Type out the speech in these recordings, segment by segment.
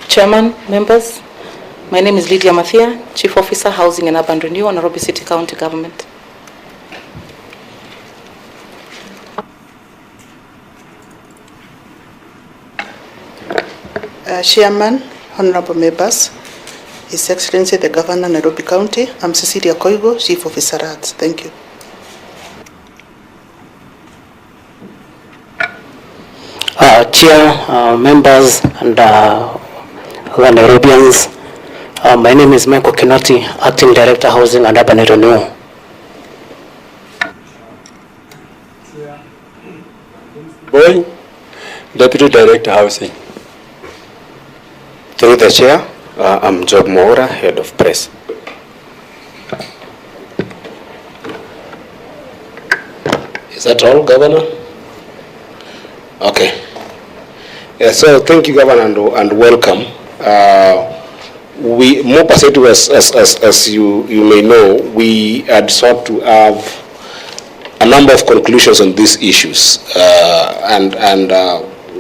Chairman, members, my name is Lydia Mathia, Chief Officer, Housing and Urban Renewal, Nairobi City County Government. Chairman, Honorable members, His Excellency the Governor, Nairobi County, I'm Cecilia Koigo, Chief Officer Arts. Thank you. Chair, members, and other Nairobians, my name is Michael Kinoti, Acting Director, Housing and Urban Renewal. Boy, Deputy Director, Housing. Through the Chair, I'm Job Moura, Head of Press. Is that all, Governor? Okay. Yeah, so thank you, Governor, and welcome. We, more specifically, as you may know, we had sought to have a number of conclusions on these issues, and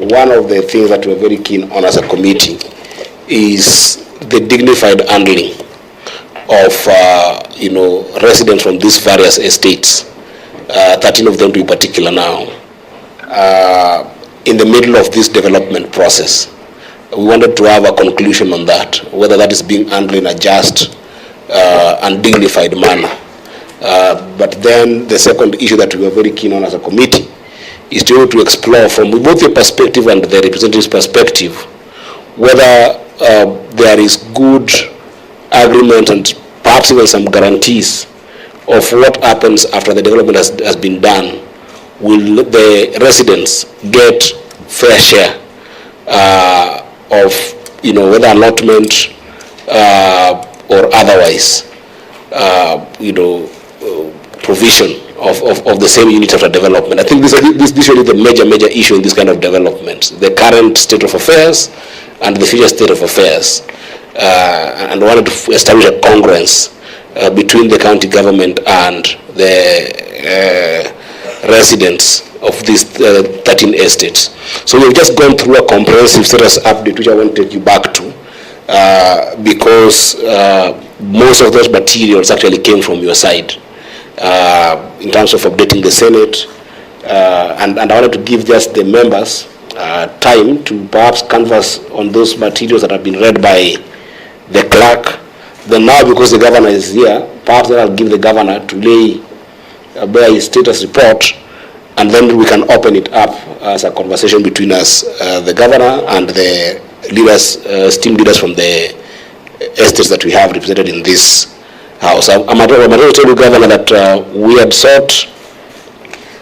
one of the things that we're very keen on as a committee is the dignified handling of residents from these various estates, 13 of them to be particular now, in the middle of this development process. We wanted to have a conclusion on that, whether that is being handled in a just and dignified manner. But then the second issue that we were very keen on as a committee is to explore from both your perspective and the representative's perspective whether there is good agreement and perhaps even some guarantees of what happens after the development has been done. Will the residents get fair share of whether allotment or otherwise provision of the same unit after development? I think this is really the major issue in this kind of development, the current state of affairs and the future state of affairs, and wanted to establish a congruence between the county government and the residents of these 13 estates. So we've just gone through a comprehensive status update, which I want to take you back to, because most of those materials actually came from your side in terms of updating the Senate, and I wanted to give just the members time to perhaps canvass on those materials that have been read by the clerk. Then now, because the governor is here, perhaps I'll give the governor to lay bare his status report, and then we can open it up as a conversation between us, the governor and the leaders, esteemed leaders from the estates that we have represented in this house. I'm going to tell you, Governor, that we had sought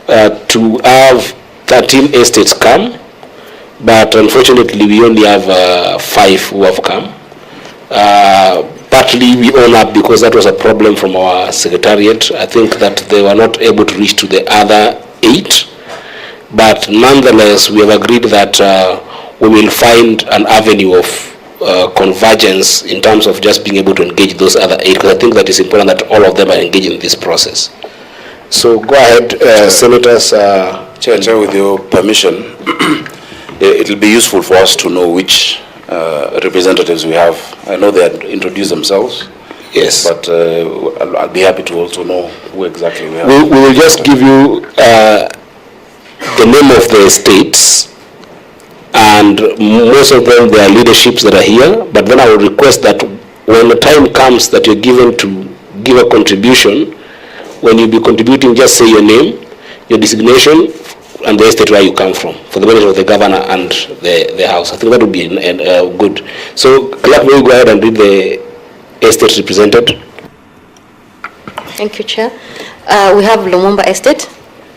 to have 13 estates come, but unfortunately we only have 5 who have come. Partly we own up because that was a problem from our secretariat. I think that they were not able to reach to the other 8, but nonetheless we have agreed that we will find an avenue of convergence in terms of just being able to engage those other 8, because I think that it's important that all of them are engaged in this process. So go ahead, Senators. Chair, with your permission, it will be useful for us to know which representatives we have. I know they had introduced themselves. Yes. But I'll be happy to also know who exactly we have. We will just give you the name of the estates, and most of them, there are leaderships that are here, but then I will request that when the time comes that you're given to give a contribution, when you be contributing, just say your name, your designation, and the estate where you come from, for the benefit of the governor and the house. I think that would be good. So, clerk, will you go ahead and read the estate represented? Thank you, Chair. We have Lumumba Estate,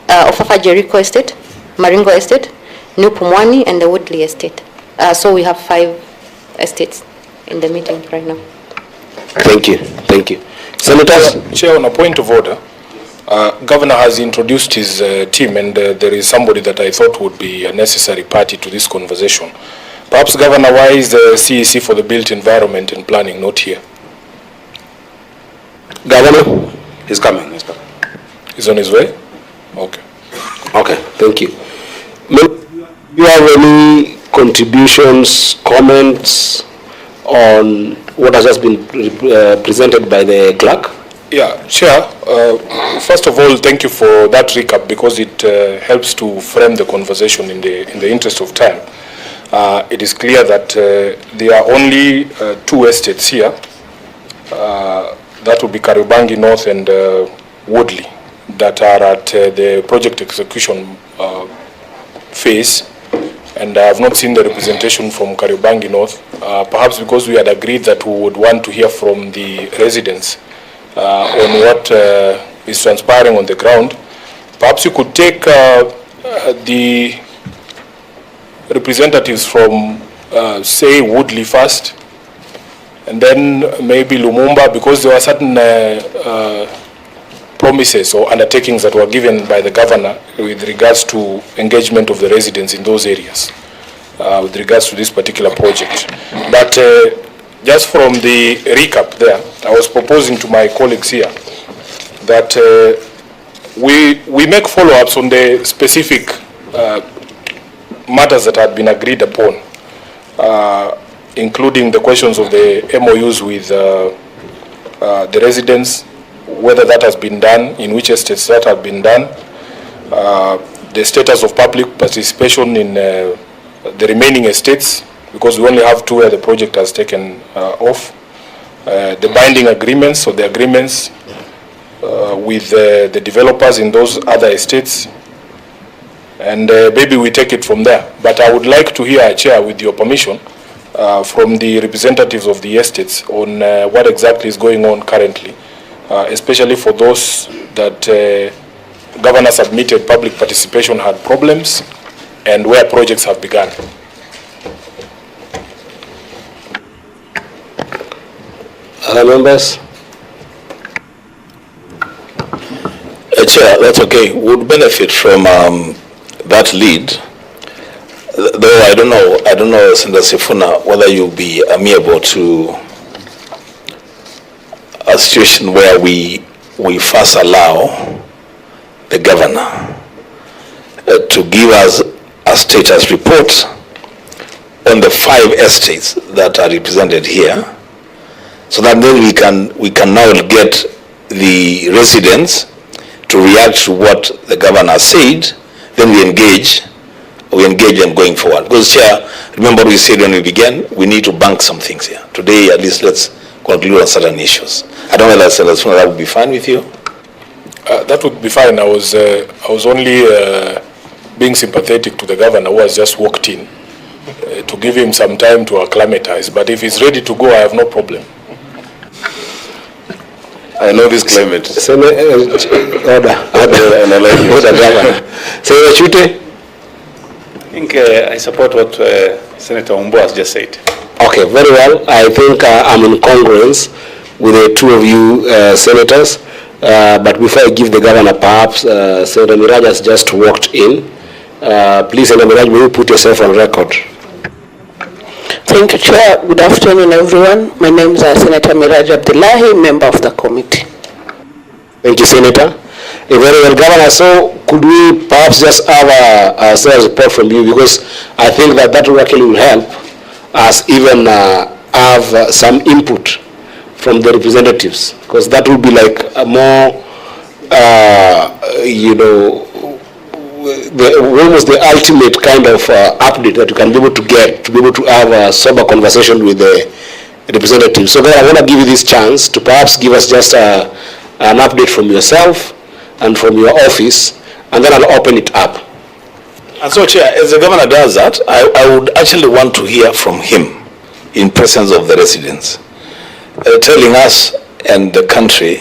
Ofafa Jericho Estate, Maringo Estate, New Pumwani, and the Woodley Estate. So we have 5 estates in the meeting right now. Thank you. Thank you. Senators? Chair, on a point of order, Governor has introduced his team, and there is somebody that I thought would be a necessary party to this conversation. Perhaps, Governor, why is the CEC for the Built Environment and Planning not here? Governor? He's coming. He's coming. He's on his way? Okay. Okay, thank you. Do you have any contributions, comments on what has just been presented by the clerk? Yeah, Chair. First of all, thank you for that recap because it helps to frame the conversation in the interest of time. It is clear that there are only 2 estates here. That would be Kariobangi North and Woodley that are at the project execution phase. And I have not seen the representation from Kariobangi North, perhaps because we had agreed that we would want to hear from the residents on what is transpiring on the ground. Perhaps you could take the representatives from, say, Woodley first, and then maybe Lumumba, because there were certain promises or undertakings that were given by the governor with regards to engagement of the residents in those areas with regards to this particular project. But just from the recap there, I was proposing to my colleagues here that we make follow-ups on the specific matters that had been agreed upon, including the questions of the MOUs with the residents, whether that has been done, in which estates that have been done, the status of public participation in the remaining estates, because we only have 2 where the project has taken off, the binding agreements, so the agreements with the developers in those other estates, and maybe we take it from there. But I would like to hear, Chair, with your permission, from the representatives of the estates on what exactly is going on currently, especially for those that governor submitted public participation had problems and where projects have begun. Other members? Chair, that's okay. Would benefit from that lead. Though I don't know, Senator Sifuna, whether you'll be amenable to a situation where we first allow the governor to give us a status report on the 5 estates that are represented here, so that then we can now get the residents to react to what the governor said. Then we engage them going forward. Because, Chair, remember we said when we began, we need to bank some things here. Today, at least, let's conclude on certain issues. I don't know whether that would be fine with you. That would be fine. I was only being sympathetic to the governor who has just walked in to give him some time to acclimatize. But if he's ready to go, I have no problem. I know this climate. I think I support what Senator Umbo has just said. Okay, very well. I think I'm in congruence with the 2 of you senators. But before I give the governor, perhaps Senator Miraj has just walked in. Please, Senator Miraj, will you put yourself on record? Thank you, Chair. Good afternoon, everyone. My name is Senator Miraj Abdullahi, member of the committee. Thank you, Senator. Very well, Governor. So could we perhaps just have a sales report from you, because I think that will actually help us even have some input from the representatives, because that will be like a more, almost the ultimate kind of update that you can be able to get, to be able to have a sober conversation with the representatives. So then I want to give you this chance to perhaps give us just an update from yourself and from your office, and then I'll open it up. And so, Chair, as the governor does that, I would actually want to hear from him in presence of the residents, telling us and the country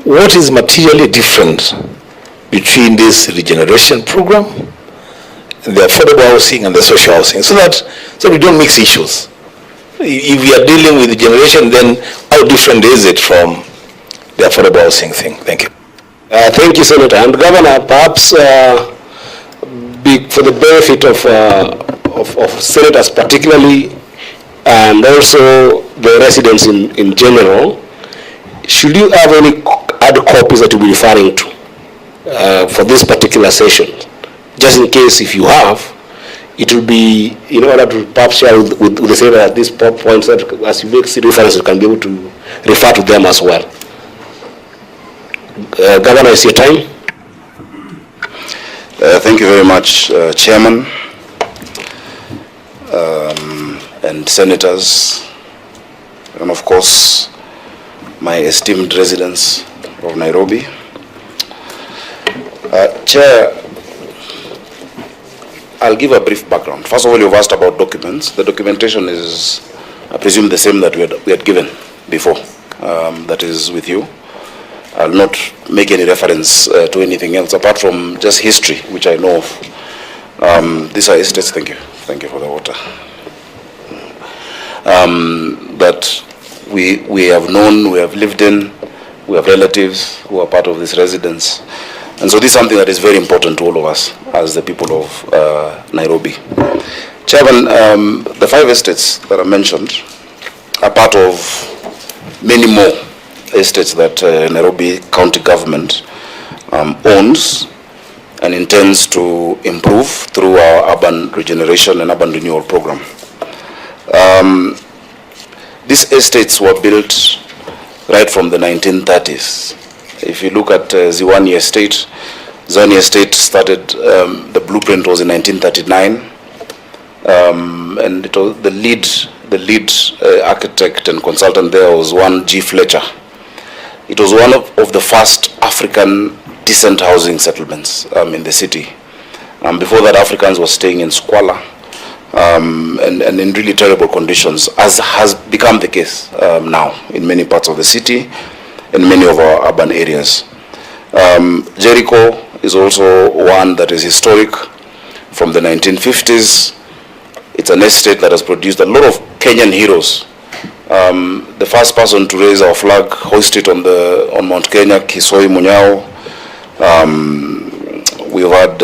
what is materially different between this regeneration program, the affordable housing and the social housing, so we don't mix issues. If we are dealing with regeneration, then how different is it from the affordable housing thing? Thank you. Thank you, Senator. And Governor, perhaps for the benefit of senators particularly, and also the residents in general, should you have any hard copies that you'll be referring to for this particular session? Just in case, if you have, it will be, in order to perhaps share with the senator at these points, that as you make reference, you can be able to refer to them as well. Governor, it's your time. Thank you very much, Chairman, and senators, and of course, my esteemed residents of Nairobi. Chair, I'll give a brief background. First of all, you've asked about documents. The documentation is, I presume, the same that we had given before, that is with you. I'll not make any reference to anything else apart from just history, which I know of. These are estates, thank you for the water, that we have known, we have lived in, we have relatives who are part of this residence. And so this is something that is very important to all of us as the people of Nairobi. Chairman, the 5 estates that are mentioned are part of many more estates that Nairobi County Government owns and intends to improve through our urban regeneration and urban renewal program. These estates were built right from the 1930s. If you look at Ziwani Estate, Ziwani Estate started, the blueprint was in 1939, and it was the lead architect and consultant there was one G. Fletcher. It was one of the first African decent housing settlements in the city. Before that, Africans were staying in squalor and in really terrible conditions, as has become the case now in many parts of the city and many of our urban areas. Jericho is also one that is historic from the 1950s. It's an estate that has produced a lot of Kenyan heroes. The first person to raise our flag, hoist it on Mount Kenya, Kisoi Munyao. We've had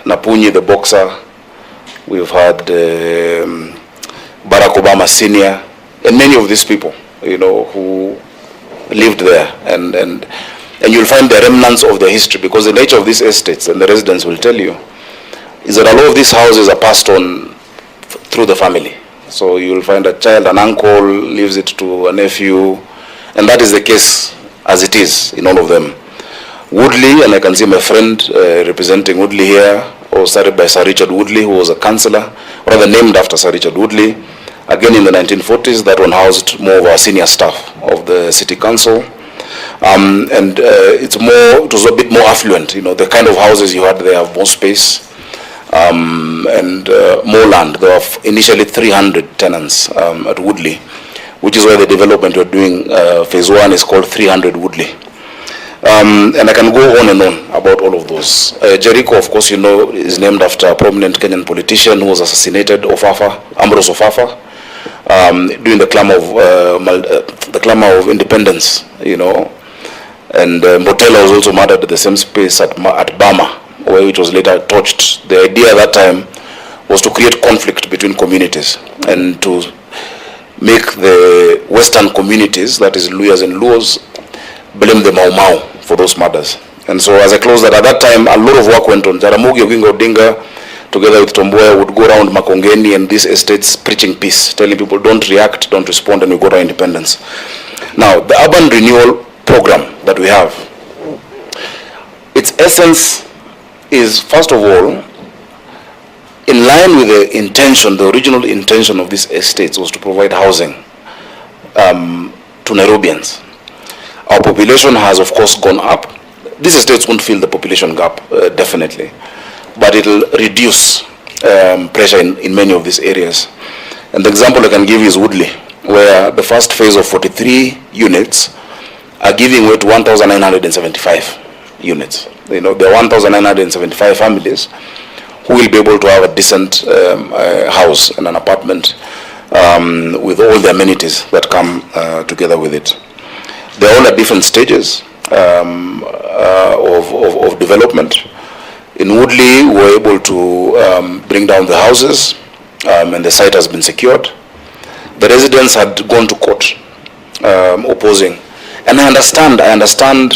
Napunyi, the boxer. We've had Barack Obama Sr. and many of these people, who lived there, and you'll find the remnants of their history, because the nature of these estates, and the residents will tell you, is that a lot of these houses are passed on through the family. So you'll find a child, an uncle leaves it to a nephew, and that is the case as it is in all of them. Woodley, and I can see my friend representing Woodley here, was started by Sir Richard Woodley, who was a councillor, rather named after Sir Richard Woodley. Again in the 1940s, that one housed more of our senior staff of the city council. It was a bit more affluent, the kind of houses you had there have more space and more land. There were initially 300 tenants at Woodley, which is why the development we're doing, phase 1 is called 300 Woodley. And I can go on and on about all of those. Jericho, of course, is named after a prominent Kenyan politician who was assassinated, Ambrose Ofafa, during the clamor of independence, And Mbotela was also murdered at the same space at Bama, which was later torched. The idea at that time was to create conflict between communities and to make the Western communities, that is Luyas and Luos, blame the Mau Mau for those murders. And so as I close that, at that time, a lot of work went on. Jaramogi Oginga Odinga, together with Tomboya, would go around Makongeni and these estates preaching peace, telling people don't react, don't respond, and we got our independence. Now, the urban renewal program that we have, its essence is, first of all, in line with the intention, the original intention of these estates was to provide housing to Nairobians. Our population has, of course, gone up. These estates won't fill the population gap, definitely, but it will reduce pressure in many of these areas. And the example I can give you is Woodley, where the first phase of 43 units are giving way to 1,975 units. There are 1,975 families who will be able to have a decent house and an apartment with all the amenities that come together with it. They're all at different stages of development. In Woodley, we were able to bring down the houses, and the site has been secured. The residents had gone to court opposing. And I understand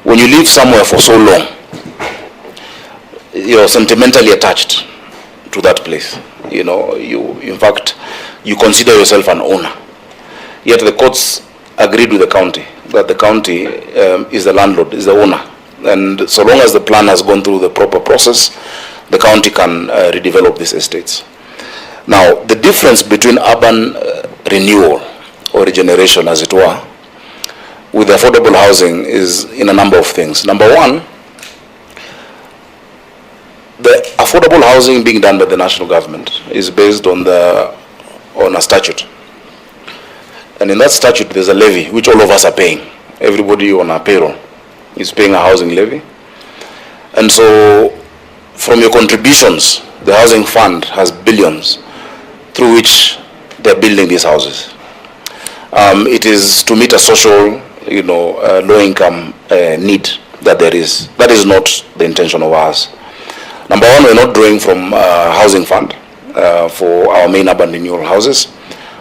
when you live somewhere for so long, you're sentimentally attached to that place. In fact, you consider yourself an owner. Yet the courts agreed with the county that the county is the landlord, is the owner. And so long as the plan has gone through the proper process, the county can redevelop these estates. Now, the difference between urban renewal or regeneration, as it were, with affordable housing is in a number of things. Number one, the affordable housing being done by the national government is based on a statute. And in that statute, there's a levy, which all of us are paying. Everybody on our payroll is paying a housing levy. And so, from your contributions, the housing fund has billions through which they're building these houses. It is to meet a social, low-income need that there is. That is not the intention of ours. Number one, we're not drawing from housing fund for our main urban renewal houses,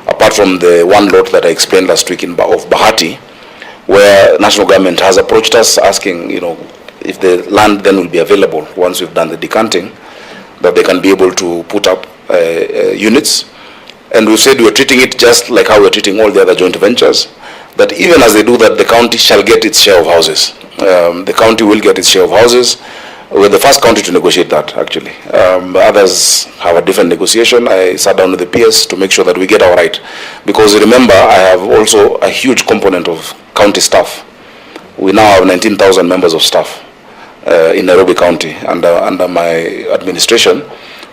apart from the one lot that I explained last week of Bahati, where national government has approached us asking, if the land then will be available once we've done the decanting, that they can be able to put up units. And we've said we're treating it just like how we're treating all the other joint ventures, that even as they do that, the county shall get its share of houses. The county will get its share of houses. We're the first county to negotiate that, actually. Others have a different negotiation. I sat down with the PS to make sure that we get our right. Because remember, I have also a huge component of county staff. We now have 19,000 members of staff in Nairobi County under my administration,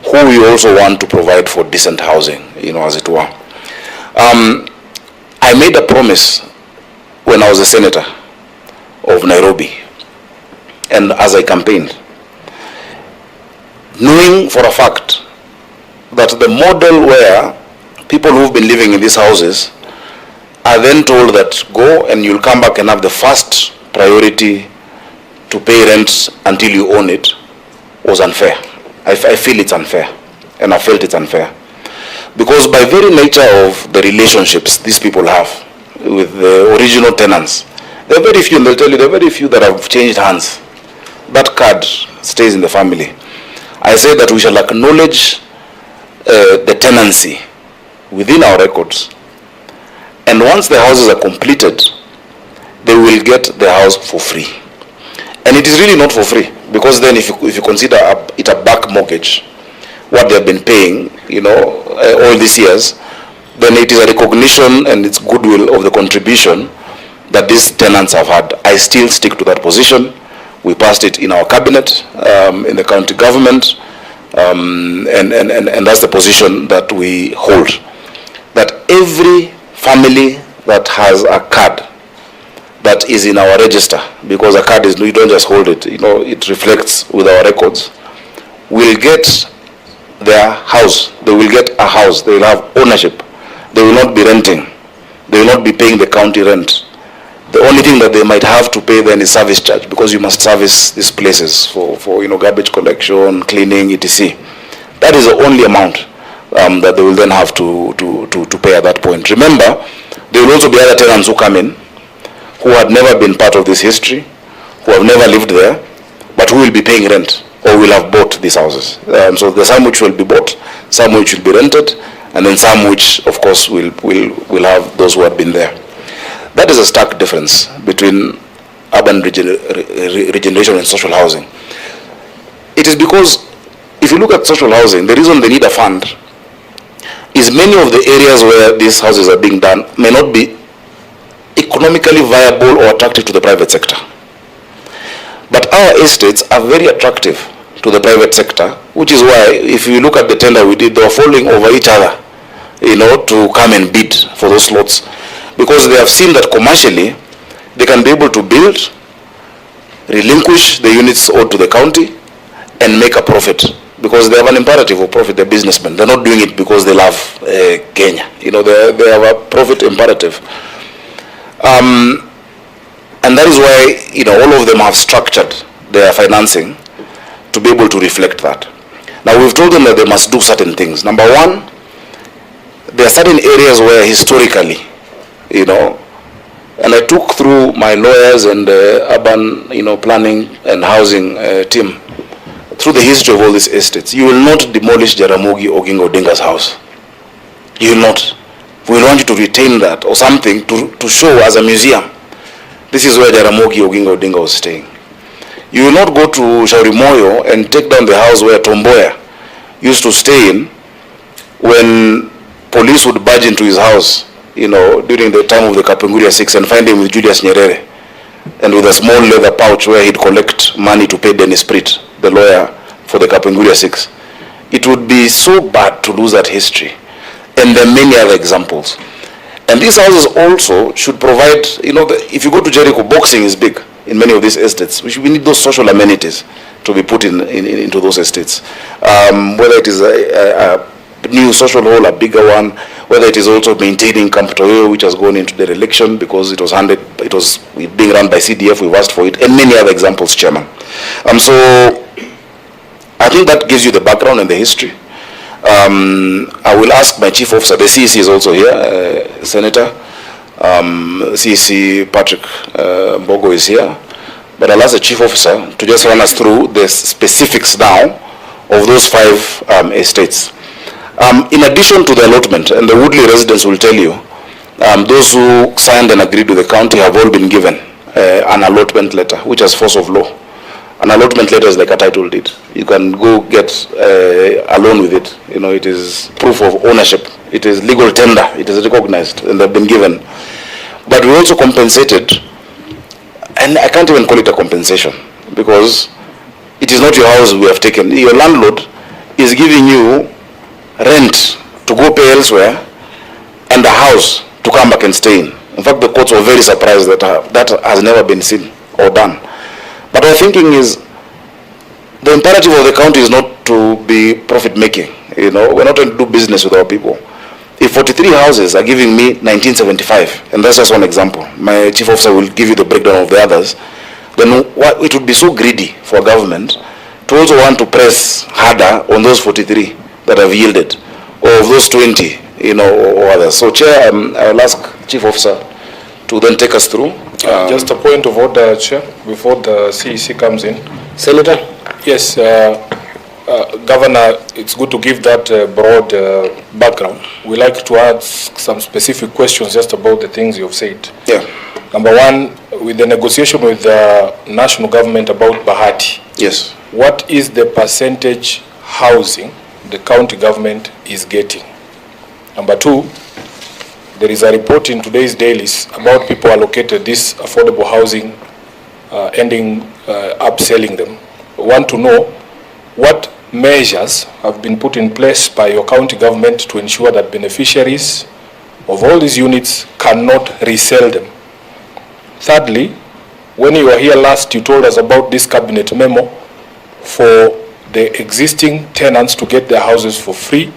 who we also want to provide for decent housing, as it were. I made a promise when I was a senator of Nairobi, and as I campaigned, knowing for a fact that the model where people who've been living in these houses are then told that go and you'll come back and have the first priority to pay rent until you own it was unfair. I feel it's unfair, and I felt it's unfair. Because by very nature of the relationships these people have with the original tenants, there are very few, and they'll tell you, there are very few that have changed hands. That card stays in the family. I say that we shall acknowledge the tenancy within our records, and once the houses are completed, they will get the house for free. And it is really not for free, because then if you consider it a back mortgage, what they have been paying, all these years, then it is a recognition and it's goodwill of the contribution that these tenants have had. I still stick to that position. We passed it in our cabinet, in the county government, and that's the position that we hold. That every family that has a card that is in our register, because a card is, you don't just hold it, it reflects with our records, will get their house. They will get a house. They will have ownership. They will not be renting. They will not be paying the county rent. The only thing that they might have to pay then is service charge, because you must service these places for garbage collection, cleaning, etc. That is the only amount that they will then have to pay at that point. Remember, there will also be other tenants who come in, who had never been part of this history, who have never lived there, but who will be paying rent, or will have bought these houses. So there's some which will be bought, some which will be rented, and then some which, of course, will have those who have been there. That is a stark difference between urban regeneration and social housing. It is because, if you look at social housing, the reason they need a fund is many of the areas where these houses are being done may not be economically viable or attractive to the private sector. But our estates are very attractive to the private sector, which is why, if you look at the tender we did, they were falling over each other, to come and bid for those slots, because they have seen that commercially they can be able to build, relinquish the units owed to the county, and make a profit, because they have an imperative of profit. They're businessmen. They're not doing it because they love Kenya. They have a profit imperative. And that is why, all of them have structured their financing to be able to reflect that. Now, we've told them that they must do certain things. Number one, there are certain areas where historically, and I took through my lawyers and urban, planning and housing team through the history of all these estates, you will not demolish Jaramogi Oginga Odinga's house. You will not. We will want you to retain that or something to show as a museum. This is where Jaramogi Oginga Odinga was staying. You will not go to Shauri Moyo and take down the house where Tomboya used to stay in when police would barge into his house, you know, during the time of the Kapenguria 6 and find him with Julius Nyerere and with a small leather pouch where he'd collect money to pay Dennis Pritt, the lawyer for the Kapenguria 6. It would be so bad to lose that history. And there are many other examples. And these houses also should provide, you know, if you go to Jericho, boxing is big in many of these estates. We need those social amenities to be put into those estates. Whether it is a new social hall, a bigger one, whether it is also maintaining Camp Toyo, which has gone into dereliction because it was being run by CDF, we've asked for it, and many other examples, Chairman. So I think that gives you the background and the history. I will ask my chief officer, the CEC is also here, Senator, CEC Patrick Mbogo is here, but I'll ask the chief officer to just run us through the specifics now of those 5 estates. In addition to the allotment, and the Woodley residents will tell you, those who signed and agreed with the county have all been given an allotment letter, which has force of law. An allotment letter is like a title deed. You can go get a loan with it. You know, it is proof of ownership. It is legal tender. It is recognized, and they've been given. But we also compensated, and I can't even call it a compensation because it is not your house we have taken. Your landlord is giving you rent to go pay elsewhere and a house to come back and stay in. In fact, the courts were very surprised that that has never been seen or done. But our thinking is, the imperative of the county is not to be profit-making. You know, we're not going to do business with our people. If 43 houses are giving me 1975, and that's just one example, my chief officer will give you the breakdown of the others, then it would be so greedy for a government to also want to press harder on those 43 that have yielded, or of those 20, you know, or others. So, Chair, I'll ask Chief Officer to then take us through. Just a point of order, Chair, before the CEC comes in. Senator? Yes, Governor, it's good to give that broad background. We like to ask some specific questions just about the things you've said. Yeah. Number one, with the negotiation with the national government about Bahati. Yes. What is the percentage housing the county government is getting? Number two, there is a report in today's dailies about people allocated this affordable housing, ending up selling them. We want to know what measures have been put in place by your county government to ensure that beneficiaries of all these units cannot resell them. Thirdly, when you were here last, you told us about this cabinet memo for the existing tenants to get their houses for free.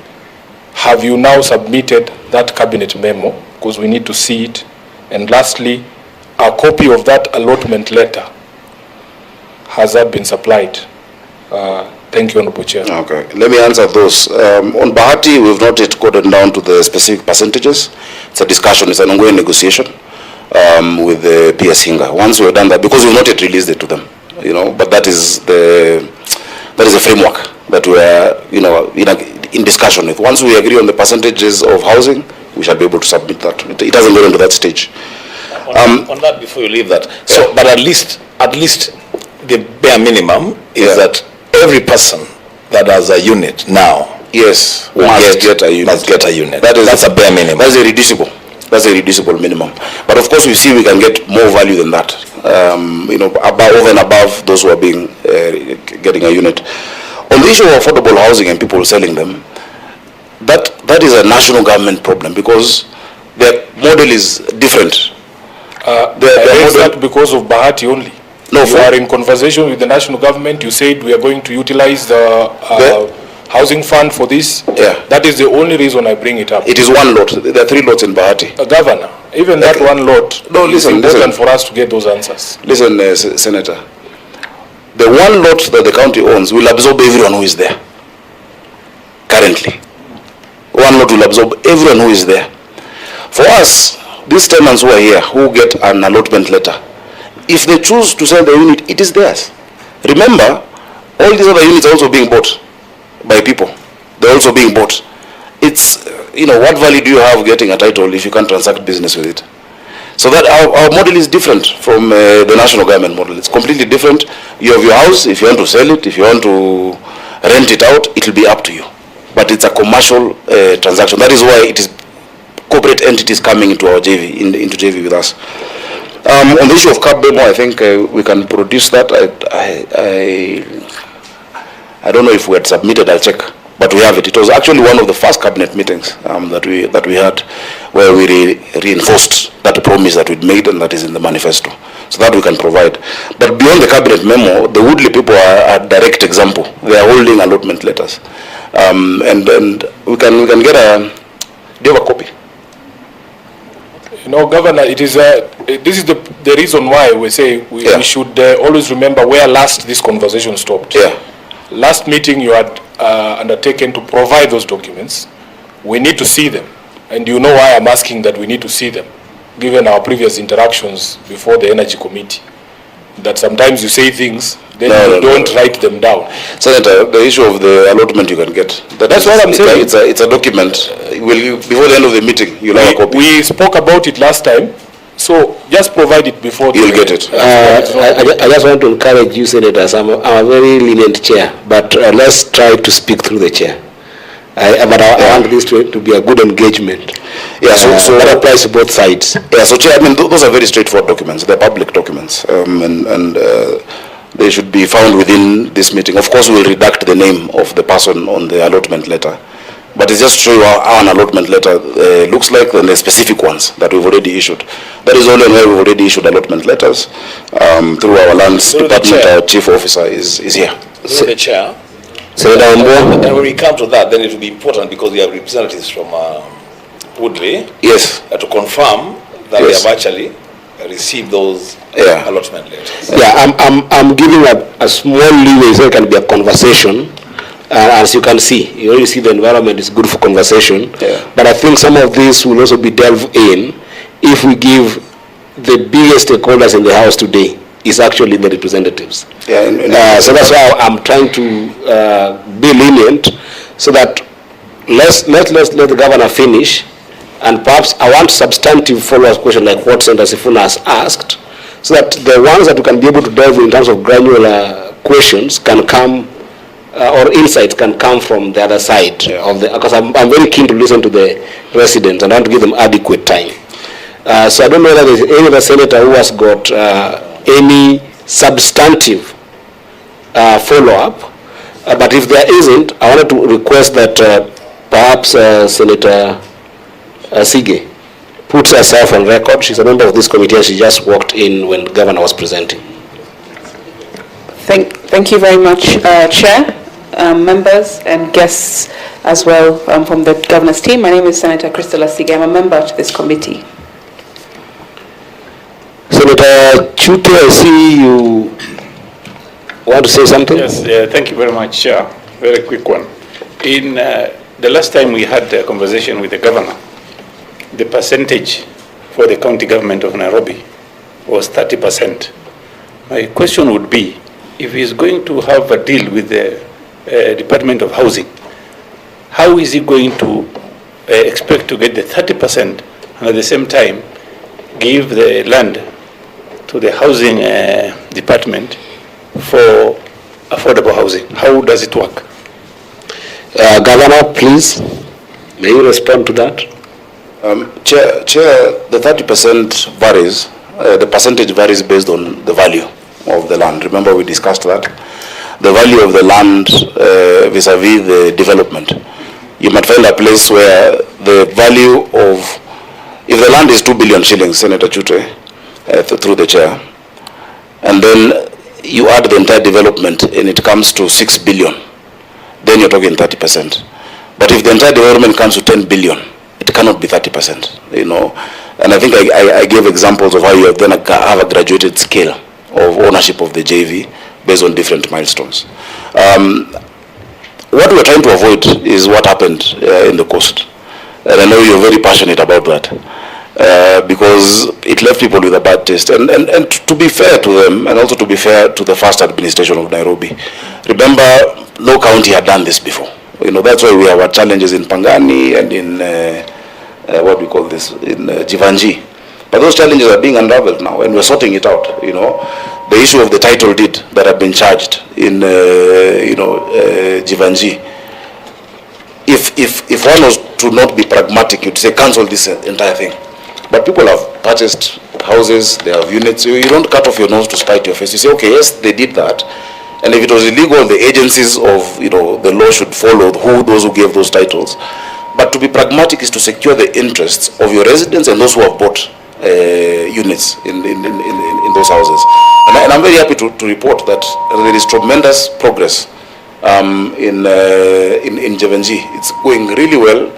Have you now submitted that cabinet memo? Because we need to see it. And lastly, a copy of that allotment letter, has that been supplied? Thank you, Honorable Chair. Okay, let me answer those. On Bahati, we've not yet gotten down to the specific percentages. It's a discussion, it's an ongoing negotiation with the PS Hinga. Once we've done that, because we've not yet released it to them, you know, but that is the framework that we are, you know, in discussion with. Once we agree on the percentages of housing, we shall be able to submit that. It hasn't gone into that stage. On that, before you leave that, so but at least the bare minimum is that every person that has a unit now, yes, must get a unit. That's a bare minimum. That's irreducible. That's a reducible minimum. But of course, we see we can get more value than that. You know, over and above those who are being getting a unit. On the issue of affordable housing and people selling them, that is a national government problem because their model is different. Is that because of Bahati only? No, you are in conversation with the national government. You said we are going to utilize the housing fund for this. Yeah. That is the only reason I bring it up. It is one lot. There are 3 lots in Bahati. Governor, even that one lot is important for us to get those answers. Listen, Senator. The one lot that the county owns will absorb everyone who is there. Currently. One lot will absorb everyone who is there. For us, these tenants who are here, who get an allotment letter, if they choose to sell the unit, it is theirs. Remember, All these other units are also being bought by people. They're also being bought. It's, what value do you have getting a title if you can't transact business with it? So that our model is different from the national government model. It's completely different. You have your house. If you want to sell it, if you want to rent it out, it will be up to you. But it's a commercial transaction. That is why it is corporate entities coming into our JV, into JV with us. On the issue of cap memo, I think we can produce that. I don't know if we had submitted. I'll check, but we have it. It was actually one of the first cabinet meetings that we had, where we reinforced that promise that we'd made and that is in the manifesto. So that we can provide. But beyond the cabinet memo, the Woodley people are a direct example. They are holding allotment letters, and we can get a. Do you have a copy? Governor, it is this is the reason why we say we should always remember where last this conversation stopped. Yeah. Last meeting you had undertaken to provide those documents. We need to see them, and you know why I'm asking that we need to see them, given our previous interactions before the Energy Committee. That sometimes you say things, then you don't write them down. Senator, the issue of the allotment you can get. That's what I'm saying. It's a document. Before the end of the meeting, you'll have a copy. We spoke about it last time, so just provide it before. You'll get it. I just want to encourage you, Senators. I'm a very lenient chair, but let's try to speak through the chair. But I want this to be a good engagement. Yeah, so that applies to both sides. Yeah, so Chair, those are very straightforward documents. They're public documents, and they should be found within this meeting. Of course, we will redact the name of the person on the allotment letter, but it's just to show you how an allotment letter looks like, and the specific ones that we've already issued. That is only where we've already issued allotment letters through our lands department. Our chief officer is here. Through the chair. Senator Ombo. And when we come to that, then it will be important because we have representatives from Woodley. Yes. To confirm that we have actually received those allotment letters. Yeah, I'm giving a small leeway so it can be a conversation. As you can see, you already see the environment is good for conversation. Yeah. But I think some of this will also be delved in if we give the biggest stakeholders in the house today is actually the representatives. Yeah, so that's why I'm trying to be lenient, so that let's let the governor finish, and perhaps I want substantive follow-up question like what Senator Sifuna has asked, so that the ones that we can be able to delve in terms of granular questions can come, or insights can come from the other side of the, because I'm very keen to listen to the residents and I want to give them adequate time. So I don't know whether there's any other senator who has got any substantive follow-up, but if there isn't, I wanted to request that perhaps Senator Sige puts herself on record. She's a member of this committee and she just walked in when the governor was presenting. Thank you very much, Chair, members and guests as well from the governor's team. My name is Senator Christopher Sige. I'm a member to this committee. Senator Chute, I see you want to say something? Yes, thank you very much, Chair. Very quick one. In the last time we had a conversation with the governor, the percentage for the county government of Nairobi was 30%. My question would be, if he's going to have a deal with the Department of Housing, how is he going to expect to get the 30% and at the same time give the land to the housing department for affordable housing? How does it work? Governor, please, may you respond to that? Chair, the 30% varies, the percentage varies based on the value of the land. Remember we discussed that. The value of the land vis-a-vis the development. You might find a place where the value of, if the land is 2 billion shillings, Senator Chute, through the chair, and then you add the entire development and it comes to 6 billion, then you're talking 30%. But if the entire development comes to 10 billion, it cannot be 30%, you know. And I think I gave examples of how you then have a graduated scale of ownership of the JV based on different milestones. What we're trying to avoid is what happened in the coast. And I know you're very passionate about that. Because it left people with a bad taste. And to be fair to them, and also to be fair to the first administration of Nairobi, Remember, no county had done this before. You know, that's why we have our challenges in Pangani and in, what we call this, in Jivanji. But those challenges are being unraveled now, and we're sorting it out, you know. The issue of the title deed that have been charged in, Jivanji. If one was to not be pragmatic, you'd say cancel this entire thing. But people have purchased houses, they have units. You don't cut off your nose to spite your face. You say, okay, yes, they did that. And if it was illegal, the agencies of, the law should follow those who gave those titles. But to be pragmatic is to secure the interests of your residents and those who have bought units in those houses. And I'm very happy to report that there is tremendous progress in Jivanji. It's going really well.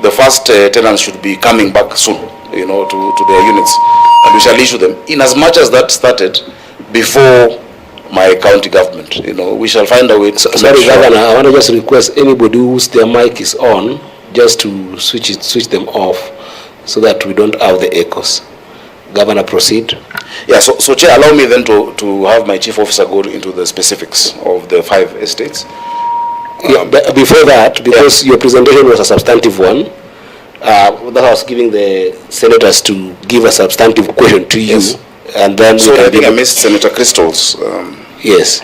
The first tenants should be coming back soon, to their units, and we shall issue them. In as much as that started before my county government, we shall find a way. Sorry, Governor, I want to just request anybody whose their mic is on just to switch them off, so that we don't have the echoes. Governor, proceed. Yeah. So Chair, allow me then to have my chief officer go into the specifics of the 5 estates. Before that, because your presentation was a substantive one, that I was giving the senators to give a substantive question to you, yes. And then so I think I missed Senator Crystal's. Yes.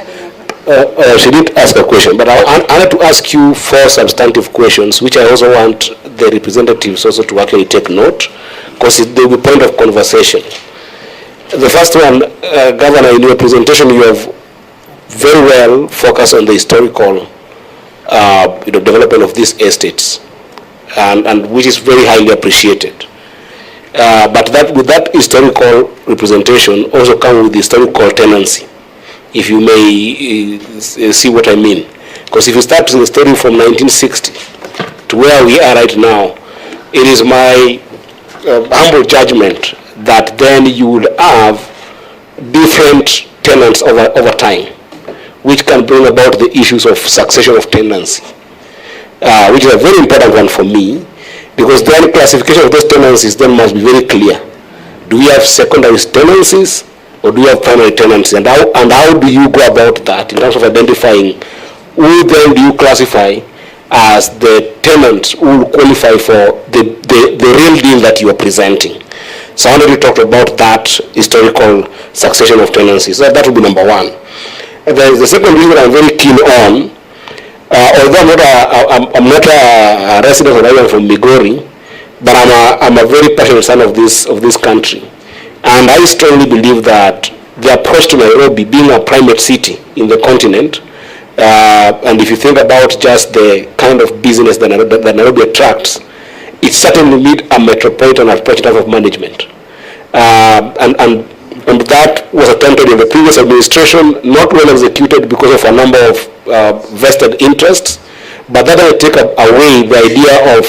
She did ask a question, but I wanted to ask you 4 substantive questions, which I also want the representatives also to actually take note, because they will be point of conversation. The first one, Governor, in your presentation, you have very well focused on the historical development of these estates, and which is very highly appreciated. But with that historical representation also comes with the historical tenancy, if you may see what I mean. Because if you start the story from 1960 to where we are right now, it is my humble judgment that then you would have different tenants over time, which can bring about the issues of succession of tenancy, which is a very important one for me, because then classification of those tenancies then must be very clear. Do we have secondary tenancies, or do you have primary tenancy, and how do you go about that in terms of identifying who then do you classify as the tenants who will qualify for the real deal that you are presenting? So I wanted to talk about that historical succession of tenancies. That would be number one. And then the second reason I'm very keen on, although I'm not a resident or even from Migori, but I'm a very passionate son of this country. And I strongly believe that the approach to Nairobi, being a primate city in the continent, and if you think about just the kind of business that Nairobi attracts, it certainly needs a metropolitan approach in terms of management. And that was attempted in the previous administration, not well executed because of a number of vested interests, but that will take away the idea of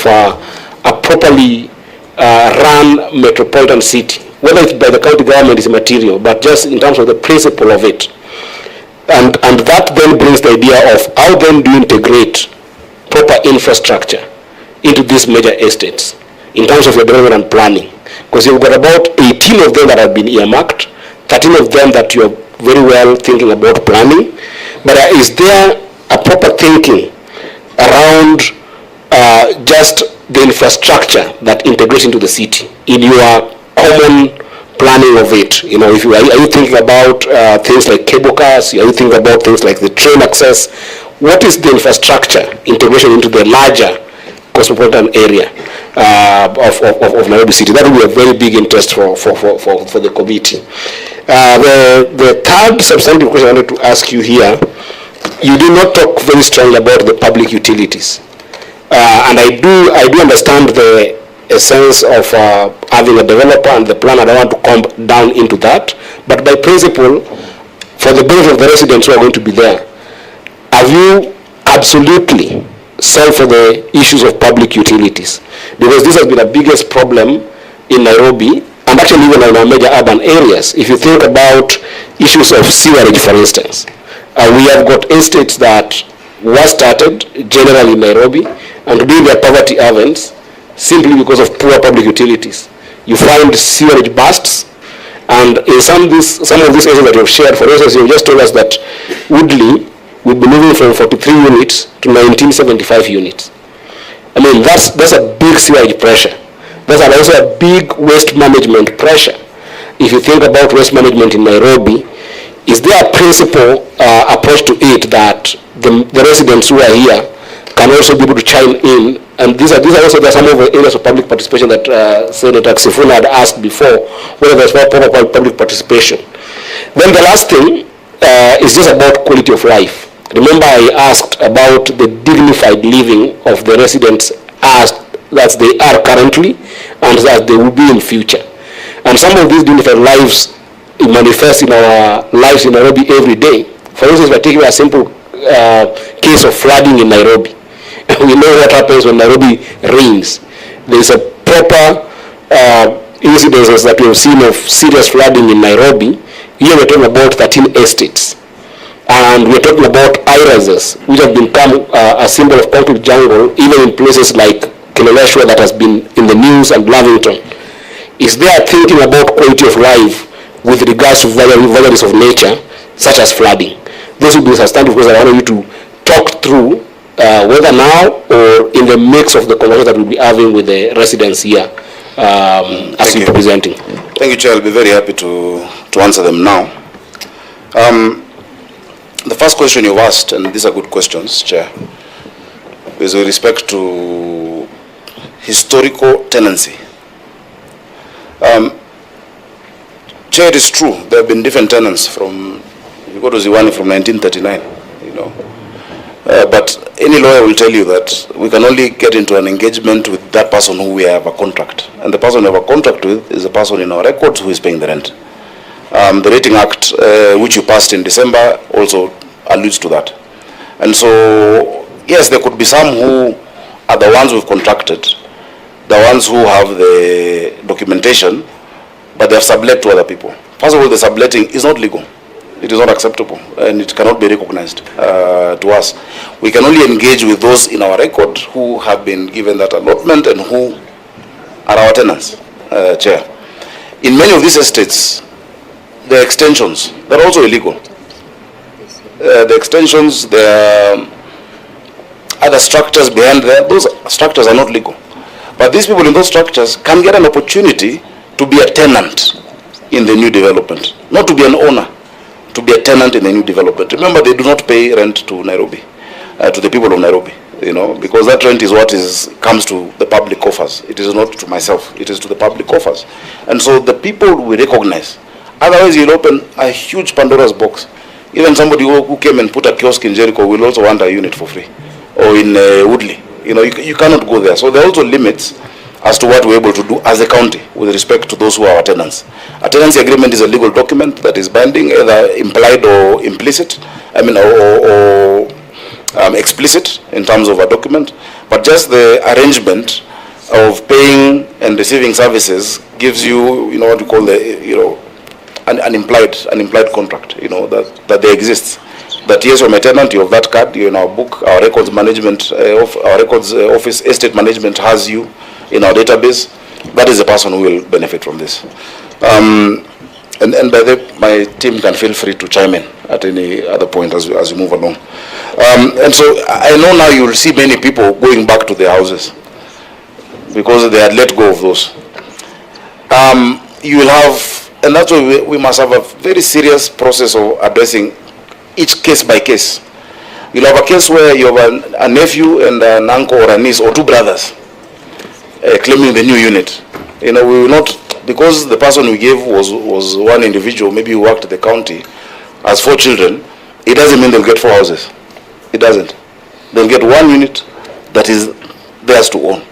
a properly run metropolitan city. Whether it's by the county government is immaterial, but just in terms of the principle of it. And that then brings the idea of how then do you integrate proper infrastructure into these major estates in terms of your development and planning. Because you've got about 18 of them that have been earmarked, 13 of them that you're very well thinking about planning. But is there a proper thinking around just the infrastructure that integrates into the city in your common planning of it? Are you thinking about things like cable cars? Are you thinking about things like the train access? What is the infrastructure integration into the larger cosmopolitan area of Nairobi City? That will be a very big interest for the committee. The third substantive question I wanted to ask you here, you do not talk very strongly about the public utilities, and I do understand the essence of having a developer and the plan. I don't want to come down into that, but by principle, for the benefit of the residents who are going to be there, have you absolutely solved for the issues of public utilities? Because this has been the biggest problem in Nairobi, and actually even in our major urban areas. If you think about issues of sewerage, for instance, we have got estates that were started generally in Nairobi, and today they are poverty havens simply because of poor public utilities. You find sewerage bursts, and in some of these areas that you have shared, for instance, you just told us that Woodley, we'll be moving from 43 units to 1975 units. I mean, that's a big sewage pressure. There's also a big waste management pressure. If you think about waste management in Nairobi, is there a principal approach to it that the residents who are here can also be able to chime in? And these are also some of the areas of public participation that Senator Sifuna had asked before, whether there's more proper public participation. Then the last thing is just about quality of life. Remember, I asked about the dignified living of the residents as they are currently and as they will be in future. And some of these dignified lives manifest in our lives in Nairobi every day. For instance, we're taking a simple case of flooding in Nairobi. We know what happens when Nairobi rains. There is a proper incidences that we have seen of serious flooding in Nairobi. Here we're talking about 13 estates. And we're talking about irises, which have become a symbol of concrete jungle, even in places like Kileleshwa that has been in the news, and Lavington. Is there thinking about quality of life with regards to vagaries of nature, such as flooding? This will be substantive because I want you to talk through whether now or in the mix of the conversation that we'll be having with the residents here as you're presenting. Thank you, Chair. I'll be very happy to answer them now. The first question you've asked, and these are good questions, Chair, is with respect to historical tenancy. Chair, it is true, there have been different tenants from, you go to Ziwani from 1939, you know. But any lawyer will tell you that we can only get into an engagement with that person who we have a contract. And the person we have a contract with is the person in our records who is paying the rent. The Rating Act, which you passed in December, also alludes to that. And so, yes, there could be some who are the ones we've contracted, the ones who have the documentation, but they have sublet to other people. First of all, the subletting is not legal. It is not acceptable, and it cannot be recognized to us. We can only engage with those in our record who have been given that allotment and who are our tenants, Chair. In many of these estates, the extensions, they're also illegal. The extensions, the other structures behind there, those structures are not legal. But these people in those structures can get an opportunity to be a tenant in the new development, not to be an owner, to be a tenant in the new development. Remember, they do not pay rent to Nairobi, to the people of Nairobi, you know, because that rent is what comes to the public coffers. It is not to myself, it is to the public coffers. And so the people we recognize. Otherwise, you'll open a huge Pandora's box. Even somebody who came and put a kiosk in Jericho will also want a unit for free, or in Woodley. You know, you cannot go there. So there are also limits as to what we're able to do as a county with respect to those who are our tenants. A tenancy agreement is a legal document that is binding, either implied or implicit, or explicit in terms of a document. But just the arrangement of paying and receiving services gives you, you know, what we call the, you know, an implied contract, you know, that there exists. That yes, you're my tenant, you have that card, you're in our book, our records management, our records office, estate management has you in our database. That is the person who will benefit from this. And by the my team can feel free to chime in at any other point as we move along. And so I know now you will see many people going back to their houses because they had let go of those. You will have, and that's why we must have a very serious process of addressing each case by case. You'll have a case where you have a nephew and an uncle or a niece or two brothers claiming the new unit. You know, we will not, because the person we gave was one individual, maybe who worked at the county, as 4 children, it doesn't mean they'll get 4 houses. It doesn't. They'll get 1 unit that is theirs to own.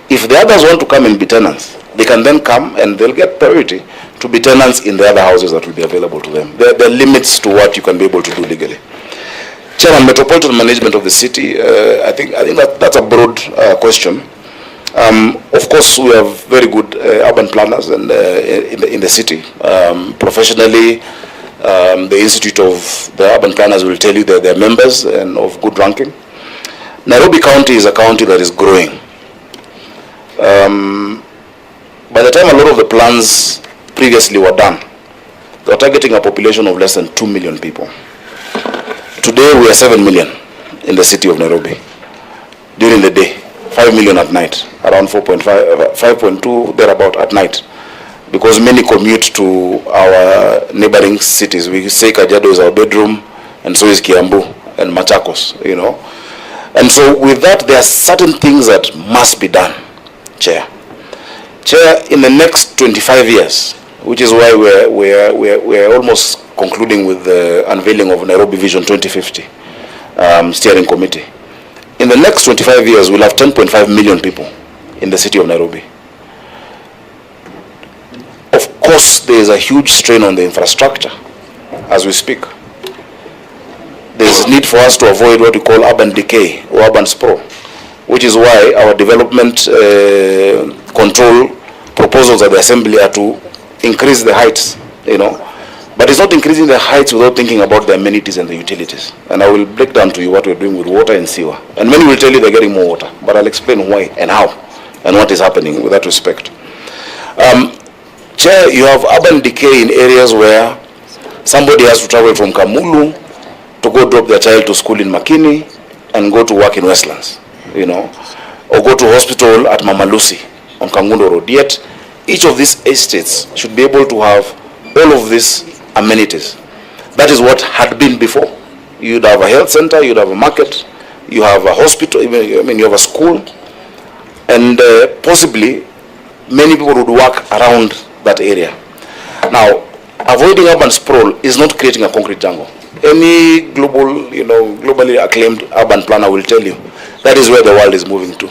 If the others want to come and be tenants, they can then come and they'll get priority to be tenants in the other houses that will be available to them. There are limits to what you can be able to do legally. Chairman, metropolitan management of the city, I think that's a broad question. Of course, we have very good urban planners and in the city. Professionally, the Institute of the Urban Planners will tell you that they're members and of good ranking. Nairobi County is a county that is growing. By the time a lot of the plans previously were done, they were targeting a population of less than 2 million people. Today we are 7 million in the city of Nairobi during the day, 5 million at night, around 4.5, 5.2 thereabout at night, because many commute to our neighboring cities. We say Kajiado is our bedroom, and so is Kiambu and Machakos, you know. And so with that, there are certain things that must be done, Chair. Chair, in the next 25 years, which is why we're almost concluding with the unveiling of Nairobi Vision 2050 steering committee. In the next 25 years, we'll have 10.5 million people in the city of Nairobi. Of course, there is a huge strain on the infrastructure as we speak. There is need for us to avoid what we call urban decay or urban sprawl, which is why our development control proposals at the assembly are to increase the heights, you know. But it's not increasing the heights without thinking about the amenities and the utilities. And I will break down to you what we're doing with water and sewer. And many will tell you they're getting more water, but I'll explain why and how and what is happening with that respect. Chair, you have urban decay in areas where somebody has to travel from Kamulu to go drop their child to school in Makini and go to work in Westlands, you know, or go to hospital at Mama Lucy on Kangundo Road. Yet, each of these estates should be able to have all of these amenities. That is what had been before. You'd have a health center, you'd have a market, you have a hospital, I mean you have a school, and possibly many people would work around that area. Now, avoiding urban sprawl is not creating a concrete jungle. Any global, you know, globally acclaimed urban planner will tell you that is where the world is moving to.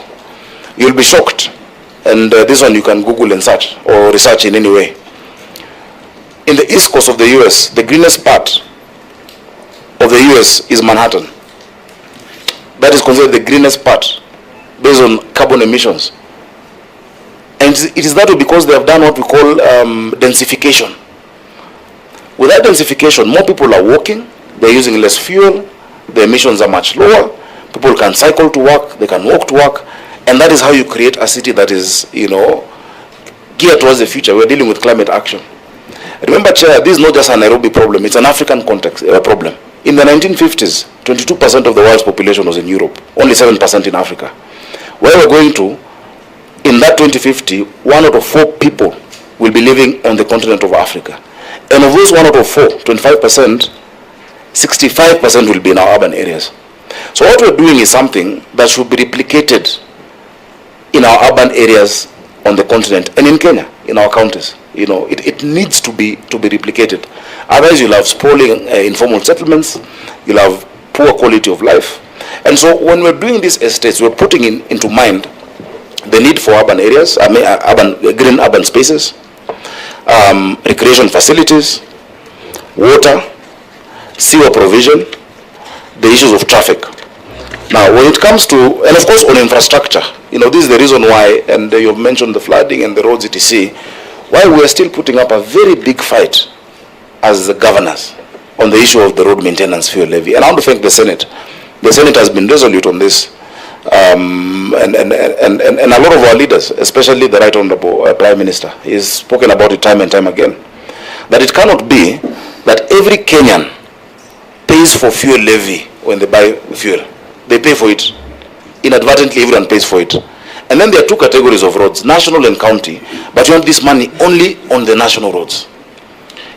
You'll be shocked, and this one you can Google and search or research in any way. In the east coast of the US, the greenest part of the US is Manhattan. That is considered the greenest part based on carbon emissions. And it is that way because they have done what we call densification. With that densification, more people are walking, they're using less fuel, the emissions are much lower, people can cycle to work, they can walk to work, and that is how you create a city that is, you know, geared towards the future. We're dealing with climate action. Remember, Chair, this is not just a Nairobi problem, it's an African context problem. In the 1950s, 22% of the world's population was in Europe, only 7% in Africa. Where we're going to, in that 2050, 1 out of 4 people will be living on the continent of Africa. And of those 1 out of 4, 25%, 65% will be in our urban areas. So what we're doing is something that should be replicated in our urban areas on the continent and in Kenya, in our counties. You know, it needs to be replicated. Otherwise, you'll have sprawling informal settlements, you'll have poor quality of life. And so when we're doing these estates, we're putting into mind the need for urban areas, green urban spaces, recreation facilities, water, sewer provision, the issues of traffic. Now, when it comes to, and of course on infrastructure, you know, this is the reason why, and you've mentioned the flooding and the roads, etc., why we are still putting up a very big fight as the governors on the issue of the road maintenance fuel levy. And I want to thank the Senate. The Senate has been resolute on this. And a lot of our leaders, especially the Right Honorable Prime Minister, he's spoken about it time and time again, that it cannot be that every Kenyan pays for fuel levy when they buy fuel. They pay for it. Inadvertently, everyone pays for it. And then there are 2 categories of roads, national and county, but you want this money only on the national roads.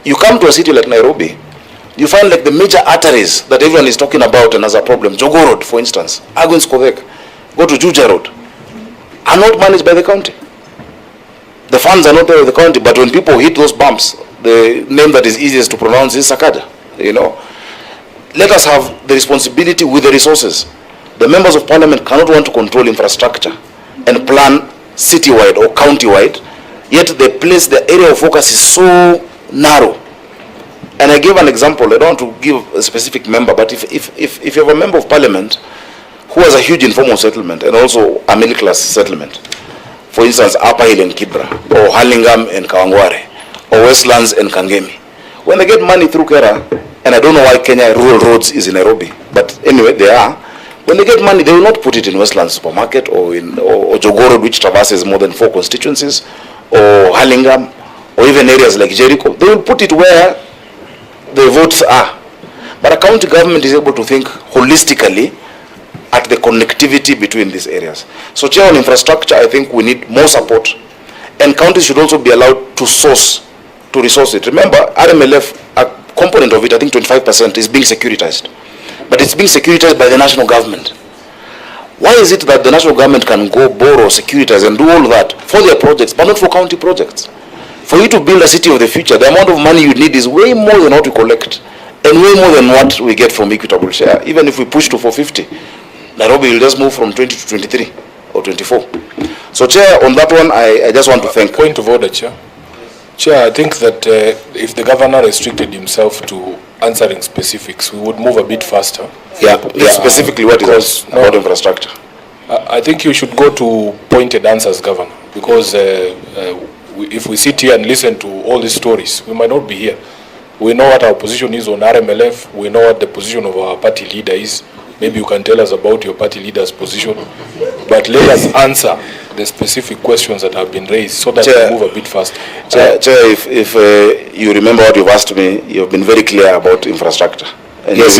You come to a city like Nairobi, you find like the major arteries that everyone is talking about and has a problem, Jogo Road, for instance, Agwins Kodhek, go to Juja Road, are not managed by the county. The funds are not there with the county, but when people hit those bumps, the name that is easiest to pronounce is Sakaja, you know. Let us have the responsibility with the resources. The members of parliament cannot want to control infrastructure and plan citywide or countywide, yet the area of focus is so narrow. And I gave an example, I don't want to give a specific member, but if you have a member of parliament who has a huge informal settlement and also a middle class settlement, for instance, Upper Hill and Kibra, or Hurlingham and Kawangware, or Westlands and Kangemi, when they get money through Kera, and I don't know why Kenya rural roads is in Nairobi, but anyway, they are. When they get money, they will not put it in Westlands Supermarket or in or Jogo Road, which traverses more than 4 constituencies, or Hurlingham, or even areas like Jericho. They will put it where the votes are. But a county government is able to think holistically at the connectivity between these areas. So Chair, on infrastructure, I think we need more support, and counties should also be allowed to resource it. Remember, RMLF, a component of it, I think 25%, is being securitized. But it's being securitized by the national government. Why is it that the national government can go borrow, securitize, and do all that for their projects, but not for county projects? For you to build a city of the future, the amount of money you need is way more than what we collect, and way more than what we get from equitable share. Even if we push to 450, Nairobi will just move from 20 to 23 or 24. So, Chair, on that one, I just want to thank. Point of order, Chair. Chair, I think that if the governor restricted himself to answering specifics, we would move a bit faster. Yeah, specifically what is about infrastructure? I think you should go to pointed answers, Governor, because if we sit here and listen to all these stories, we might not be here. We know what our position is on RMLF. We know what the position of our party leader is. Maybe you can tell us about your party leader's position. But let us answer the specific questions that have been raised so that we move a bit faster. Chair, if you remember what you've asked me, you've been very clear about infrastructure. And yes,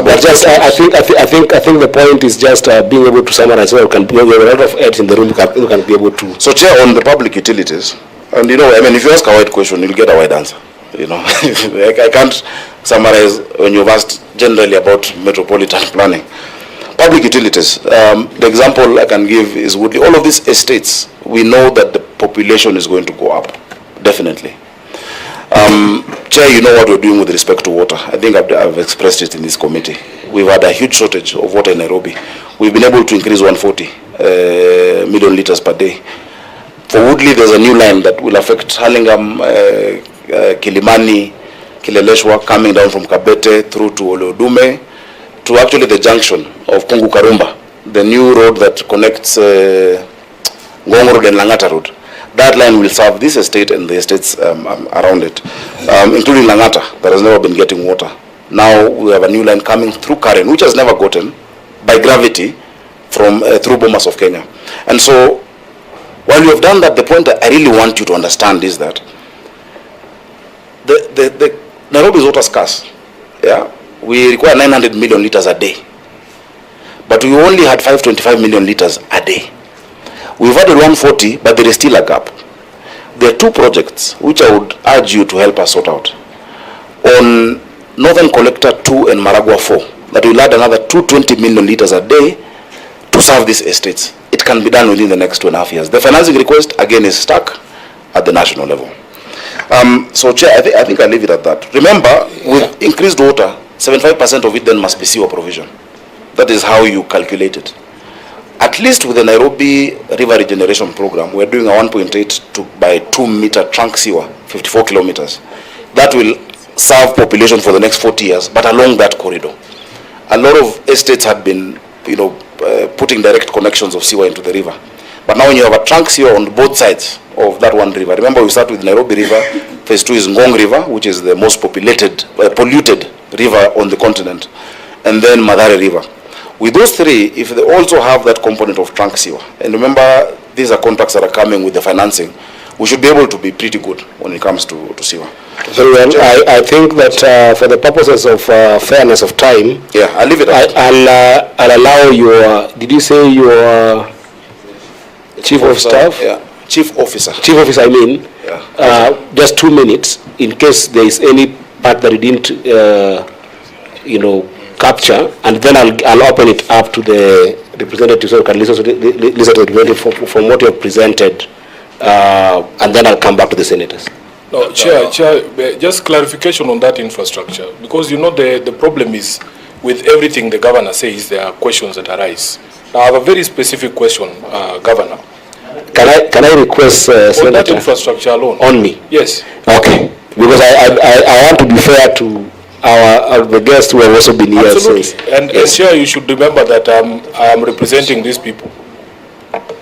but just I think the point is just being able to summarize. So we have a lot of heads in the room. You can be able to. So, Chair, on the public utilities, and you know, I mean, if you ask a wide question, you'll get a wide answer. You know, I can't summarize when you've asked generally about metropolitan planning. Public utilities, the example I can give is Woodley. All of these estates, we know that the population is going to go up, definitely. Chair, you know what we're doing with respect to water. I think I've expressed it in this committee. We've had a huge shortage of water in Nairobi. We've been able to increase 140 million liters per day. For Woodley, there's a new line that will affect Hurlingham, Kilimani, Kileleshwa, coming down from Kabete through to Olodume, to actually the junction of Pungu Karumba, the new road that connects Ngong Road and Langata Road. That line will serve this estate and the estates around it, including Langata, that has never been getting water. Now we have a new line coming through Karen, which has never gotten by gravity from through Bomas of Kenya. And so, while you have done that, the point that I really want you to understand is that the Nairobi is water scarce. Yeah, we require 900 million liters a day, but we only had 525 million liters a day. We've added 140, but there is still a gap. There are two projects which I would urge you to help us sort out. On Northern Collector 2 and Maragua 4, that will add another 220 million liters a day to serve these estates. It can be done within the next 2.5 years. The financing request, again, is stuck at the national level. So, Chair, I think I'll leave it at that. Remember, with increased water, 75% of it then must be sewer provision. That is how you calculate it. At least with the Nairobi River Regeneration Program, we're doing a 1.8 by 2 meter trunk sewer, 54 kilometers. That will serve population for the next 40 years, but along that corridor. A lot of estates had been, putting direct connections of sewer into the river. But now when you have a trunk sewer on both sides of that one river, remember we start with Nairobi River, phase 2 is Ngong River, which is the most polluted river on the continent, and then Mathare River. With those three, if they also have that component of trunk sewer, and remember these are contracts that are coming with the financing, we should be able to be pretty good when it comes to sewer. Very well. I think that for the purposes of fairness of time, yeah, I'll leave it at that. I'll allow your, did you say your Chief of Staff? Yeah, Chief Officer. Chief Officer, I mean, yeah. Just 2 minutes in case there is any part that you didn't, capture, and then I'll open it up to the representatives so you can listen to the representative from what you have presented, and then I'll come back to the senators. No, Chair, just clarification on that infrastructure, because the problem is with everything the governor says, there are questions that arise. Now I have a very specific question, Governor. Can I request on that infrastructure alone? On me? Yes. Okay, because I want to be fair to the guests who have also been here. Absolutely. And yes. Chair, you should remember that I am representing these people.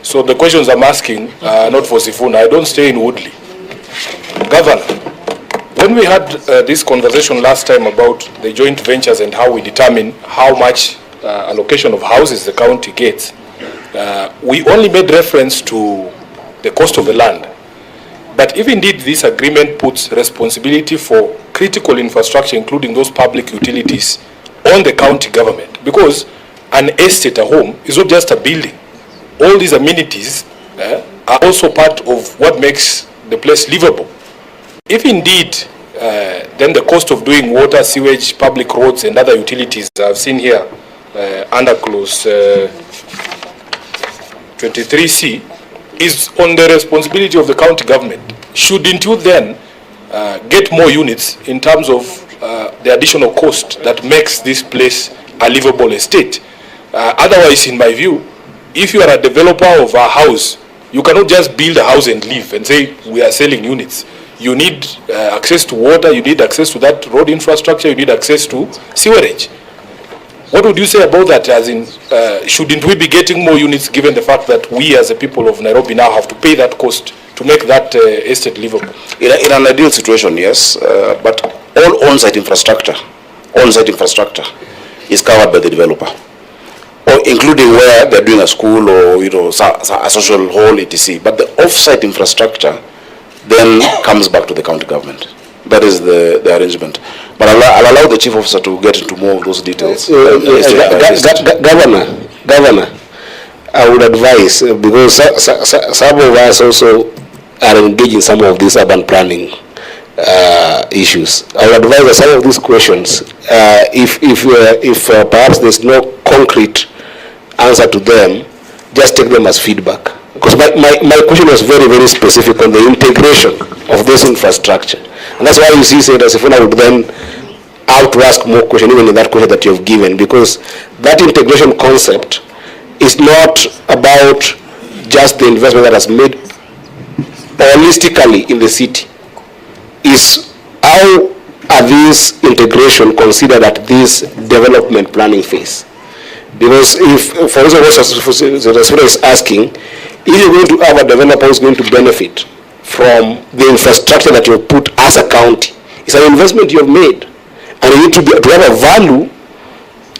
So the questions I'm asking are not for Sifuna. I don't stay in Woodley. Governor, when we had this conversation last time about the joint ventures and how we determine how much allocation of houses the county gets, we only made reference to the cost of the land. But if indeed this agreement puts responsibility for critical infrastructure, including those public utilities, on the county government. Because an estate, a home, is not just a building. All these amenities are also part of what makes the place livable. If indeed, then the cost of doing water, sewage, public roads, and other utilities I've seen here under clause 23C is on the responsibility of the county government. Shouldn't you then get more units in terms of the additional cost that makes this place a livable estate? Otherwise, in my view, if you are a developer of a house, you cannot just build a house and leave and say we are selling units. You need access to water, you need access to that road infrastructure, you need access to sewerage. What would you say about that, as in, shouldn't we be getting more units given the fact that we as the people of Nairobi now have to pay that cost to make that estate livable? In an ideal situation, yes, but all on-site infrastructure is covered by the developer, or including where they're doing a school or a social hall, etc. But the off-site infrastructure then comes back to the county government. That is the arrangement. But I'll allow the chief officer to get into more of those details. Governor, I would advise, because some of us also are engaged in some of these urban planning issues. I would advise that some of these questions, if perhaps there's no concrete answer to them, just take them as feedback. Because my question was very, very specific on the integration of this infrastructure. And that's why you see Senator Sifuna would then out to ask more questions, even in that question that you've given, because that integration concept is not about just the investment that has made holistically in the city. Is how are these integration considered at this development planning phase? Because if, for example, what Senator Sifuna is asking, if you're going to have a developer who's going to benefit from the infrastructure that you've put as a county, it's an investment you've made, and you need to have a value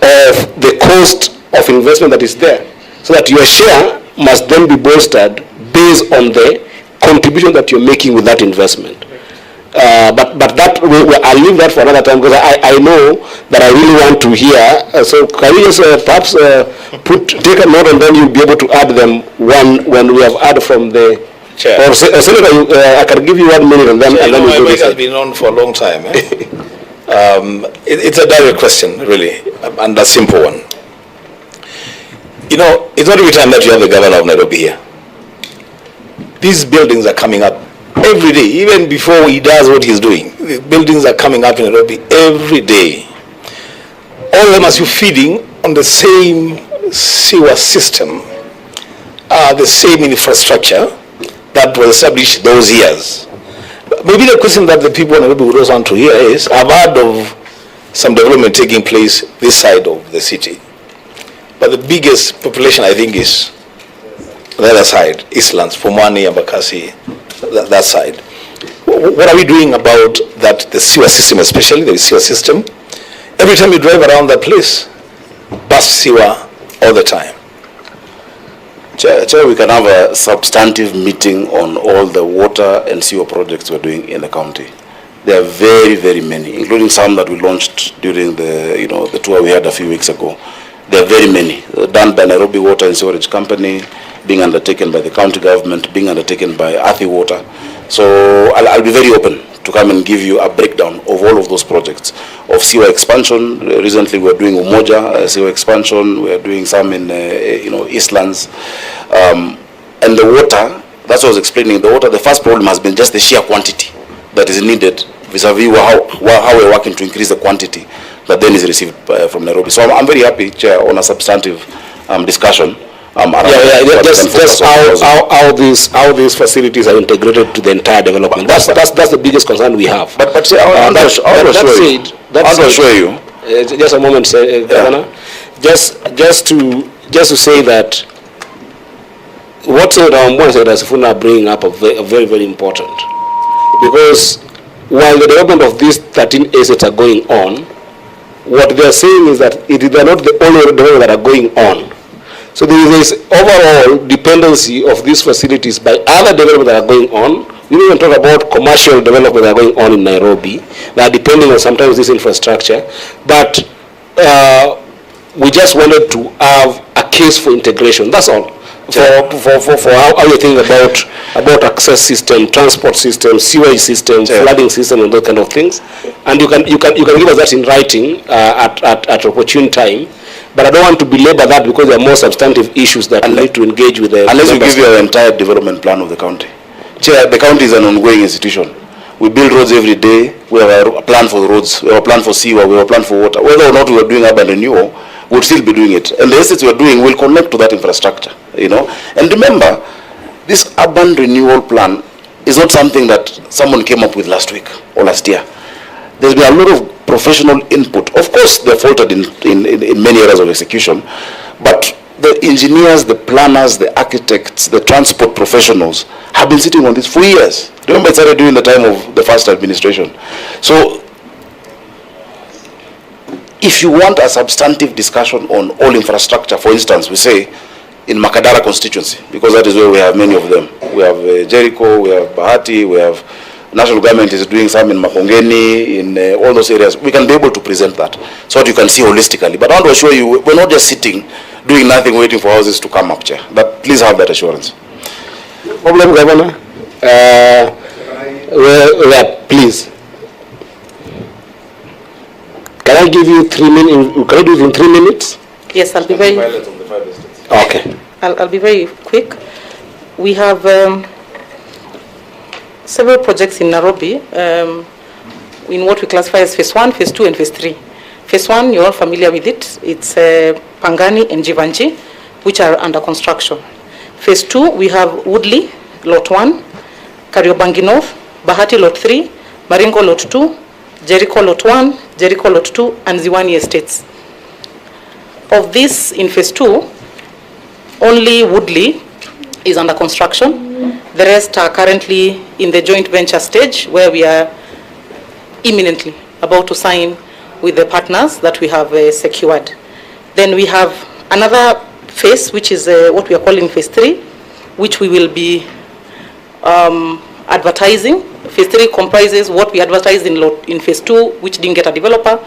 of the cost of investment that is there, so that your share must then be bolstered based on the contribution that you're making with that investment. But that I'll leave that for another time, because I know that I really want to hear. So can you just perhaps take a note, and then you'll be able to add them when we have added from the Chair. Or Senator, I can give you 1 minute, and then Chair, and then my we'll mic has been on for a long time. It's a direct question, really, and a simple one. It's not every time that you have the governor of Nairobi here. These buildings are coming up every day, even before he does what he's doing. The buildings are coming up in Nairobi every day. All of them are feeding on the same sewer system, the same infrastructure that was established those years. Maybe the question that the people in Nairobi would also want to hear is, I've heard of some development taking place this side of the city, but the biggest population, I think, is the other side, Eastlands, Pumwani, Embakasi, that side. What are we doing about that, the sewer system, especially the sewer system? Every time you drive around that place, bus sewer all the time. Chair, we can have a substantive meeting on all the water and sewer projects we're doing in the county. There are very, very many, including some that we launched during the tour we had a few weeks ago. There are very many, done by Nairobi Water and Sewerage Company, being undertaken by the county government, being undertaken by Athi Water. So I'll be very open to come and give you a breakdown of all of those projects. Of sewer expansion, recently we're doing Umoja sewer expansion, we're doing some in Eastlands. And the water, that's what I was explaining, the water, the first problem has been just the sheer quantity that is needed vis-a-vis how we're working to increase the quantity that then is received from Nairobi. So I'm very happy, Chair, on a substantive discussion. Just how these facilities are integrated to the entire development. That's the biggest concern we have. But I'll assure you. Just a moment, Governor. Just to say that what Senator Sifuna bringing up are very, very important, because while the development of these 13 assets are going on, what they are saying is that they are not the only development that are going on. So there is overall dependency of these facilities by other developments that are going on. We don't even talk about commercial development that are going on in Nairobi that are depending on sometimes this infrastructure. But we just wanted to have a case for integration. That's all. For how you think about access system, transport system, sewage system, flooding system, and those kind of things. And you can give us that in writing at opportune time. But I don't want to belabor that because there are more substantive issues that we need to engage with the unless you give your entire development plan of the county. Chair, the county is an ongoing institution. We build roads every day. We have a plan for the roads. We have a plan for sewer. We have a plan for water. Whether or not we are doing urban renewal, we'll still be doing it. And the estates we are doing will connect to that infrastructure, you know. And remember, this urban renewal plan is not something that someone came up with last week or last year. There's been a lot of professional input. Of course, they're faltered in many areas of execution, but the engineers, the planners, the architects, the transport professionals have been sitting on this for years. Remember, it started during the time of the first administration. So, if you want a substantive discussion on all infrastructure, for instance, we say in Makadara constituency, because that is where we have many of them. We have Jericho, we have Bahati, we have national government is doing some in Makongeni, in all those areas. We can be able to present that so that you can see holistically. But I want to assure you, we're not just sitting, doing nothing, waiting for houses to come up, Chair. But please have that assurance. No problem, Governor. Please. Can I give you 3 minutes? Can I do it in 3 minutes? Yes, I'll be very. Okay. I'll be very quick. We have several projects in Nairobi in what we classify as phase 1, phase 2, and phase 3. Phase 1, you're all familiar with it. It's Pangani and Jivanji, which are under construction. Phase 2, we have Woodley, Lot 1, Kariobangi North, Bahati Lot 3, Maringo Lot 2, Jericho Lot 1, Jericho Lot 2, and Ziwani Estates. Of this, in phase 2, only Woodley is under construction. The rest are currently in the joint venture stage, where we are imminently about to sign with the partners that we have secured. Then we have another phase, which is what we are calling phase 3, which we will be advertising. Phase 3 comprises what we advertised in phase 2, which didn't get a developer,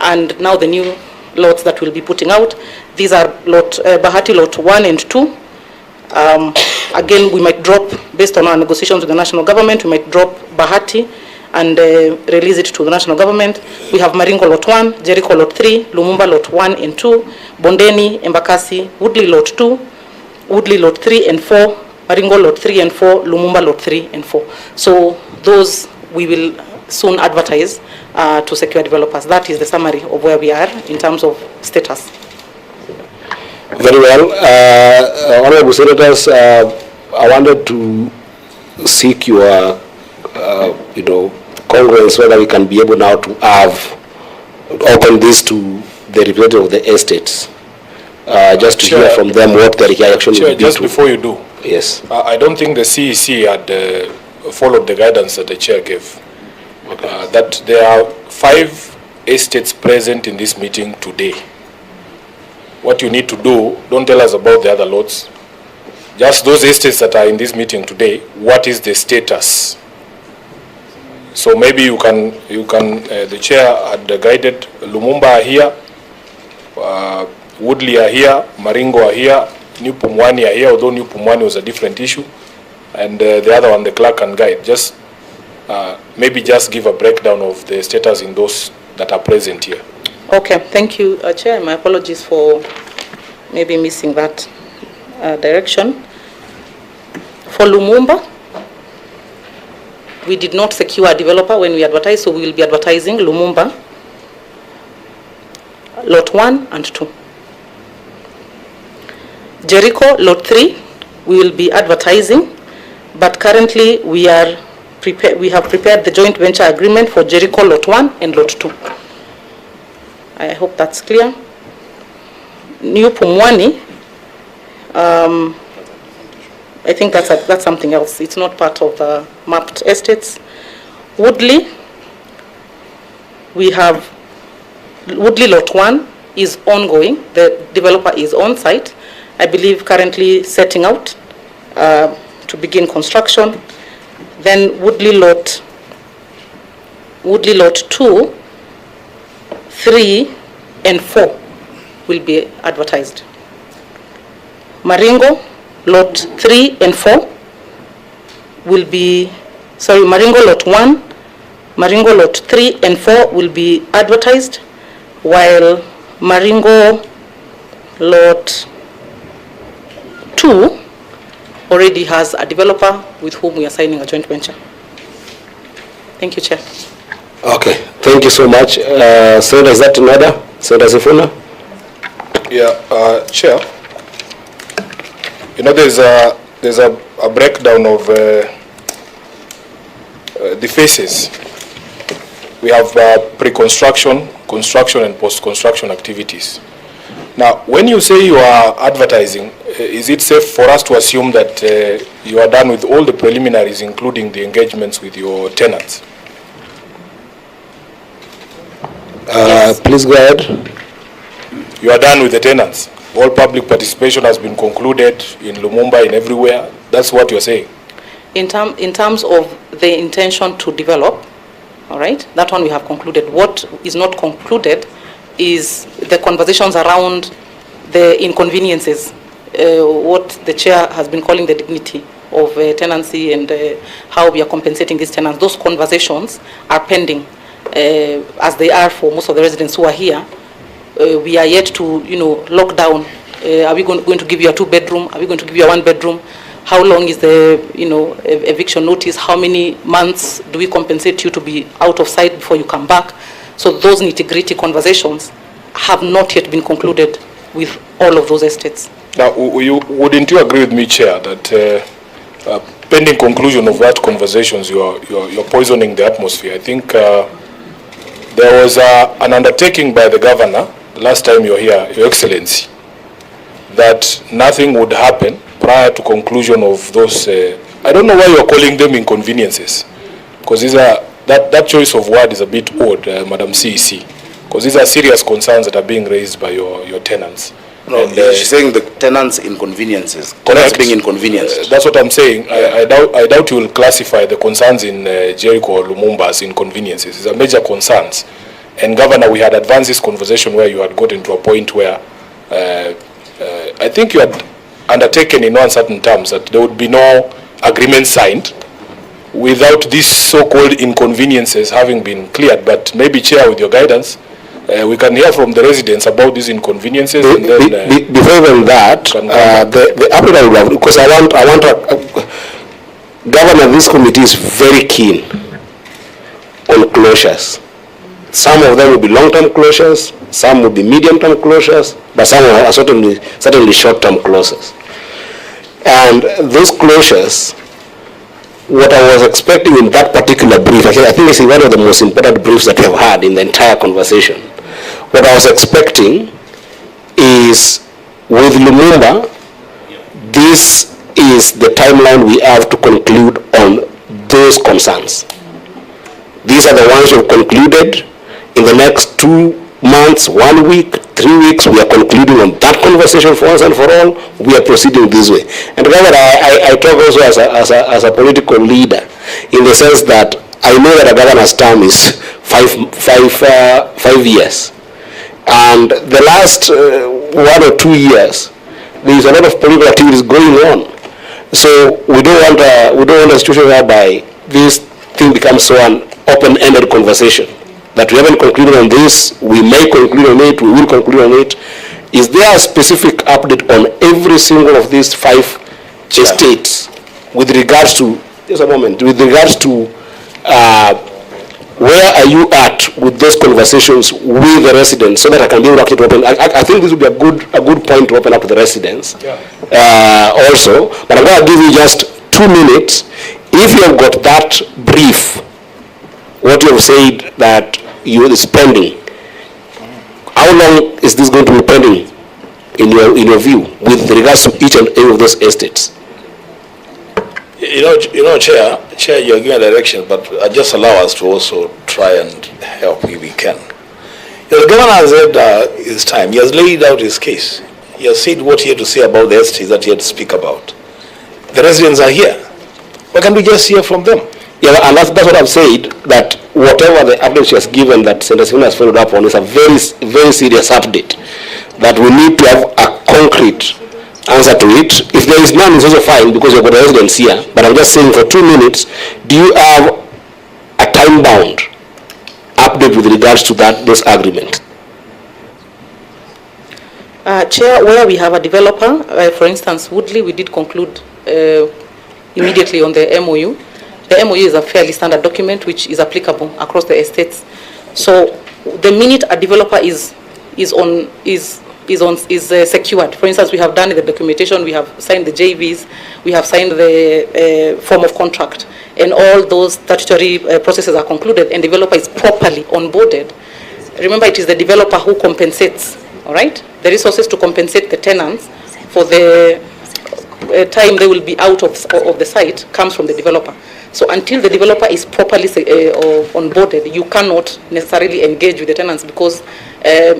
and now the new lots that we'll be putting out. These are Bahati Lot 1 and 2. Again, we might drop, based on our negotiations with the national government, we might drop Bahati and release it to the national government. We have Maringo Lot 1, Jericho Lot 3, Lumumba Lot 1 and 2, Bondeni, Embakasi, Woodley Lot 2, Woodley Lot 3 and 4, Maringo Lot 3 and 4, Lumumba Lot 3 and 4. So those we will soon advertise to secure developers. That is the summary of where we are in terms of status. Very well. Honorable Senators, I wanted to seek your, congruence whether we can be able now to open this to the representative of the estates, just to hear from them what their reaction will be. Just before you do. Yes. I don't think the CEC had followed the guidance that the chair gave. Okay. That there are 5 estates present in this meeting today. What you need to do, don't tell us about the other lots. Just those estates that are in this meeting today, what is the status? So maybe you can the chair had guided Lumumba are here, Woodley are here, Maringo are here, New Pumwani are here, although New Pumwani was a different issue, and the other one, the clerk and guide. Just maybe just give a breakdown of the status in those that are present here. Okay, thank you, Chair. My apologies for maybe missing that direction. For Lumumba, we did not secure a developer when we advertised, so we will be advertising Lumumba, Lot 1 and 2. Jericho, Lot 3, we will be advertising, but currently we have prepared the joint venture agreement for Jericho, Lot 1 and Lot 2. I hope that's clear. New Pumwani, I think that's something else. It's not part of the mapped estates. Woodley, we have Woodley Lot 1 is ongoing. The developer is on site, I believe currently setting out to begin construction. Then Woodley lot 2, 3 and 4 will be advertised. Maringo lot 3 and 4 will be, Maringo lot 1, Maringo lot 3 and 4 will be advertised, while Maringo lot 2 already has a developer with whom we are signing a joint venture. Thank you, Chair. Okay, thank you so much. Senator, is that in order? Senator Sifuna? Yeah, Chair. You know, there's a breakdown of the phases. We have pre-construction, construction, and post-construction activities. Now, when you say you are advertising, is it safe for us to assume that you are done with all the preliminaries, including the engagements with your tenants? Yes. Please go ahead. You are done with the tenants. All public participation has been concluded in Lumumba, in everywhere. That's what you're saying. In terms of the intention to develop, all right, that one we have concluded. What is not concluded is the conversations around the inconveniences, what the chair has been calling the dignity of tenancy and how we are compensating these tenants. Those conversations are pending, as they are for most of the residents who are here. We are yet to, lock down. Are we going to give you a 2-bedroom? Are we going to give you a 1-bedroom? How long is the, eviction notice? How many months do we compensate you to be out of sight before you come back? So those nitty-gritty conversations have not yet been concluded with all of those estates. Now, wouldn't you agree with me, Chair, that pending conclusion of that conversations, you're poisoning the atmosphere? I think there was an undertaking by the governor last time you were here, Your Excellency, that nothing would happen prior to conclusion of those. I don't know why you're calling them inconveniences, because these are. That choice of word is a bit odd, Madam CEC, because these are serious concerns that are being raised by your tenants. No, and, she's saying the tenants' inconveniences. Tenants being inconvenienced. That's what I'm saying. Yeah. I doubt you will classify the concerns in Jericho or Lumumba as inconveniences. These are major concerns. And Governor, we had advanced this conversation where you had gotten to a point where I think you had undertaken in uncertain terms that there would be no agreement signed without these so-called inconveniences having been cleared. But maybe, Chair, with your guidance, we can hear from the residents about these inconveniences. And then, before even that, the applicant, because I want Governor, this committee is very keen on closures. Some of them will be long-term closures, some will be medium-term closures, but some are certainly short-term closures. And those closures, what I was expecting in that particular brief, I think it's one of the most important briefs that we have had in the entire conversation. What I was expecting is, with Lumumba, this is the timeline we have to conclude on those concerns. These are the ones we've concluded. In the next 2 months, 1 week, 3 weeks, we are concluding on that conversation for once and for all. We are proceeding this way. And remember, I talk also as a political leader, in the sense that I know that a governor's term is 5 years. And the last 1 or 2 years, there is a lot of political activities going on. So we don't want a situation whereby this thing becomes so an open-ended conversation. That we haven't concluded on this, we may conclude on it, we will conclude on it. Is there a specific update on every single of these 5 estates with regards to, just a moment, with regards to where are you at with those conversations with the residents, so that I can be able to open? I think this would be a good point to open up to the residents also. But I'm going to give you just 2 minutes. If you have got that brief, what you have said that you are spending, how long is this going to be pending in your view with regards to each and every of those estates? You know, Chair, you're giving a direction, but just allow us to also try and help if we can. The governor has had his time. He has laid out his case He has said what he had to say about the estates that he had to speak about. The residents are here. Why can't we just hear from them? Yeah, and that's what I've said, that whatever the update she has given that Senator Sifuna has followed up on is a very, very serious update, that we need to have a concrete answer to it. If there is none, it's also fine because you've got the residents here. But I'm just saying, for 2 minutes, do you have a time-bound update with regards to this agreement? Chair, where we have a developer, for instance, Woodley, we did conclude immediately on the MOU. The MOU is a fairly standard document which is applicable across the estates. So the minute a developer is secured, for instance, we have done the documentation, we have signed the JVs, we have signed the form of contract, and all those statutory processes are concluded, and developer is properly onboarded. Remember, it is the developer who compensates, all right? The resources to compensate the tenants for the time they will be out of the site comes from the developer. So until the developer is properly onboarded, you cannot necessarily engage with the tenants, because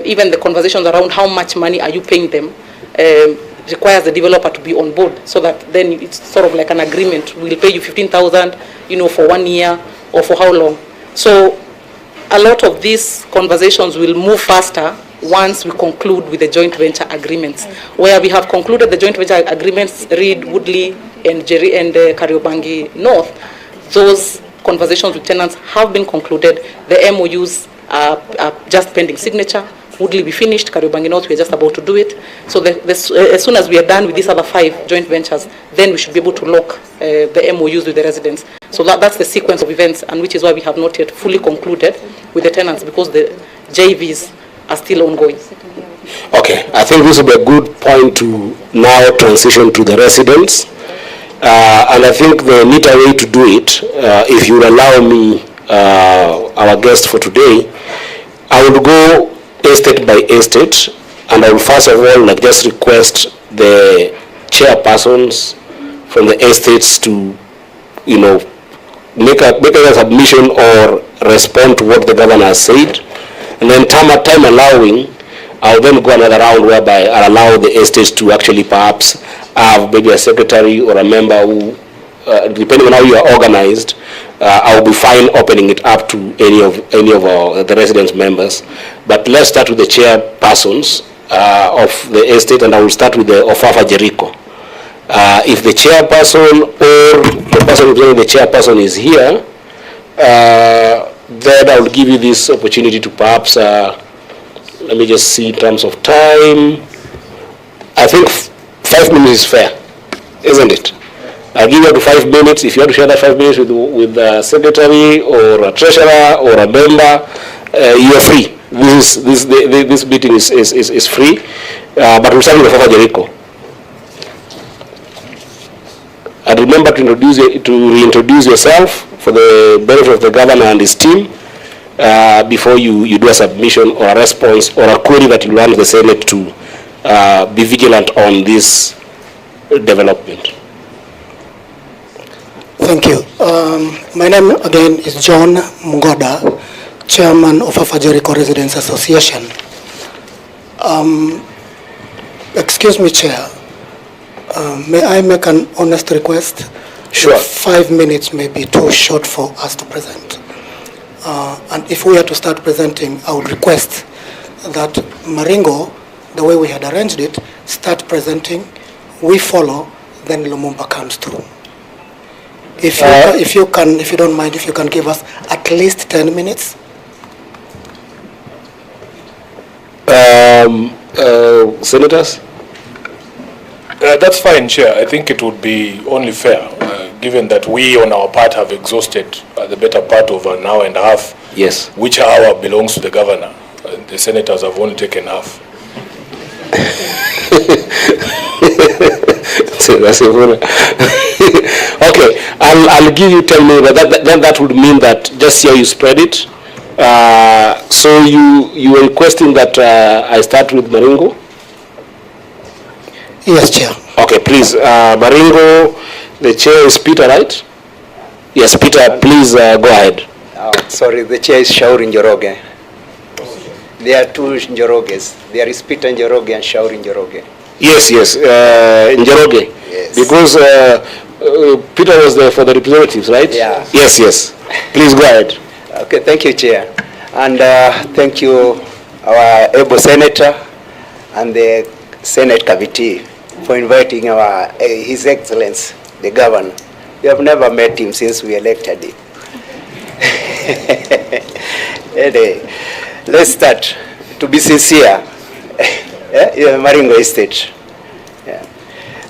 even the conversations around how much money are you paying them requires the developer to be on board, so that then it's sort of like an agreement. We'll pay you 15,000, for 1 year or for how long. So a lot of these conversations will move faster once we conclude with the joint venture agreements. Where we have concluded the joint venture agreements, Reed, Woodley, and Kariobangi North, those conversations with tenants have been concluded. The MOUs are just pending signature. Woodley be finished, Kariobangi North, we are just about to do it. So as soon as we are done with these other 5 joint ventures, then we should be able to lock the MOUs with the residents. So that's the sequence of events, and which is why we have not yet fully concluded with the tenants, because the JVs are still ongoing. Okay, I think this will be a good point to now transition to the residents. And I think the neater way to do it, if you would allow me, our guest for today, I will go estate by estate, and I will first of all just request the chairpersons from the estates to, make a submission or respond to what the governor has said. And then time allowing, I'll then go another round whereby I'll allow the estates to actually perhaps have maybe a secretary or a member who, depending on how you are organized, I'll be fine opening it up to any of the residents' members. But let's start with the chairpersons of the estate, and I will start with the Ofafa Jericho. If the chairperson or the person representing the chairperson is here, then I will give you this opportunity to perhaps, let me just see in terms of time. I think 5 minutes is fair, isn't it? I'll give you up to 5 minutes. If you have to share that 5 minutes with a secretary or a treasurer or a member, you are free. This meeting is free, but we'll start with Ofafa Jericho. And remember to reintroduce yourself for the benefit of the governor and his team before you do a submission or a response or a query that you want the Senate to be vigilant on this development. Thank you. My name again is John Mugoda, Chairman of Ofafa Jericho Residents Association. Excuse me, Chair. May I make an honest request? Sure. 5 minutes may be too short for us to present. And if we are to start presenting, I would request that Maringo, the way we had arranged it, start presenting, we follow, then Lumumba comes through. If you don't mind, if you can give us at least 10 minutes. Senators? That's fine, Chair. I think it would be only fair, given that we on our part have exhausted the better part of an hour and a half. Yes. Which hour belongs to the governor. The senators have only taken half. Okay, I'll give you 10 minutes, but then that would mean that just here you spread it. So you are requesting that I start with Maringo? Yes, Chair. Okay, please, Maringo, the chair is Peter, right? Yes, Peter, please go ahead. Sorry, the chair is Shauri Njoroge. There are two Njoroges. There is Peter Njoroge and Shauri Njoroge. Yes, yes, in Jericho. Yes. Because Peter was there for the representatives, right? Yeah. Yes, yes. Please go ahead. Okay, thank you, Chair. And thank you, our able Senator and the Senate Committee for inviting our His Excellency, the Governor. We have never met him since we elected him. Anyway, let's start. To be sincere, Maringo Estate.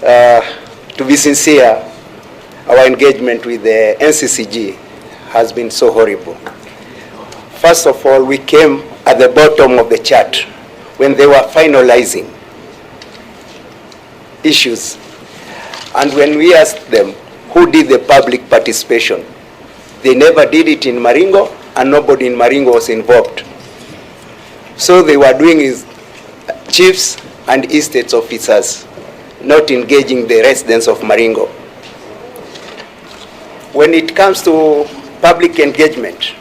To be sincere, our engagement with the NCCG has been so horrible. First of all, we came at the bottom of the chart when they were finalizing issues. And when we asked them who did the public participation, they never did it in Maringo, and nobody in Maringo was involved. So they were doing is chiefs and estates officers, not engaging the residents of Maringo. When it comes to public engagement,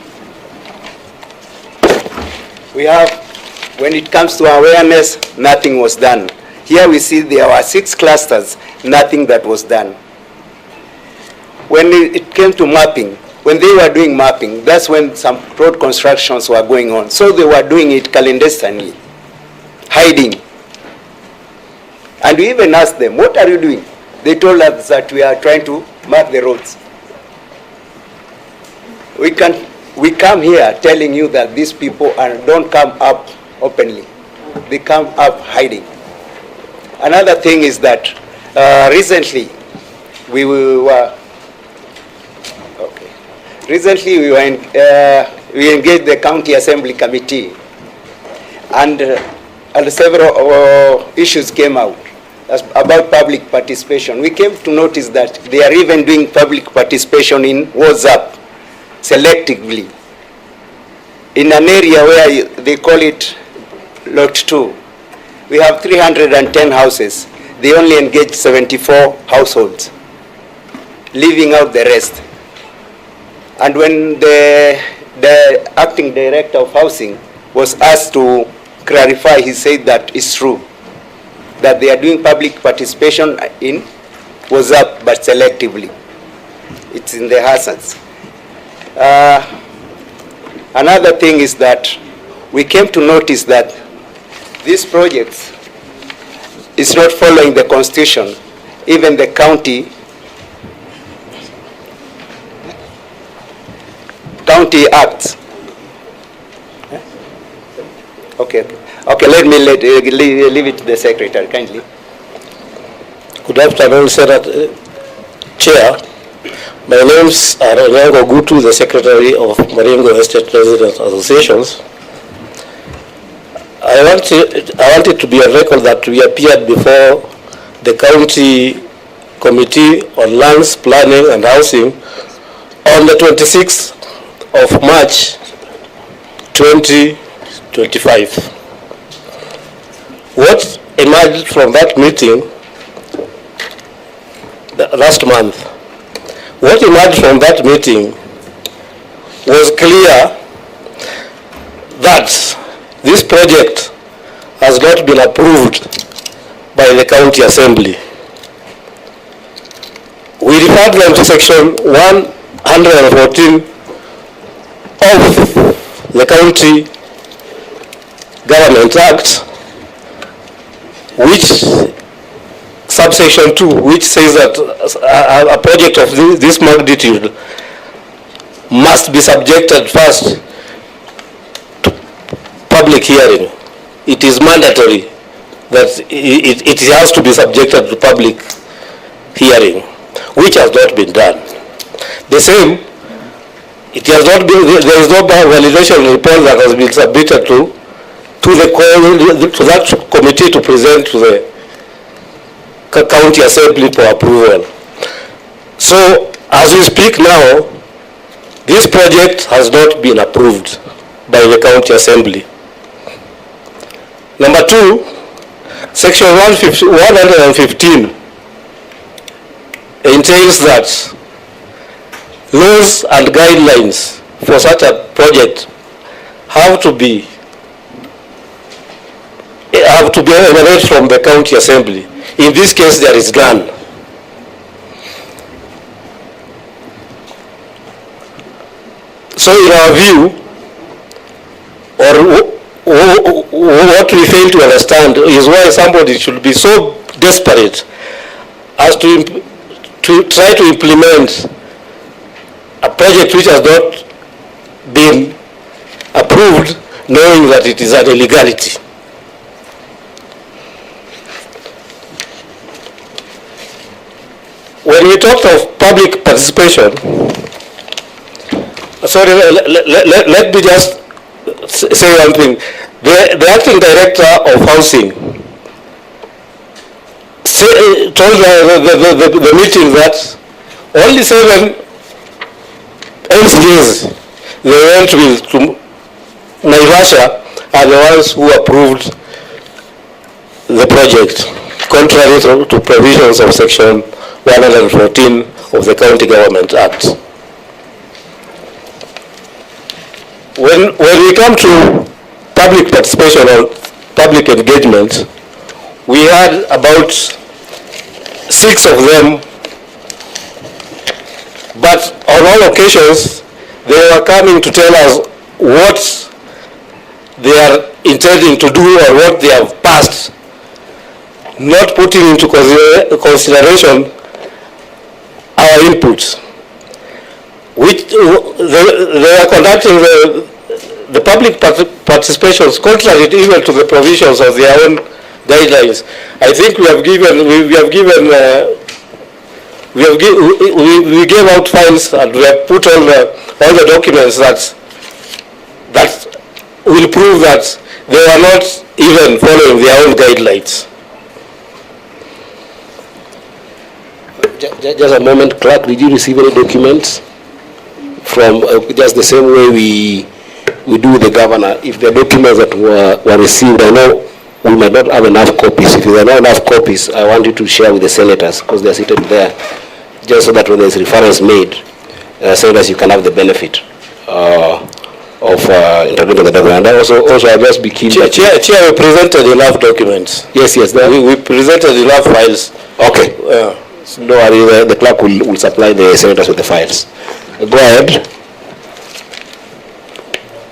when it comes to awareness, nothing was done. Here we see there were 6 clusters, nothing that was done. When it came to mapping, when they were doing mapping, that's when some road constructions were going on. So they were doing it clandestinely, hiding. And we even asked them, what are you doing? They told us that we are trying to mark the roads. We come here telling you that these people don't come up openly. They come up hiding. Another thing is that recently we engaged the County Assembly Committee, and several issues came out about public participation. We came to notice that they are even doing public participation in WhatsApp selectively in an area where they call it Lot 2. We have 310 houses. They only engage 74 households, leaving out the rest. And when the acting director of housing was asked to clarify, he said that it's true, that they are doing public participation in WhatsApp, but selectively. It's in the hazards. Another thing is that we came to notice that these projects is not following the constitution. Even the county acts. Okay, let me leave it to the secretary, kindly. Good afternoon, Senator Chair. My name is Maringo Gutu, the Secretary of Maringo Estate Residents Associations. I wanted to be on record that we appeared before the County Committee on Lands, Planning and Housing on the 26th of March 2025. What emerged from that meeting last month, what emerged from that meeting was clear that this project has not been approved by the County Assembly. We referred them to section 114 of the County Government Act, which subsection 2, which says that a project of this magnitude must be subjected first to public hearing. It is mandatory that it has to be subjected to public hearing, which has not been done. The same, it has not been, there is no validation report that has been submitted to that committee to present to the County Assembly for approval. So, as we speak now, this project has not been approved by the County Assembly. Number 2, section 115 entails that laws and guidelines for such a project have to be have to be emanated from the county assembly. In this case, there is none. So in our view, or what we fail to understand is why somebody should be so desperate as to try to implement a project which has not been approved, knowing that it is an illegality. When we talked of public participation, sorry, let me just say one thing. The acting director of housing told the meeting that only 7 MCAs they went with to Naivasha are the ones who approved the project, contrary to provisions of Section 114 of the County Government Act. When we come to public participation or public engagement, we had about 6 of them, but on all occasions they were coming to tell us what they are intending to do or what they have passed, not putting into consideration our inputs, which they are conducting the public participations contrary even to the provisions of their own guidelines. I think we gave out files and we have put all the documents that will prove that they are not even following their own guidelines. Just a moment, clerk, did you receive any documents from just the same way we do with the governor? If the documents that were received, I know we might not have enough copies. If there are not enough copies, I want you to share with the senators because they are seated there, just so that when there is reference made, senators, you can have the benefit of interpreting the document. And also I'll just be keen. Chair, we presented enough documents. Yes, we presented enough files. Okay. So no worry, the clerk will supply the senators with the files. Go ahead.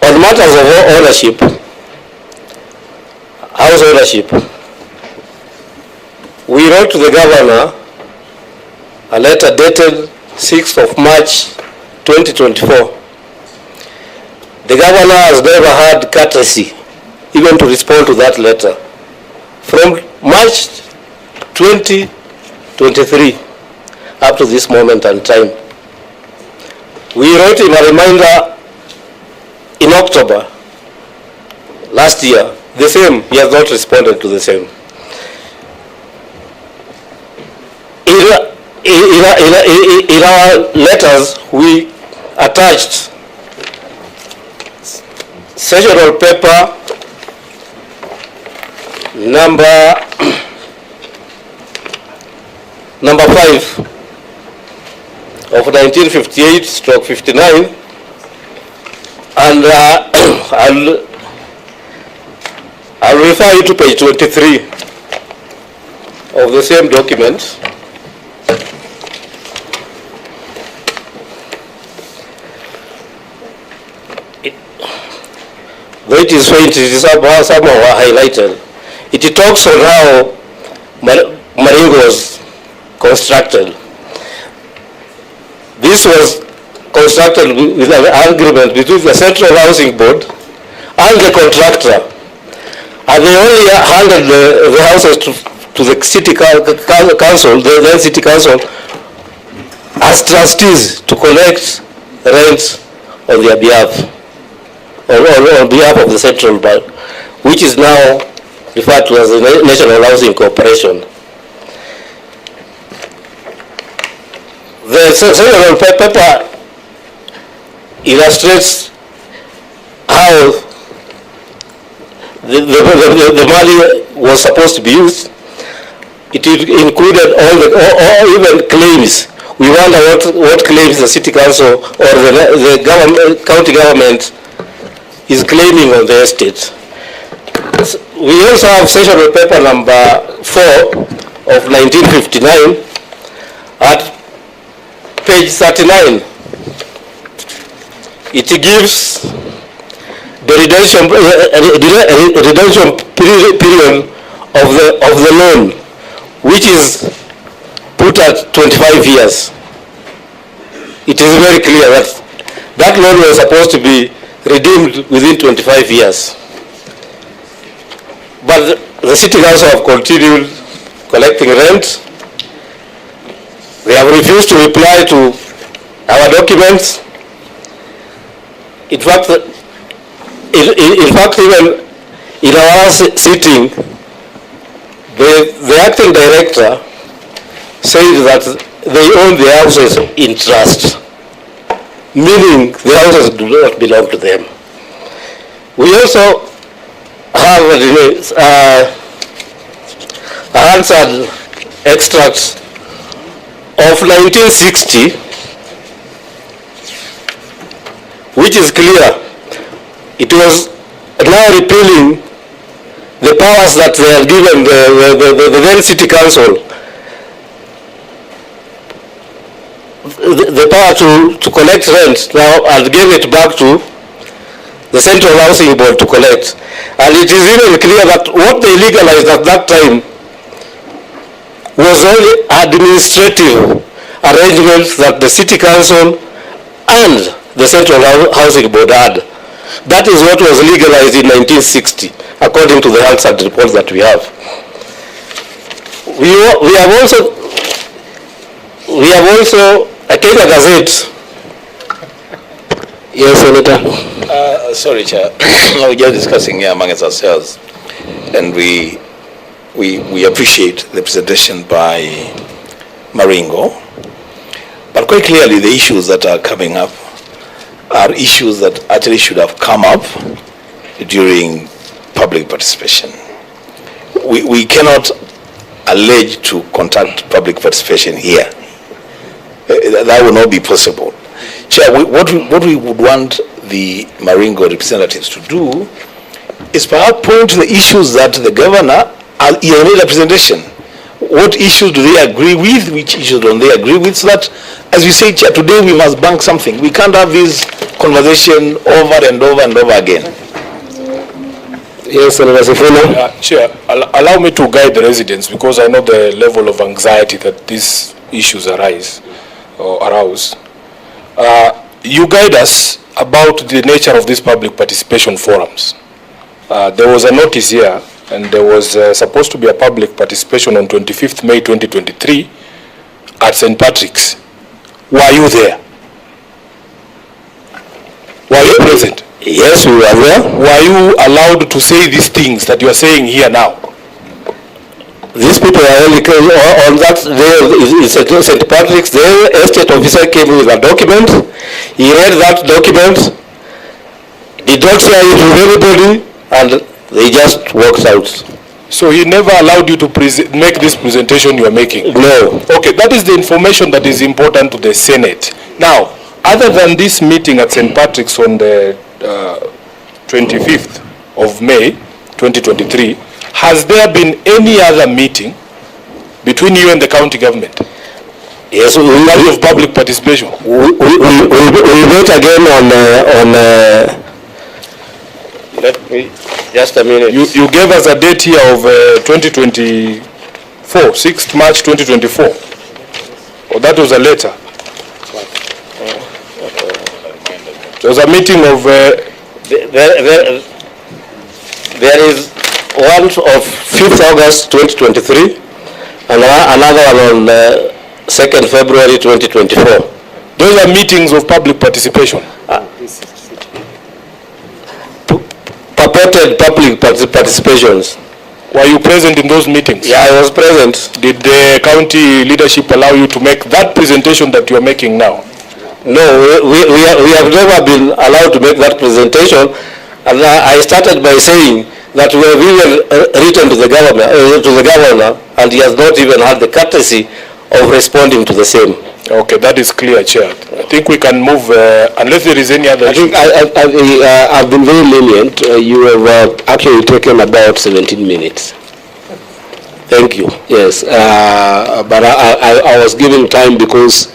On matters of ownership, house ownership, we wrote to the governor a letter dated 6th of March 2024. The governor has never had courtesy even to respond to that letter. From March 2023 up to this moment and time. We wrote him a reminder in October last year. The same, he has not responded to the same. In our letters, we attached sessional paper number 5 of 1958/59, and I'll refer you to page 23 of the same document. Though it is faint, it is somehow highlighted. It talks on how Maringo was constructed. This was constructed with an agreement between the Central Housing Board and the contractor. And they only handed the houses to the city council, the then city council, as trustees to collect rents on their behalf, or on behalf of the Central Bank, which is now referred to as the National Housing Corporation. The sessional paper illustrates how the money was supposed to be used. It included all even claims. We wonder what claims the city council or the county government is claiming on the estate. We also have sessional paper number 4 of 1959 at page 39. It gives the redemption period of the loan, which is put at 25 years. It is very clear that that loan was supposed to be redeemed within 25 years. But the city council have continued collecting rent. They have refused to reply to our documents. In fact, even in our sitting, the acting director said that they own the houses in trust, meaning the houses do not belong to them. We also have answered extracts of 1960, which is clear. It was now repealing the powers that they have given the then city council, the power to collect rent now, and gave it back to the Central Housing Board to collect. And it is even clear that what they legalized at that time was only administrative arrangements that the city council and the Central Housing Board had. That is what was legalized in 1960, according to the Hansard report that we have. We have also a Kenya Gazette. Yes, Senator. Sorry, Chair. We're just discussing here amongst ourselves, and we appreciate the presentation by Maringo, but quite clearly the issues that are coming up are issues that actually should have come up during public participation. We cannot allege to conduct public participation here. That will not be possible. Chair, what we would want the Maringo representatives to do is perhaps point to the issues that the governor made a presentation. What issues do they agree with? Which issues don't they agree with? So that, as you say, Chair, today we must bank something. We can't have this conversation over and over and over again. Yes, Senator Sifuna. Chair, allow me to guide the residents, because I know the level of anxiety that these issues arouse. You guide us about the nature of these public participation forums. There was a notice here, and there was supposed to be a public participation on 25th May 2023 at St. Patrick's. Were you there? Were you present? Yes, we were there. Were you allowed to say these things that you are saying here now? These people are only on that day in St. Patrick's. The estate officer came with a document. He read that document, did not share it with anybody, and they just walked out. So he never allowed you to make this presentation you are making? No. Okay, that is the information that is important to the Senate. Now, other than this meeting at St. Patrick's on the 25th of May 2023, has there been any other meeting between you and the county government? Yes, we of public participation. We vote again on let me just a minute. You gave us a date here of 2024, 6th March 2024. Oh, that was a letter. It was a meeting of there is one of 5th August 2023 and another one on 2nd February 2024. Those are meetings of public participation. Purported public participations. Were you present in those meetings? Yeah, I was present. Did the county leadership allow you to make that presentation that you are making now? No, we have never been allowed to make that presentation. And I started by saying that we have even written to the governor, and he has not even had the courtesy of responding to the same. Okay, that is clear, Chair. I think we can move, unless there is any other issue. I've been very lenient. You have actually taken about 17 minutes. Thank you. Yes, but I was giving time because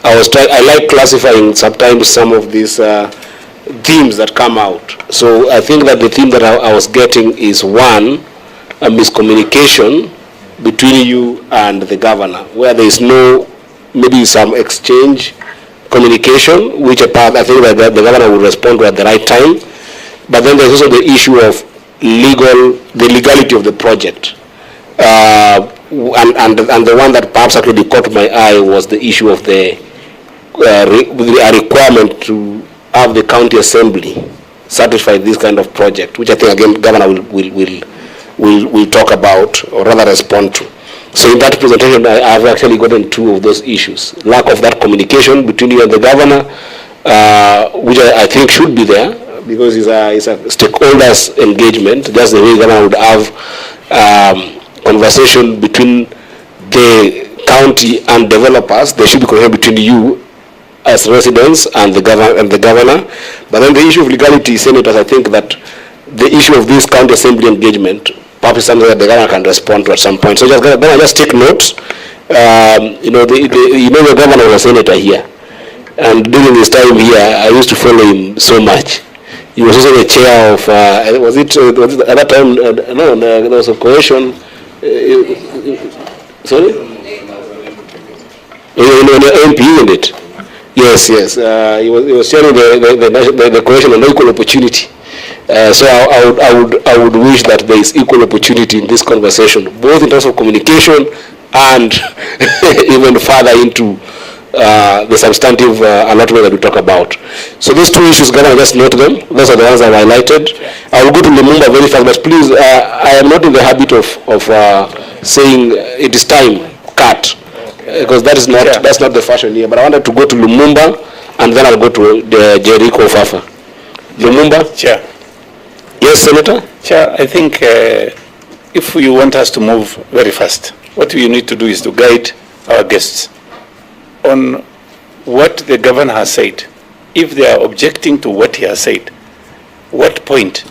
I like classifying sometimes some of these themes that come out. So I think that the theme that I was getting is one, a miscommunication between you and the governor, where there is no, maybe some exchange, communication, which I think that the governor will respond to at the right time. But then there's also the issue of the legality of the project. And the one that perhaps actually caught my eye was the issue of the requirement to have the county assembly certify this kind of project, which I think again governor will talk about or rather respond to. So in that presentation, I have actually gotten two of those issues: lack of that communication between you and the governor, which I think should be there because it's a stakeholders engagement. That's the way the governor would have conversation between the county and developers. There should be conversation between you as residents and the governor. But then the issue of legality, senators, I think that the issue of this county assembly engagement perhaps is something that the governor can respond to at some point. So just take notes. The governor was a senator here, and during his time here, I used to follow him so much. He was also the chair of was it at that time? No, there was a coalition. Sorry? MP, isn't it? Yes. He was chairing the coalition on equal opportunity. So I would wish that there is equal opportunity in this conversation, both in terms of communication and even further into the substantive allotment that we talk about. So those two issues, Governor, just note them. Those are the ones I've highlighted. I will go to Lumumba very fast, but please, I am not in the habit of saying it is time, cut, because that's not the fashion here. But I wanted to go to Lumumba, and then I'll go to the Jericho Fafa. Lumumba? Chair. Yes, Senator? Chair, I think if you want us to move very fast, what we need to do is to guide our guests on what the governor has said. If they are objecting to what he has said, what point?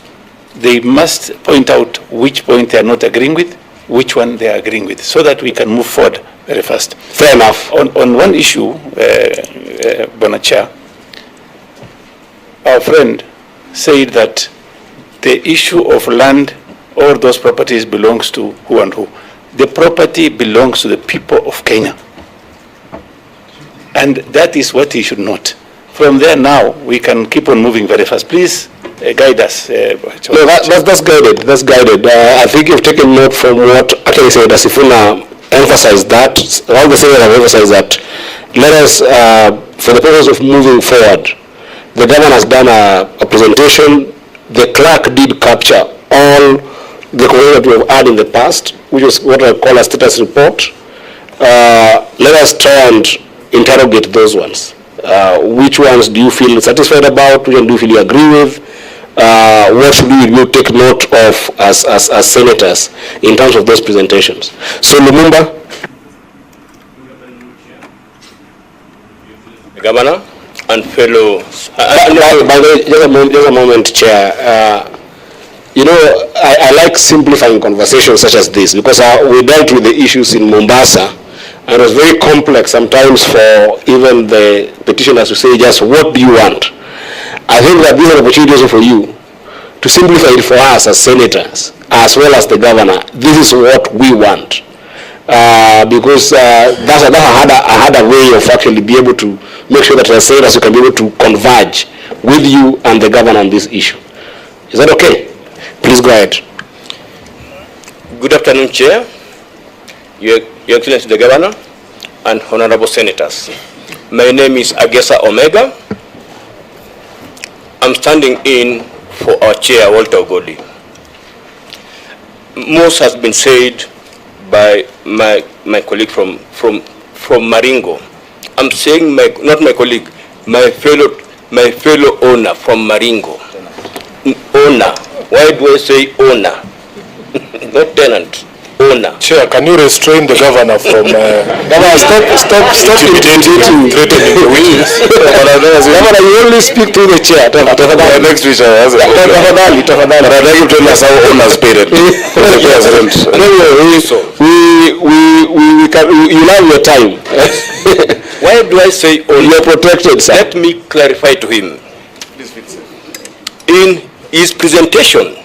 They must point out which point they are not agreeing with, which one they are agreeing with, so that we can move forward very fast. Fair enough. On one issue, Bonacha, our friend said that the issue of land or those properties belongs to who and who. The property belongs to the people of Kenya. And that is what he should note. From there now, we can keep on moving very fast. Please guide us. No, that's guided. That's guided. I think you've taken note from what actually Senator Sifuna emphasized that. All the senators have emphasized that. Let us, for the purpose of moving forward, the governor has done a presentation. The clerk did capture all the comments that we have had in the past, which is what I call a status report. Let us try and interrogate those ones. Which ones do you feel satisfied about? Which one do you feel you agree with? What should we take note of as senators in terms of those presentations? So Lumumba. Governor and fellow. By the way, just a moment, Chair. I like simplifying conversations such as this because we dealt with the issues in Mombasa, and it was very complex sometimes for even the petitioners to say just what do you want. I think that these are opportunities for you to simplify it for us as senators as well as the governor. This is what we want. Because that's a harder way of actually be able to make sure that as senators you can be able to converge with you and the governor on this issue. Is that okay? Please go ahead. Good afternoon, Chair, Your Excellency the Governor, and Honorable Senators. My name is Agesa Omega. I'm standing in for our Chair, Walter Ogodi. Most has been said by my colleague from Maringo. I'm saying not my colleague, my fellow owner from Maringo. Owner. Why do I say owner? Not tenant. owner. Chair, can you restrain the governor from Governor, stop intimidating threatening the witness? Governor, you only speak to the chair. Next week, Tafadhali. but I'd like you to tell us how owners paid it. The president. You have your time. Why do I say owner? You are protected, sir. Let me clarify to him. In his presentation,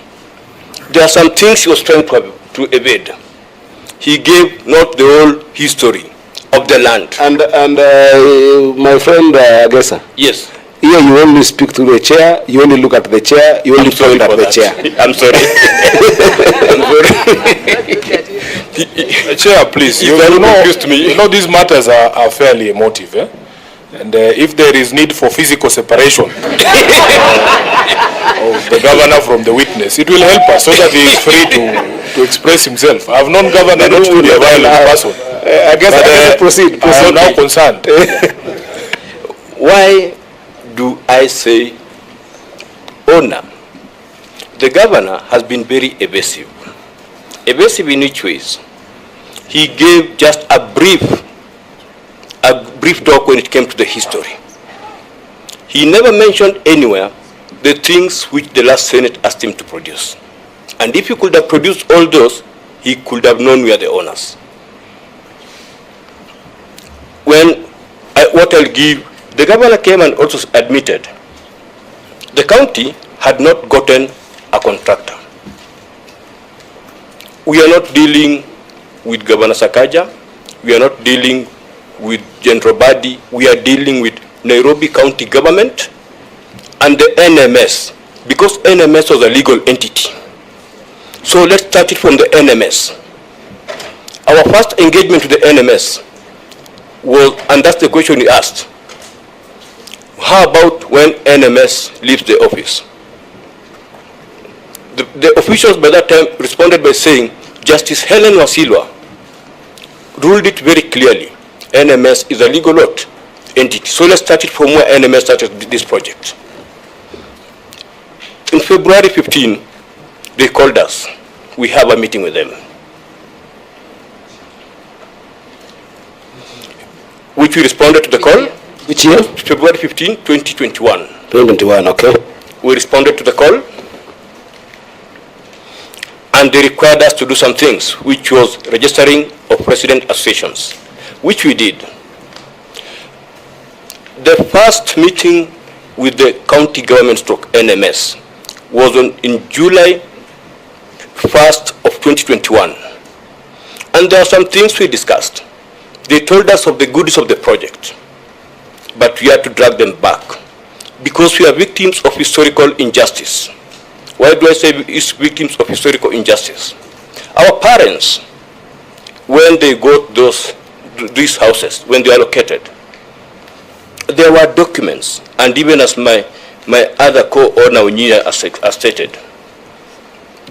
there are some things he was trying to evade. He gave not the whole history of the land. And my friend Agesa. Yes. Here you only speak to the chair, you only look at the chair, you only point at the chair. I'm sorry. Chair, please, you know these matters are fairly emotive, eh? And if there is need for physical separation of the governor from the witness, it will help us so that he is free to express himself. I have known governor not to be a violent person. I guess proceed. I am now concerned. Why do I say owner? The governor has been very evasive. Evasive in which ways? He gave just a brief talk when it came to the history. He never mentioned anywhere the things which the last Senate asked him to produce. And if he could have produced all those, he could have known we are the owners. What I'll give, the governor came and also admitted the county had not gotten a contractor. We are not dealing with Governor Sakaja, we are not dealing with General Badi, we are dealing with Nairobi County government and the NMS, because NMS was a legal entity. So let's start it from the NMS. Our first engagement with the NMS was, and that's the question he asked, how about when NMS leaves the office? The officials by that time responded by saying, Justice Helen Wasilwa ruled it very clearly. NMS is a legal entity. So let's start it from where NMS started this project. In February 15, they called us. We have a meeting with them, which we responded to the call. Which year? February 15, 2021. 2021, okay. We responded to the call, and they required us to do some things, which was registering of resident associations, which we did. The first meeting with the county government stroke NMS was in July 1st of 2021. And there are some things we discussed. They told us of the goodies of the project, but we had to drag them back because we are victims of historical injustice. Why do I say victims of historical injustice? Our parents, when they got these houses, when they allocated, there were documents, and even as my other co-owner has stated,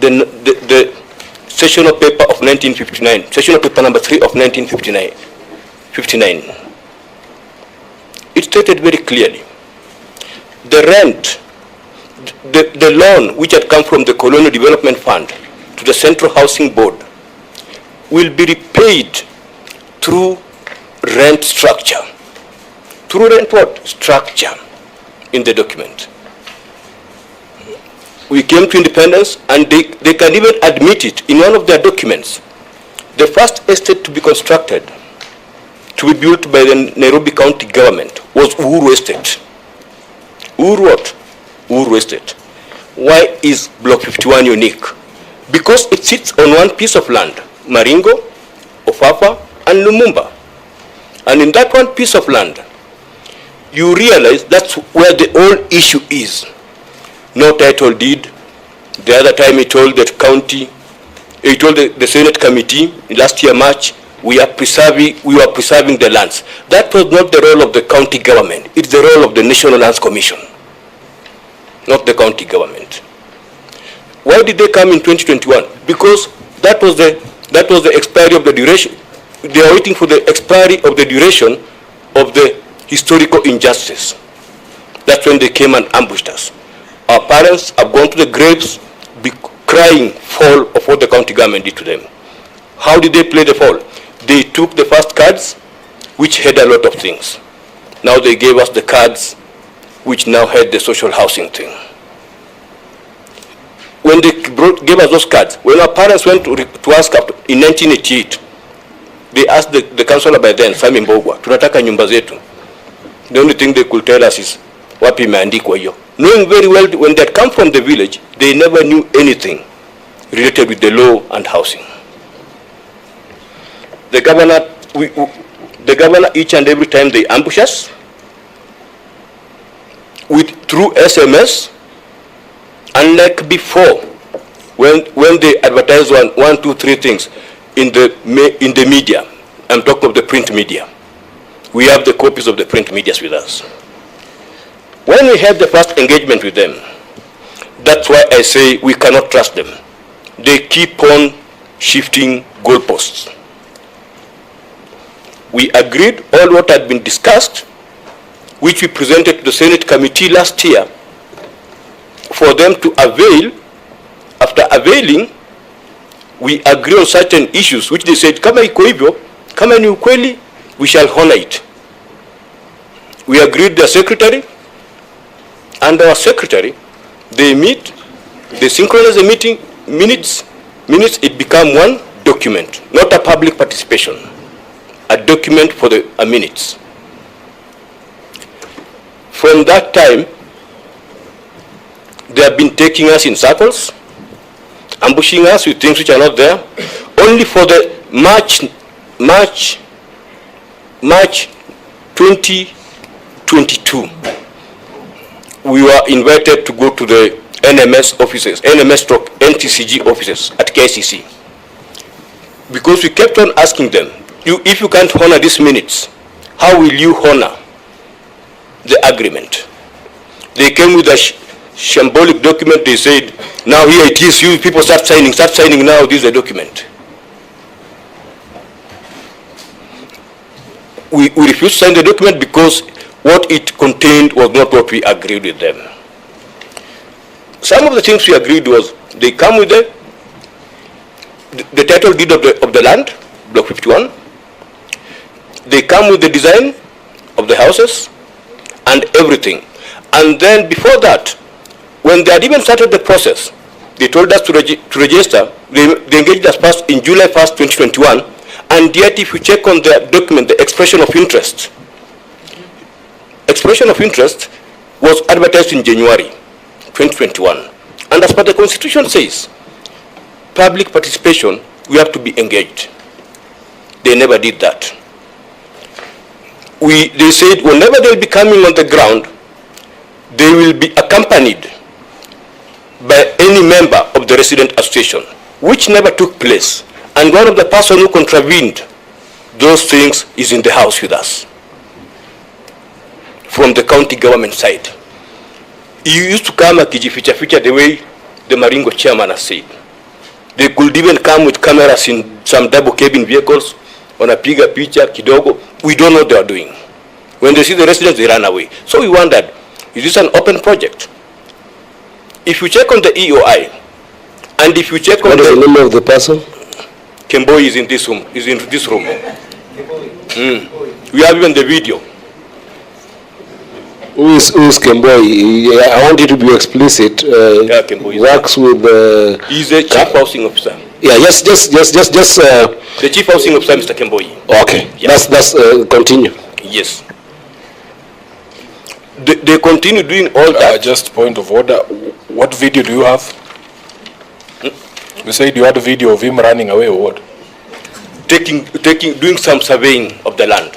the sessional paper of 1959, sessional paper number 3 of 1959, it stated very clearly, the rent, the loan which had come from the Colonial Development Fund to the Central Housing Board will be repaid through rent structure. Through rent what? Structure in the document. We came to independence, and they can even admit it in one of their documents. The first estate to be constructed, to be built by the Nairobi County government, was Uhuru Estate. Uhuru what? Uhuru Estate. Why is Block 51 unique? Because it sits on one piece of land, Maringo, Ofafa, and Lumumba. And in that one piece of land, you realize that's where the whole issue is. No title deed. The other time he told the county, he told the Senate committee last year March, we were preserving the lands. That was not the role of the county government. It's the role of the National Lands Commission, not the county government. Why did they come in 2021? Because that was the expiry of the duration. They are waiting for the expiry of the duration of the historical injustice. That's when they came and ambushed us. Our parents have gone to the graves crying fall of what the county government did to them. How did they play the foul? They took the first cards, which had a lot of things. Now they gave us the cards, which now had the social housing thing. When they gave us those cards, when our parents went to ask in 1988, they asked the councillor by then, Sami Mbogwa, tunataka nyumba zetu. The only thing they could tell us is, wapi imeandikwa hiyo. Knowing very well when they had come from the village, they never knew anything related with the law and housing. The governor each and every time they ambush us, through SMS, unlike before, when they advertise one, two, three things in the media. I'm talking of the print media. We have the copies of the print medias with us. When we had the first engagement with them, that's why I say we cannot trust them. They keep on shifting goalposts. We agreed all what had been discussed, which we presented to the Senate committee last year, for them to avail. After availing, we agree on certain issues, which they said, kama iko hivyo, kama ni ukweli, we shall honor it. We agreed the secretary and our secretary, they meet, they synchronize the meeting minutes, it become one document, not a public participation, a document for the minutes. From that time, they have been taking us in circles, ambushing us with things which are not there. Only for the March 2022, we were invited to go to the NMS offices, NMS/NTCG offices at KCC. Because we kept on asking them, if you can't honor these minutes, how will you honor the agreement? They came with a shambolic document. They said, now here it is, you people start signing now, this is the document. We refused to sign the document because what it contained was not what we agreed with them. Some of the things we agreed was, they come with the title deed of the land, block 51. They come with the design of the houses and everything. And then before that, when they had even started the process, they told us to register. They engaged us first in July 1st, 2021. And yet if you check on the document, the expression of interest was advertised in January 2021. And as per the Constitution says, public participation, we have to be engaged. They never did that. They said whenever they'll be coming on the ground, they will be accompanied by any member of the resident association, which never took place. And one of the person who contravened those things is in the house with us, from the county government side. You used to come akijificha the way the Maringo chairman has said. They could even come with cameras in some double cabin vehicles, wanapiga picha kidogo. We don't know what they are doing. When they see the residents, they run away. So we wondered, is this an open project? If you check on the EOI, and if you check on what is the name of the person? Kemboi is in this room. We have even the video. Who is Kemboi? I want you to be explicit. Yeah, Kemboi works with the... He's the chief housing officer. Yeah, yes, just. The chief housing officer, Mr. Kemboi. Okay, yeah. That's continue. Yes. They continue doing all that. Just point of order. What video do you have? You said you had a video of him running away or what? Doing some surveying of the land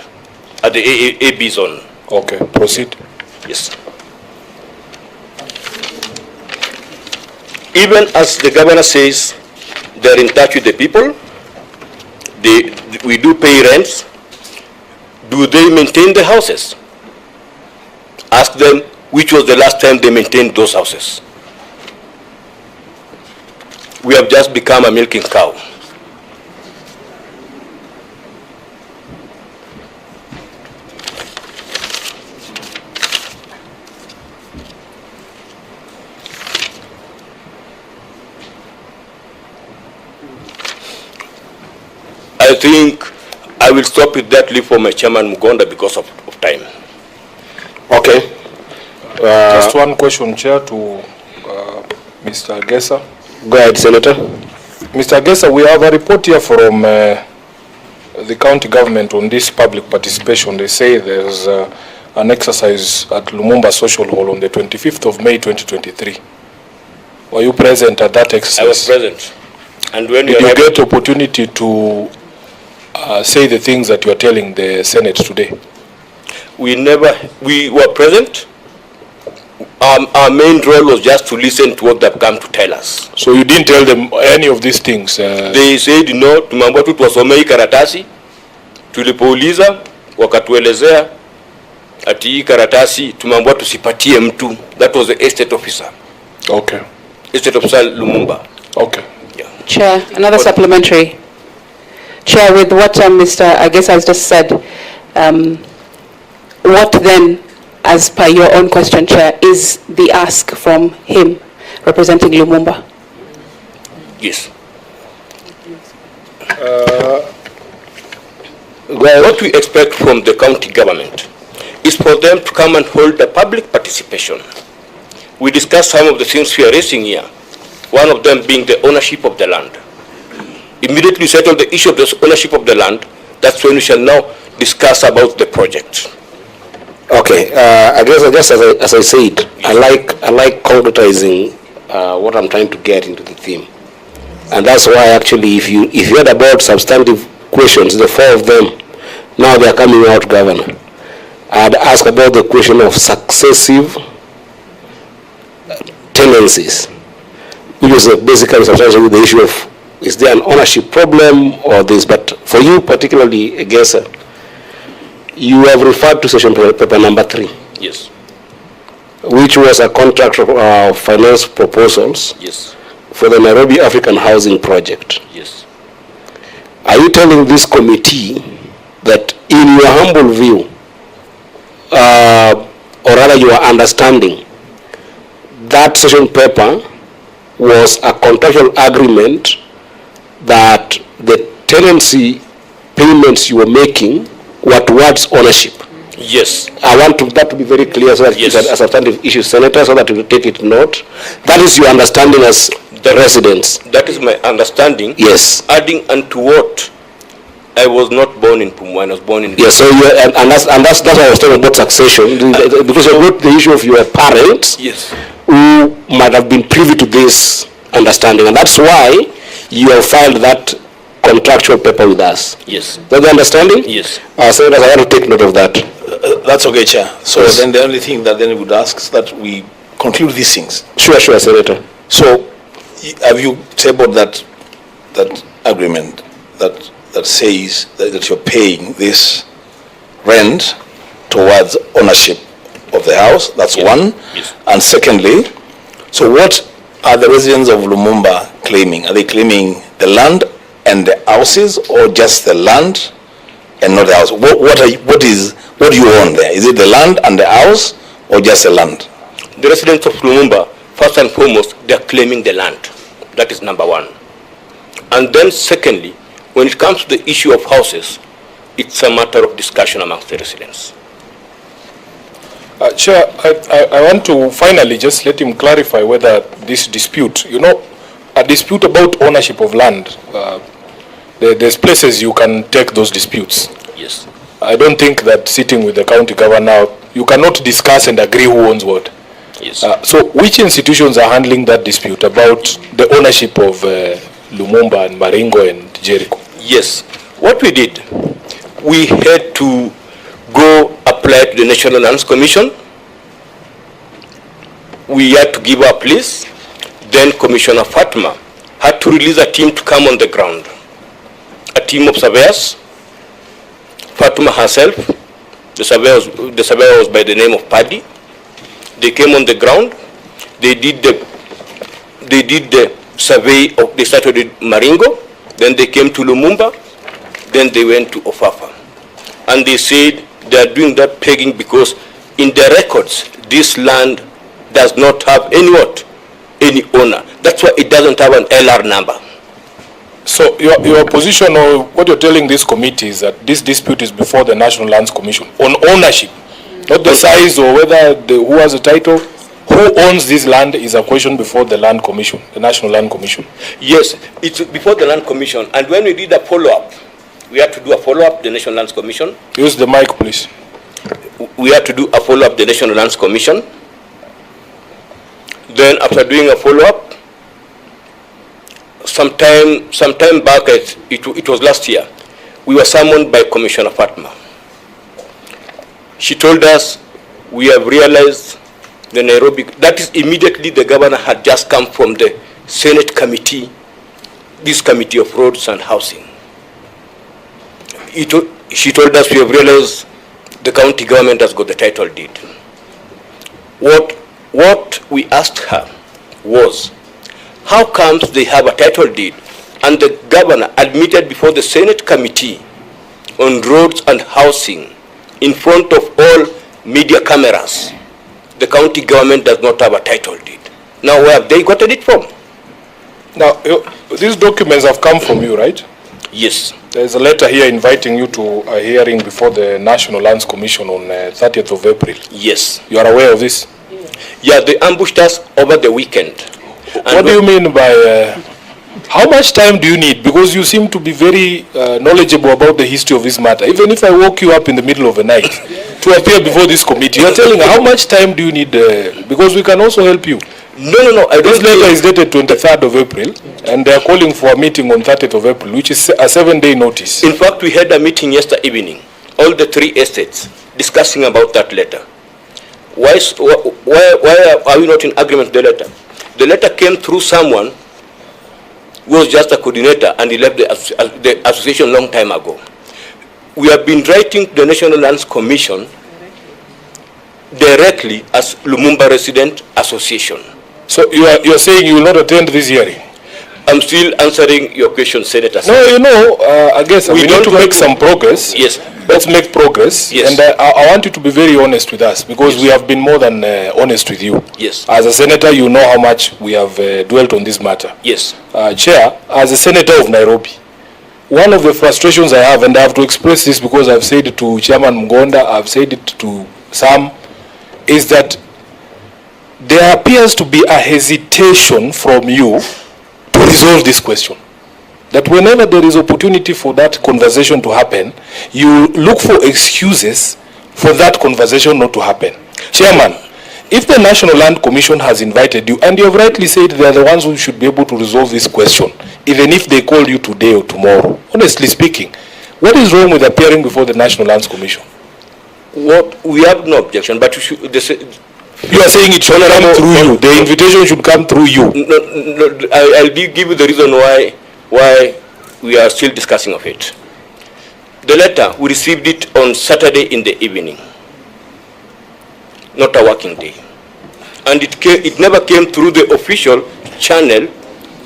at the AB zone. Okay, proceed. Yes. Even as the governor says, they're in touch with the people. We do pay rents. Do they maintain the houses? Ask them which was the last time they maintained those houses. We have just become a milking cow. think I will stop with that leave for my chairman Mugonda because of time. Okay. Just one question, Chair, to Mr. Gesa. Go ahead, Senator. Mr. Gesa, we have a report here from the county government on this public participation. They say there's an exercise at Lumumba Social Hall on the 25th of May 2023. Were you present at that exercise? I was present. And when did you get opportunity to say the things that you are telling the Senate today? We were present. Our main role was just to listen to what they've come to tell us. So you didn't tell them any of these things? They said, no, tumeambiwa tu tuwasomee hii karatasi. Tulipouliza, wakatuelezea, ati hii karatasi, tumeambiwa tusipatie mtu. That was the estate officer. Okay. Estate officer Lumumba. Okay. Yeah. Chair, another supplementary. Chair, with what Mr. Agesa has just said, what then, as per your own question, Chair, is the ask from him representing Lumumba? Yes. What we expect from the county government is for them to come and hold a public participation. We discussed some of the things we are raising here, one of them being the ownership of the land. Immediately settle the issue of the ownership of the land, that's when we shall now discuss about the project. Okay, I guess as I said, I like concretizing what I'm trying to get into the theme, and that's why actually, if you heard about substantive questions, the four of them, now they are coming out, Governor. I'd ask about the question of successive tenancies, which is basically substantially the issue of is there an ownership problem or this. But for you particularly, Agesa, you have referred to session paper number 3. Yes. Which was a contract of finance proposals. Yes. For the Nairobi African Housing Project. Yes. Are you telling this committee that in your humble view, or rather your understanding, that session paper was a contractual agreement that the tenancy payments you were making were towards ownership? Yes. I want that to be very clear so that yes. It's a substantive issue, Senator, so that you take it note. That is your understanding as the residents? That is my understanding. Yes. Adding unto what? I was not born in Pumwani, I was born in... Yes, so you, and that's what I was talking about succession, because you brought the issue of your parents, yes, who might have been privy to this understanding, and that's why you have filed that contractual paper with us. Yes. That's the understanding? Yes. Senators, I want to take note of that. That's okay, Chair. So yes. Then the only thing that then we would ask is that we conclude these things. Sure, Senator. So have you tabled that agreement that says that you're paying this rent towards ownership of the house? That's yes. one. Yes. And secondly, so what are the residents of Lumumba claiming? Are they claiming the land and the houses, or just the land and not the house? What do you own there? Is it the land and the house, or just the land? The residents of Lumumba, first and foremost, they are claiming the land. That is number one. And then secondly, when it comes to the issue of houses, it's a matter of discussion amongst the residents. Chair, I want to finally just let him clarify whether this dispute, a dispute about ownership of land, there's places you can take those disputes. Yes. I don't think that sitting with the county governor, you cannot discuss and agree who owns what. Yes. So which institutions are handling that dispute about the ownership of Lumumba and Maringo and Jericho? Yes. What we did, we had to go apply to the National Lands Commission. We had to give our pleas. Then Commissioner Fatma had to release a team to come on the ground. A team of surveyors. Fatma herself, the surveyor was by the name of Paddy. They came on the ground. They did the survey they started with Maringo, then they came to Lumumba, then they went to Ofafa. And they said they are doing that pegging because in the records, this land does not have any owner. That's why it doesn't have an LR number. So your position, or what you're telling this committee, is that this dispute is before the National Lands Commission on ownership, not the size or whether who has the title. Who owns this land is a question before the Land Commission, the National Land Commission. Yes, it's before the Land Commission, and when we did a follow-up, we had to do a follow-up, the National Lands Commission. Use the mic, please. We had to do a follow-up, the National Lands Commission. Then after doing a follow-up, sometime back, it was last year, we were summoned by Commissioner Fatma. She told us, we have realized the Nairobi, that is immediately the governor had just come from the Senate committee, this committee of roads and housing. She told us, we have realized the county government has got the title deed. What we asked her was, how comes they have a title deed and the governor admitted before the Senate committee on roads and housing in front of all media cameras, the county government does not have a title deed? Now, where have they gotten it from? Now, these documents have come from you, right? Yes. There's a letter here inviting you to a hearing before the National Lands Commission on 30th of April. Yes. You are aware of this? Yeah, they ambushed us over the weekend. What do you mean by, how much time do you need? Because you seem to be very knowledgeable about the history of this matter. Even if I woke you up in the middle of the night to appear before this committee, you're telling how much time do you need? Because we can also help you. No. This letter is dated 23rd of April, and they are calling for a meeting on 30th of April, which is a 7-day notice. In fact, we had a meeting yesterday evening, all the 3 estates, discussing about that letter. Why are we not in agreement with the letter? The letter came through someone who was just a coordinator, and he left the association a long time ago. We have been writing to the National Lands Commission directly as Lumumba Resident Association. So you are saying you will not attend this hearing? I'm still answering your question, Senator. No, you know, I guess we need to make some progress. Yes. Let's make progress. Yes. And I want you to be very honest with us, because we have been more than honest with you. Yes. As a senator, you know how much we have dwelt on this matter. Yes. Chair, as a senator of Nairobi, one of the frustrations I have, and I have to express this because I've said it to Chairman Mgonda, I've said it to Sam, is that there appears to be a hesitation from you to resolve this question. That whenever there is opportunity for that conversation to happen, you look for excuses for that conversation not to happen. Chairman, if the National Land Commission has invited you, and you have rightly said they are the ones who should be able to resolve this question, even if they call you today or tomorrow, honestly speaking, what is wrong with appearing before the National Lands Commission? What, we have no objection, but you should... You are saying it should come through you. The invitation should come through you. No, I'll give you the reason why we are still discussing of it. The letter, we received it on Saturday in the evening, not a working day. And it never came through the official channel.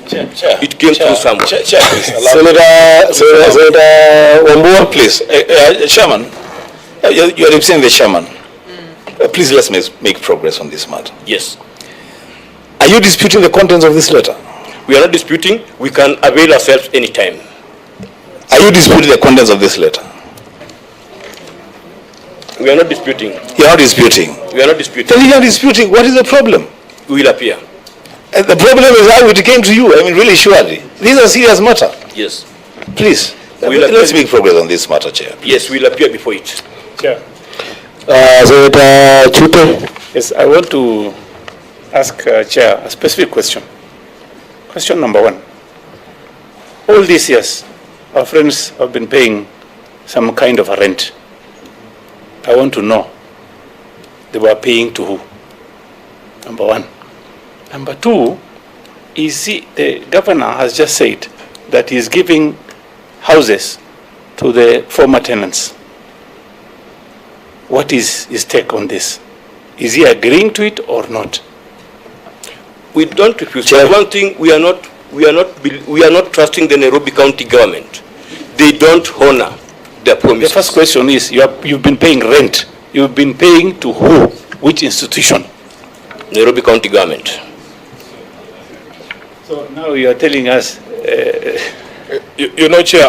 It came through someone. Senator Wambua, please. Chairman, you are representing the chairman. Please let's make progress on this matter. Yes. Are you disputing the contents of this letter? We are not disputing. We can avail ourselves anytime. Are you disputing the contents of this letter? We are not disputing. You are not disputing? We are not disputing. Then you are disputing. What is the problem? We will appear. The problem is how it came to you. I mean, really, surely. This is a serious matter. Yes. Please, let's make progress on this matter, Chair. Please. Yes, we will appear before it. Chair. Senator Chute. Yes, I want to ask Chair a specific question. Question number 1. All these years, our friends have been paying some kind of a rent. I want to know, they were paying to who? Number 1. Number 2, the governor has just said that he is giving houses to the former tenants. What is his take on this? Is he agreeing to it or not? We don't refuse. But one thing, we are not trusting the Nairobi County government. They don't honor their promises. The first question is, you've been paying rent. You've been paying to who? Which institution? Nairobi County government. So now you are telling us You know, Chair,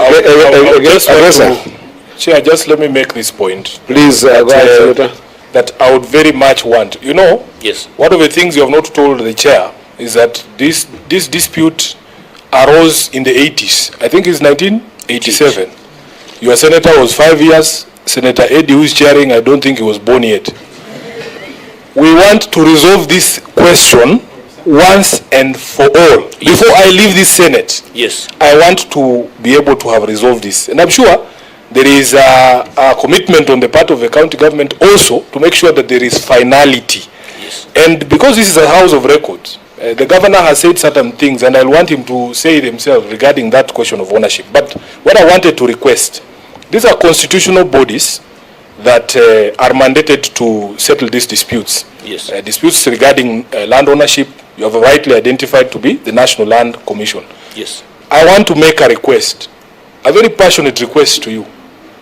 Chair, just let me make this point. Please, go ahead, Senator. That I would very much want. You know, yes. One of the things you have not told the Chair is that this dispute arose in the 80s. I think it's 1987. Your senator was 5 years. Senator Eddie, who is chairing, I don't think he was born yet. We want to resolve this question once and for all. Yes. Before I leave this Senate, yes, I want to be able to have resolved this. And I'm sure there is a commitment on the part of the county government also to make sure that there is finality. Yes. And because this is a house of records, the governor has said certain things, and I want him to say it himself regarding that question of ownership. But what I wanted to request, these are constitutional bodies that are mandated to settle these disputes. Yes. Disputes regarding land ownership, you have rightly identified to be the National Land Commission. Yes. I want to make a request, a very passionate request to you,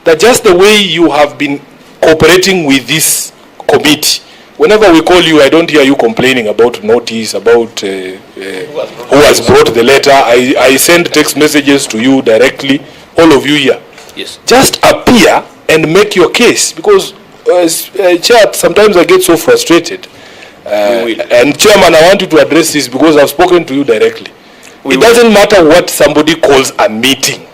that just the way you have been cooperating with this committee, whenever we call you, I don't hear you complaining about notice, about who has brought the letter. I send text messages to you directly, all of you here. Yes. Just appear and make your case, because Chair, sometimes I get so frustrated. And Chairman, I want you to address this because I've spoken to you directly. It doesn't matter what somebody calls a meeting.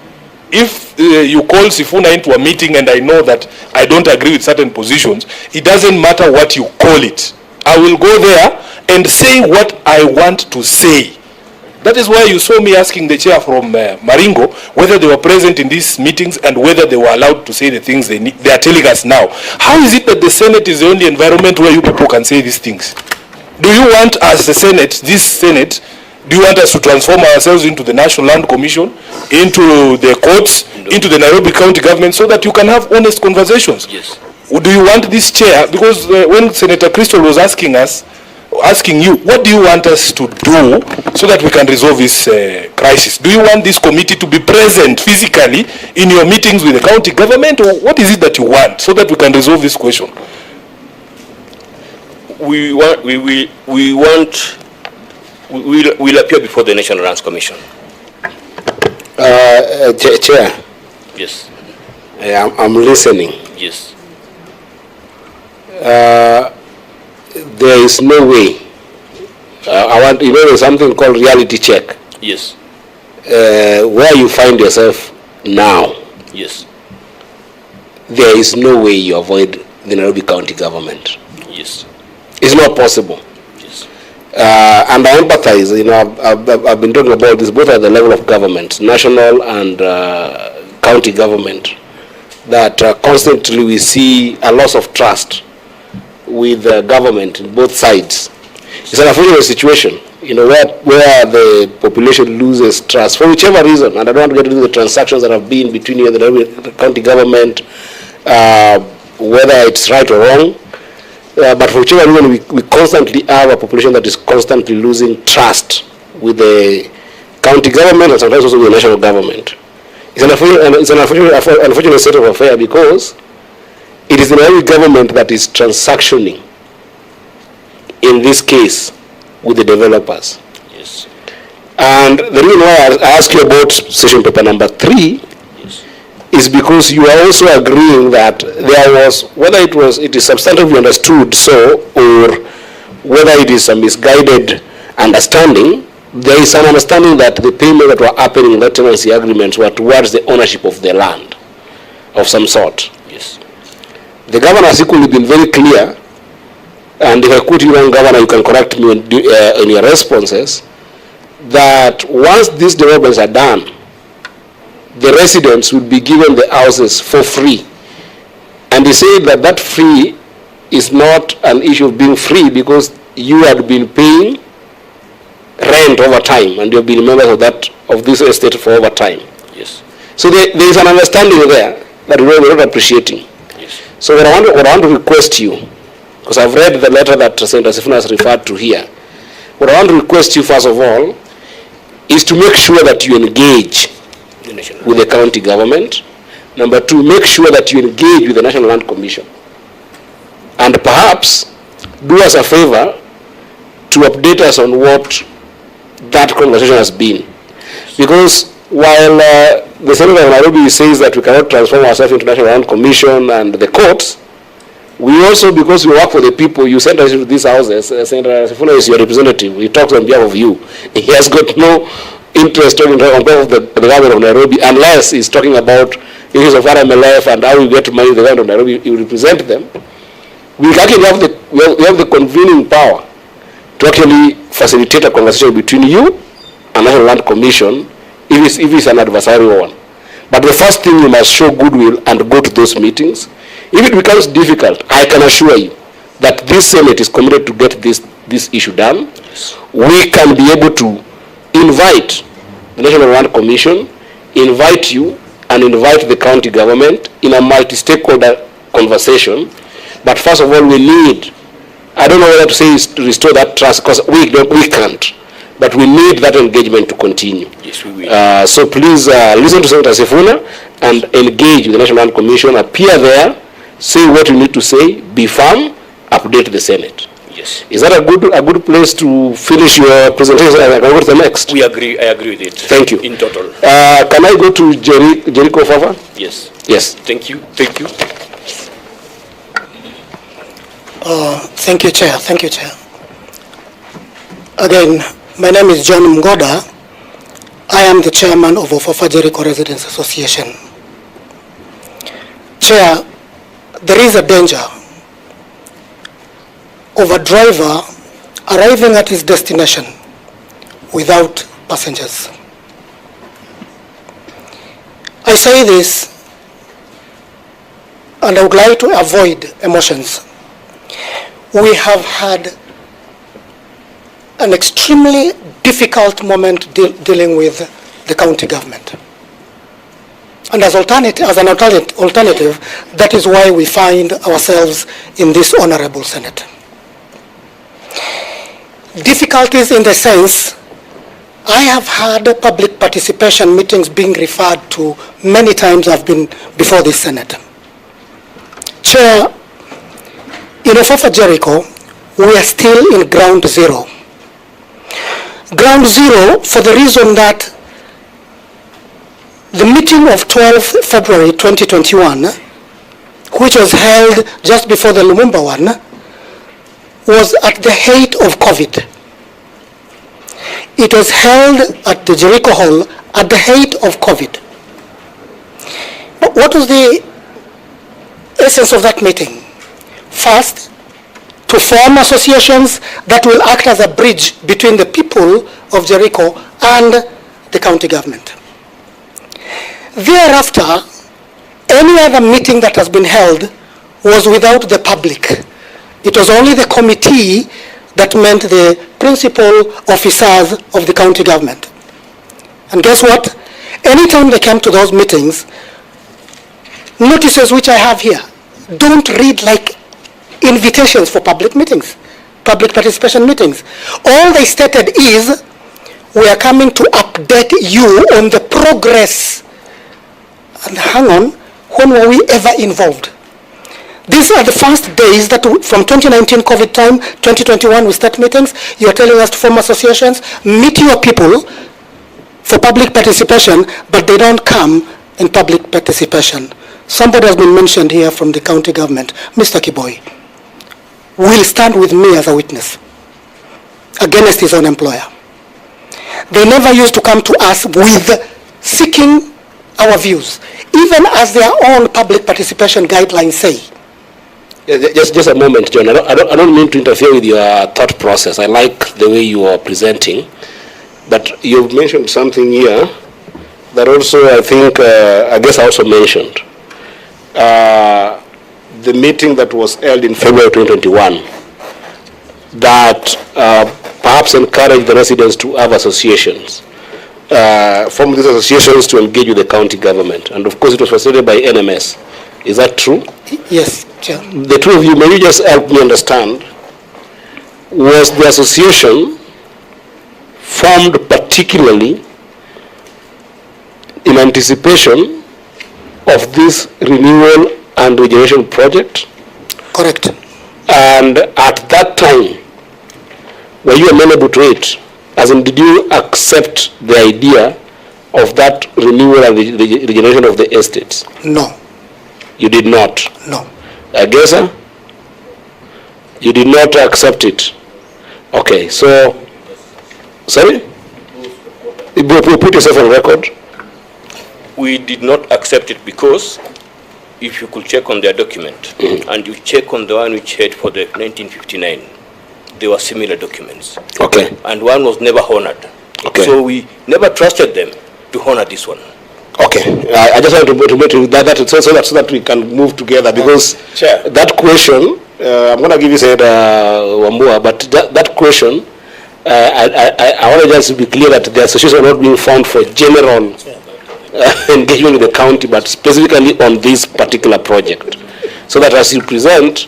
If you call Sifuna into a meeting and I know that I don't agree with certain positions, it doesn't matter what you call it. I will go there and say what I want to say. That is why you saw me asking the chair from Maringo whether they were present in these meetings and whether they were allowed to say the things they are telling us now. How is it that the Senate is the only environment where you people can say these things? Do you want us, the Senate, this Senate, do you want us to transform ourselves into the National Land Commission, into the courts, into the Nairobi County government, so that you can have honest conversations? Yes. Do you want this chair? Because when Senator Crystal was asking you, what do you want us to do so that we can resolve this crisis? Do you want this committee to be present physically in your meetings with the county government, or what is it that you want so that we can resolve this question? We'll appear before the National Lands Commission. Chair. Yes. I'm listening. Yes. There is no way. I want, there's something called reality check. Yes. Where you find yourself now. Yes. There is no way you avoid the Nairobi County government. Yes. It's not possible. Yes. And I empathize. I've been talking about this both at the level of government, national and county government, that constantly we see a loss of trust with the government in both sides. It's an unfortunate situation, where the population loses trust for whichever reason, and I don't want to get into the transactions that have been between you and the county government, whether it's right or wrong, but for whichever reason, we constantly have a population that is constantly losing trust with the county government and sometimes also with the national government. It's an unfortunate state of affairs because it is the Nairobi government that is transactioning, in this case, with the developers. Yes. And the reason why I ask you about session paper number 3 is because you are also agreeing that there was, whether it is substantively understood so, or whether it is a misguided understanding, there is an understanding that the payments that were happening in the tenancy agreements were towards the ownership of the land of some sort. Yes. The governor has equally been very clear, and if I quote you wrong, Governor, you can correct me in your responses, that once these developments are done, the residents will be given the houses for free. And he said that that free is not an issue of being free because you had been paying rent over time and you have been members of this estate for over time. Yes. So there is an understanding there that we're not appreciating. Yes. So what I want to request you, because I've read the letter that Senator Sifuna has referred to here, what I want to request you first of all is to make sure that you engage with the county government. Number 2, make sure that you engage with the National Land Commission. And perhaps do us a favor to update us on what that conversation has been. Because while the Senator of Nairobi says that we cannot transform ourselves into National Land Commission and the courts, we also, because we work for the people, you sent us into these houses. Senator Sifuna is your representative. He talks on behalf of you. He has got no interest on behalf of the government of Nairobi, unless he's talking about issues of RMLF and how we get money in the government of Nairobi. You represent them. We actually have the convening power to actually facilitate a conversation between you and National Land Commission if it's an adversarial one. But the first thing, you must show goodwill and go to those meetings. If it becomes difficult, I can assure you that this Senate is committed to get this issue done. We can be able to invite the National Land Commission, invite you, and invite the county government in a multi-stakeholder conversation. But first of all, we need, I don't know whether to say is to restore that trust, because we can't. But we need that engagement to continue. Yes, we will. So please listen to Senator Sifuna and engage with the National Land Commission, appear there, say what you need to say, be firm, update the Senate. Yes. Is that a good place to finish your presentation? I can go to the next. We agree. I agree with it. Thank you. In total. Can I go to Jericho Fafa? Yes. Yes. Thank you. Thank you. Thank you, Chair. Thank you, Chair. Again, my name is John Mgoda. I am the chairman of Ofafa Jericho Residents Association. Chair, there is a danger of a driver arriving at his destination without passengers. I say this, and I would like to avoid emotions. We have had an extremely difficult moment dealing with the county government. And as an alternative, that is why we find ourselves in this honorable Senate. Difficulties in the sense, I have had public participation meetings being referred to many times. I've been before this Senate. Chair, in Ofafa Jericho, we are still in ground zero. Ground zero for the reason that the meeting of 12 February 2021, which was held just before the Lumumba one, was at the height of COVID. It was held at the Jericho Hall at the height of COVID. But what was the essence of that meeting? First, to form associations that will act as a bridge between the people of Jericho and the county government. Thereafter, any other meeting that has been held was without the public. It was only the committee that meant the principal officers of the county government. And guess what? Anytime they came to those meetings, notices which I have here don't read like invitations for public meetings, public participation meetings. All they stated is, we are coming to update you on the progress. And hang on, when were we ever involved? These are the first days that from 2019 COVID time, 2021 we start meetings. You are telling us to form associations, meet your people for public participation, but they don't come in public participation. Somebody has been mentioned here from the county government, Mr. Kiboi, will stand with me as a witness against his own employer. They never used to come to us with seeking our views, even as their own public participation guidelines say. Just a moment, John. I don't mean to interfere with your thought process. I like the way you are presenting, but you've mentioned something here that also I think I guess I also mentioned. The meeting that was held in February 2021 that perhaps encouraged the residents to have associations, form these associations to engage with the county government, and of course it was facilitated by NMS. Is that true? Yes, Chair. The two of you, may you just help me understand, was the association formed particularly in anticipation of this renewal and regeneration project? Correct. And at that time, were you amenable to it? As in, did you accept the idea of that renewal and regeneration of the estates? No. You did not? No. Agesa? You did not accept it? Okay, so, sorry? You put yourself on record? We did not accept it because if you could check on their document and you check on the one which had for the 1959, there were similar documents. Okay. And one was never honored. Okay. So we never trusted them to honor this one. Okay, I just want to make that so that we can move together, because that question, I'm going to give you Wambua, but that question, I want to just be clear that the association are not being found for general engagement with the county, but specifically on this particular project. So that as you present,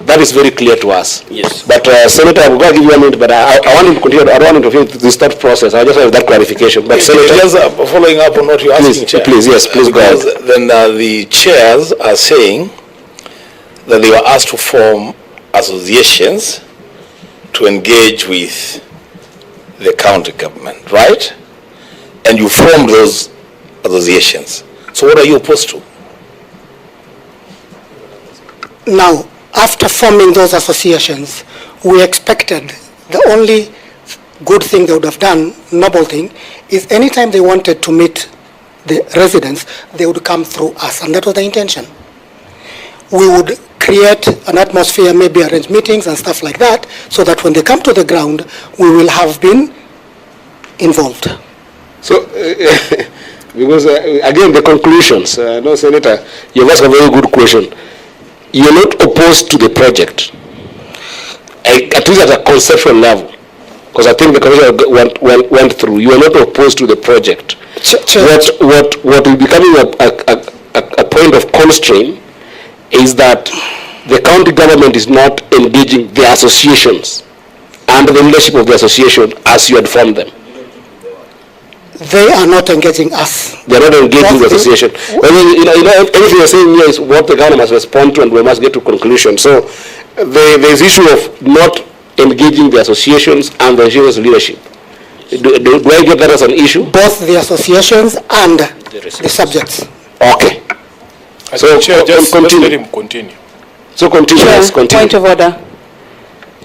that is very clear to us. Yes. But Senator, I'm going to give you a minute, but I want him to continue. I don't want him to interfere with this thought process. I just have that clarification. But Senator, just following up on what you're asking, Chair. Please, yes, please go ahead. Then the chairs are saying that they were asked to form associations to engage with the county government, right? And you formed those associations. So what are you opposed to? Now, after forming those associations, we expected the only good thing they would have done, noble thing, is anytime they wanted to meet the residents, they would come through us, and that was the intention. We would create an atmosphere, maybe arrange meetings and stuff like that, so that when they come to the ground, we will have been involved. So, because again, the conclusions, no, Senator, you've asked a very good question. You're not opposed to the project, at least at a conceptual level, because I think the commission went through. You are not opposed to the project. What will be becoming a point of constraint is that the county government is not engaging the associations and the leadership of the association as you had formed them. They are not engaging us. They are not engaging the association. Everything you're saying here is what the government must respond to, and we must get to conclusion. So there's issue of not engaging the associations and the association's leadership. Do I get that as an issue? Both the associations and the subjects. Okay. So Chair, just let him continue. So continue. Chair, Yes, continue. point of order.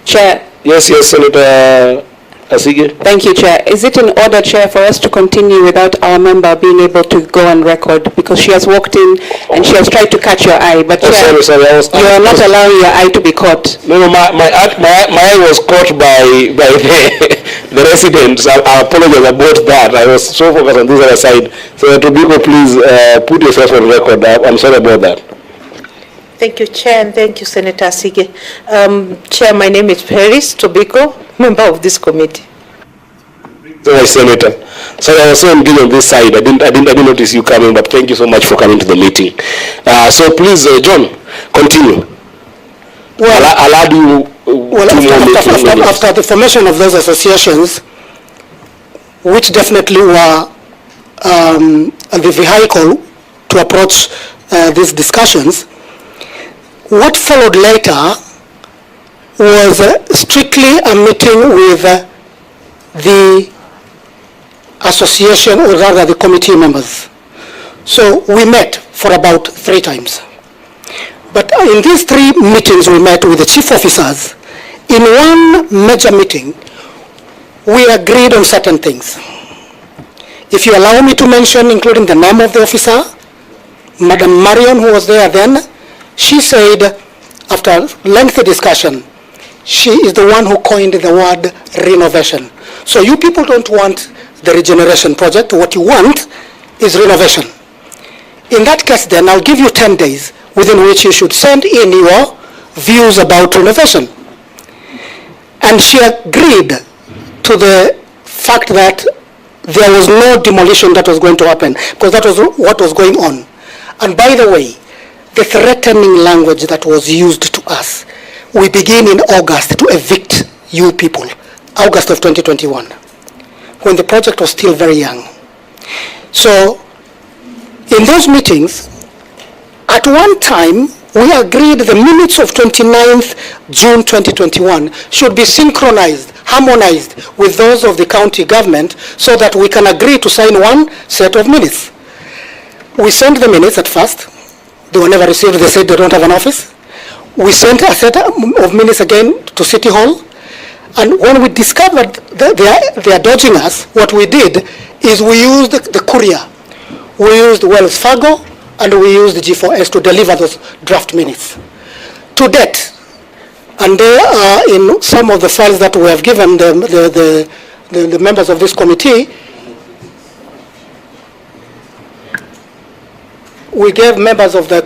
Chair. Yes, Senator Asige. Thank you, Chair. Is it in order, Chair, for us to continue without our member being able to go on record? Because she has walked in and she has tried to catch your eye, but Chair, you are not allowing your eye to be caught. No, my eye was caught by the residents. I apologize about that. I was so focused on this other side. So Tobiko, please put yourself on record. I'm sorry about that. Thank you, Chair, and thank you, Senator Asige. Chair, my name is Paris Tobiko, member of this committee. Senator. So I was so engaged on this side. I didn't notice you coming, but thank you so much for coming to the meeting. So please, John, continue. Well, I'll add you after the formation of those associations, which definitely were the vehicle to approach these discussions, what followed later was strictly a meeting with the association, or rather the committee members. So we met for about 3 times. But in these 3 meetings we met with the chief officers, in one major meeting, we agreed on certain things. If you allow me to mention, including the name of the officer, Madam Marion, who was there then, she said, after lengthy discussion, she is the one who coined the word renovation. So you people don't want the regeneration project. What you want is renovation. In that case then, I'll give you 10 days within which you should send in your views about renovation. And she agreed to the fact that there was no demolition that was going to happen, because that was what was going on. And by the way, the threatening language that was used to us, we begin in August to evict you people, August of 2021, when the project was still very young. So in those meetings, at one time, we agreed the minutes of 29th June 2021 should be synchronized harmonized with those of the county government so that we can agree to sign one set of minutes. We sent the minutes at first. They were never received. They said they don't have an office. We sent a set of minutes again to City Hall. And when we discovered that they are dodging us, what we did is we used the courier. We used Wells Fargo and we used the G4S to deliver those draft minutes. To date, and they are in some of the files that we have given the members of this committee, we gave members of the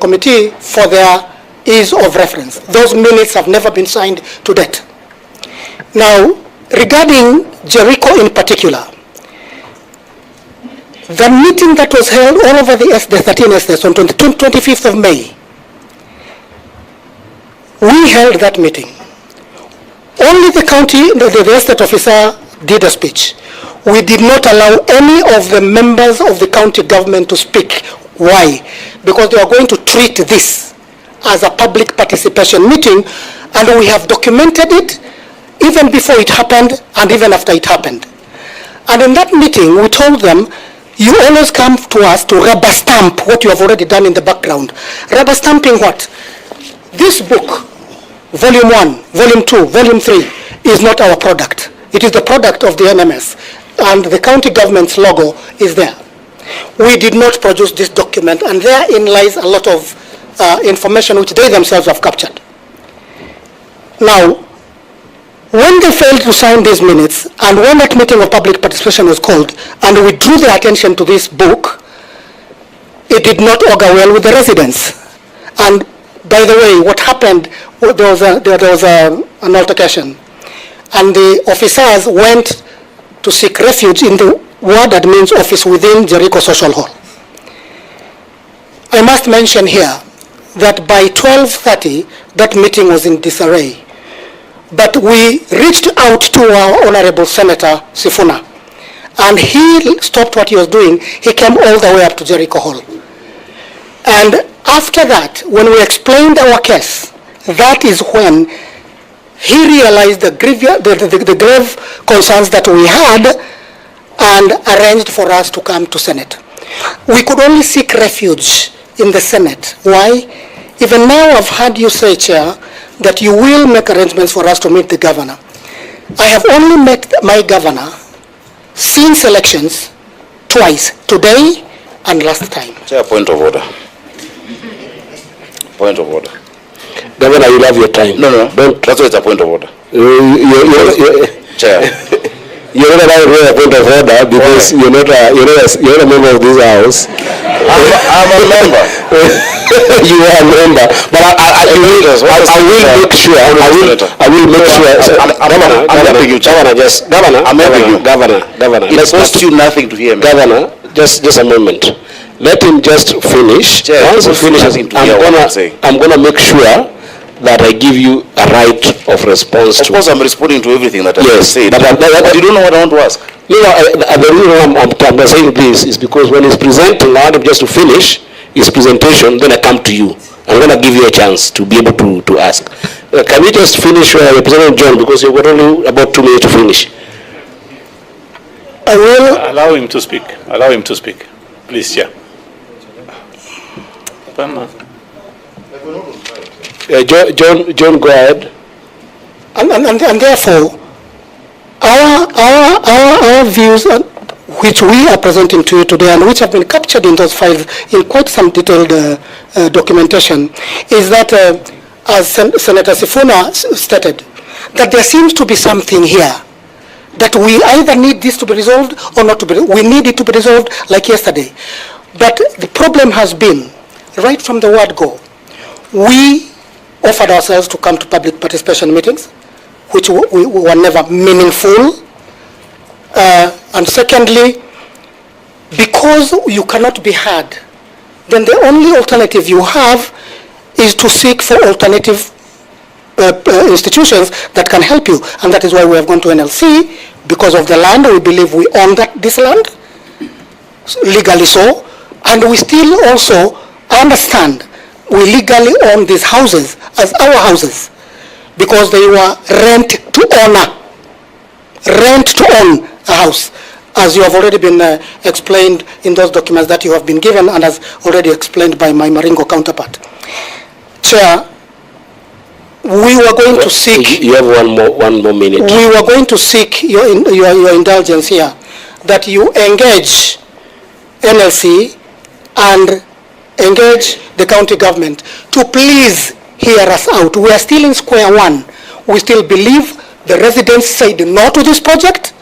committee for their ease of reference. Those minutes have never been signed to date. Now, regarding Jericho in particular, the meeting that was held all over the 13 estates on 25th of May, we held that meeting. Only the county, the estate officer did a speech. We did not allow any of the members of the county government to speak. Why? Because they are going to treat this as a public participation meeting, and we have documented it even before it happened and even after it happened. And in that meeting, we told them, you always come to us to rubber stamp what you have already done in the background. Rubber stamping what? This book, Volume 1, Volume 2, Volume 3, is not our product. It is the product of the NMS, and the county government's logo is there. We did not produce this document, and therein lies a lot of information which they themselves have captured. Now, when they failed to sign these minutes, and when that meeting of public participation was called, and we drew their attention to this book, it did not augur well with the residents. And by the way, what happened, there was an altercation, and the officers went to seek refuge in the ward admin's office within Jericho Social Hall. I must mention here that by 12:30, that meeting was in disarray. But we reached out to our Honorable Senator Sifuna, and he stopped what he was doing. He came all the way up to Jericho Hall. And after that, when we explained our case, that is when he realized the grave concerns that we had and arranged for us to come to Senate. We could only seek refuge in the Senate. Why? Even now I've heard you say, Chair, that you will make arrangements for us to meet the governor. I have only met my governor since elections twice, today and last time. Chair, point of order. Point of order. Governor, you have your time. No, don't. That's why it's a point of order. Chair. You're not allowed to a point of order because you're not a member of this house. I'm a member. You are a member, but I will make sure. Governor. It costs you nothing to hear me. Governor, just a moment. Let him just finish. Chair, once he finishes, I'm gonna make sure that I give you a right of response. Of course, I'm responding to everything that I said. But you don't know what I want to ask. No, the reason I'm saying this is because when he's presenting, I want him just to finish his presentation, then I come to you. I'm going to give you a chance to be able to ask. Can you just finish Representative John, because you've got only about 2 minutes to finish. I will allow him to speak. Allow him to speak. Please, Chair. John, go ahead. And therefore, our views, which we are presenting to you today and which have been captured in those files in quite some detailed documentation, is that, as Senator Sifuna stated, that there seems to be something here that we either need this to be resolved or not to be. We need it to be resolved like yesterday. But the problem has been, right from the word go, we offered ourselves to come to public participation meetings, which we were never meaningful. And secondly, because you cannot be heard, then the only alternative you have is to seek for alternative institutions that can help you. And that is why we have gone to NLC, because of the land. We believe we own this land, legally so. And we still also understand we legally own these houses as our houses, because they were rent to owner rent to own a house, as you have already been explained in those documents that you have been given and as already explained by my Maringo counterpart. Chair, we were going to seek... You have one more minute. We were going to seek your indulgence here, that you engage NLC and engage the county government to please hear us out. We are still in square one. We still believe the residents said no to this project.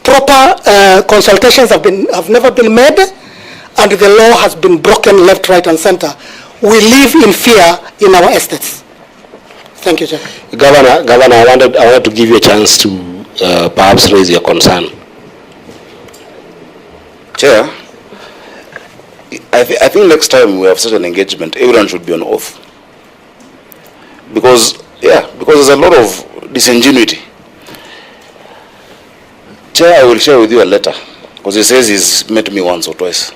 Proper consultations have never been made, and the law has been broken left, right, and center. We live in fear in our estates. Thank you, Chair. Governor, I wanted to give you a chance to perhaps raise your concern. Chair, I think next time we have such an engagement, everyone should be on oath. Because there's a lot of disingenuity. Chair, I will share with you a letter, because he says he's met me once or twice,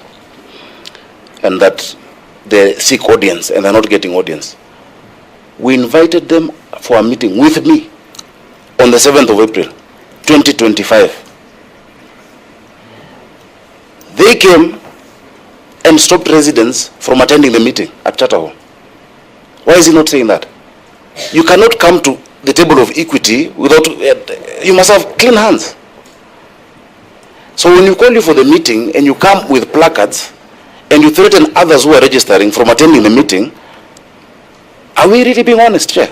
and that they seek audience and they're not getting audience. We invited them for a meeting with me on the 7th of April, 2025. They came and stopped residents from attending the meeting at Charter Hall. Why is he not saying that? You cannot come to the table of equity without, you must have clean hands. So when you call you for the meeting and you come with placards and you threaten others who are registering from attending the meeting, are we really being honest, Chair?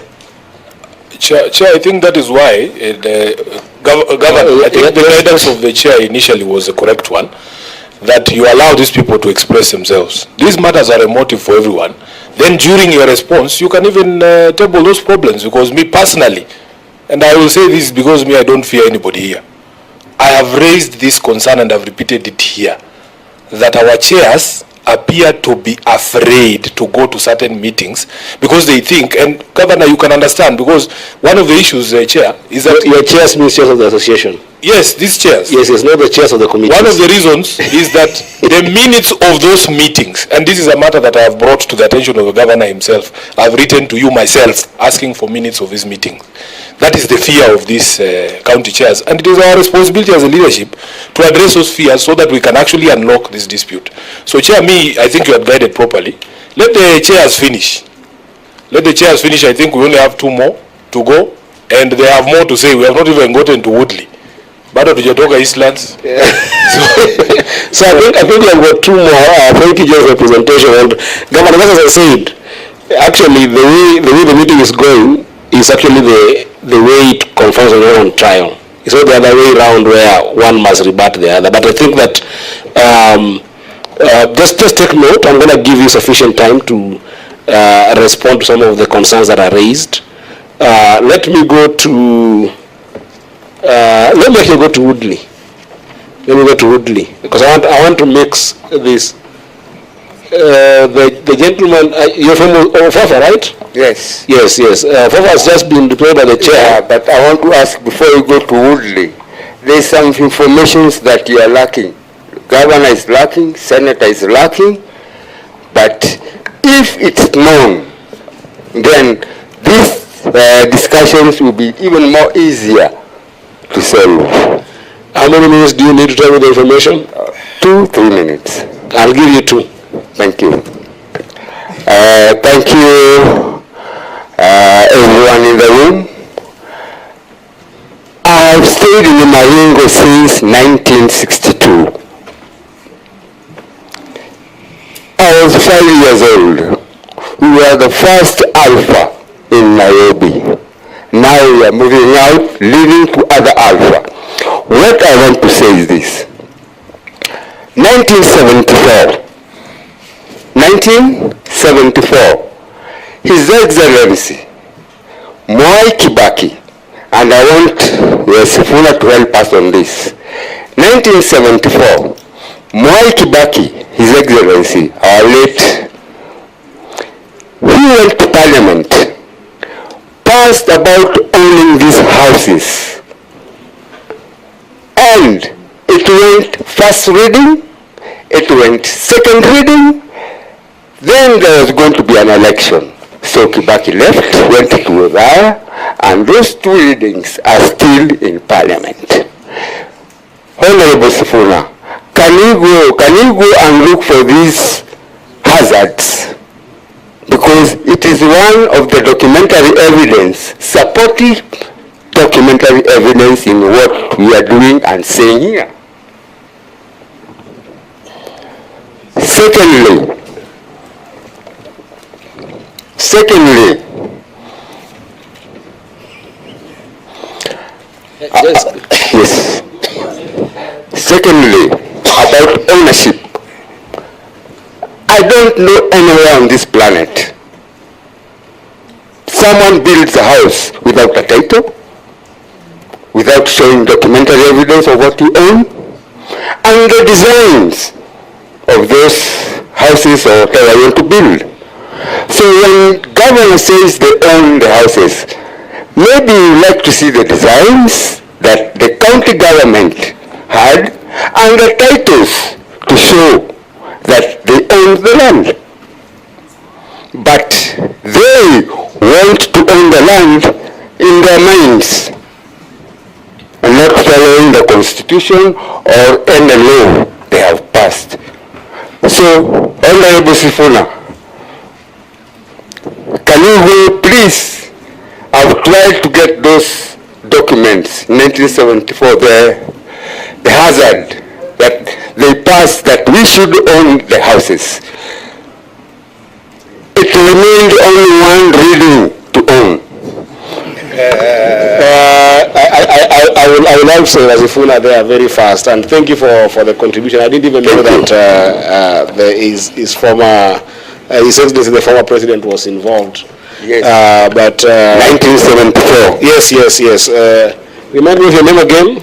Chair, I think that is why Governor, I think the guidance of the Chair initially was a correct one, that you allow these people to express themselves. These matters are a motive for everyone. Then during your response, you can even table those problems, because me personally, and I will say this because me, I don't fear anybody here. I have raised this concern and I've repeated it here, that our chairs appear to be afraid to go to certain meetings because they think, and Governor, you can understand, because one of the issues, Chair, is that... Your chairs means chairs of the association. Yes, these chairs. Yes, it's not the chairs of the committee. One of the reasons is that the minutes of those meetings, and this is a matter that I have brought to the attention of the Governor himself, I've written to you myself asking for minutes of his meetings. That is the fear of these county chairs, and it is our responsibility as a leadership to address those fears so that we can actually unlock this dispute. So, Chair, I think you have guided properly. Let the chairs finish. Let the chairs finish. I think we only have 2 more to go, and they have more to say. We have not even gotten to Woodley. Bado tujatoka Eastlands. Yeah. So I think we have got 2 more. Thank you, Joe's representation. And Governor, as I said, actually the way the meeting is going is actually the way it confirms on your own trial. It's not the other way around where one must rebut the other. But I think that just take note. I'm going to give you sufficient time to respond to some of the concerns that are raised. Let me go to Woodley. Let me go to Woodley, because I want to mix this. The gentleman, you're from Fafa, right? Yes. Yes. Fafa has just been deployed by the chair. Yeah, but I want to ask, before you go to Woodley, there's some information that you are lacking. Governor is lacking, Senator is lacking, but if it's known, then these discussions will be even more easier to solve. How many minutes do you need to tell me the information? 2-3 minutes. I'll give you 2. Thank you. Thank you, everyone in the room. I've stayed in Maringo since 1962. I was 5 years old. We were the first alpha in Nairobi. Now we are moving out, leading to other alpha. What I want to say is this. 1974, His Excellency Mwai Kibaki, and I want Sifuna to help us on this. 1974, Mwai Kibaki, His Excellency, our late, he went to Parliament, passed about owning these houses, and it went first reading, it went second reading, then there was going to be an election. So Kibaki left, went to Uganda, and those 2 readings are still in Parliament. Honorable Sifuna, can you go and look for these hazards? Because it is one of the documentary evidence, supportive documentary evidence in what we are doing and saying here. Secondly, yes. Secondly, about ownership. I don't know anywhere on this planet someone builds a house without a title, without showing documentary evidence of what you own, and the designs of those houses or whatever you want to build. So when government says they own the houses, maybe you like to see the designs that the county government had and the titles to show that they own the land. But they want to own the land in their minds and not following the constitution or any law they have passed. So, Honorable Sifuna, can you go, please? I've tried to get those documents, 1974, the hazard that they passed that we should own the houses. It remained only one reading to own. I will answer Sifuna there very fast, and thank you for the contribution. I didn't even know that his former, His Excellency, the former president, was involved. Yes. But 1974. Yes. Remind me of your name again.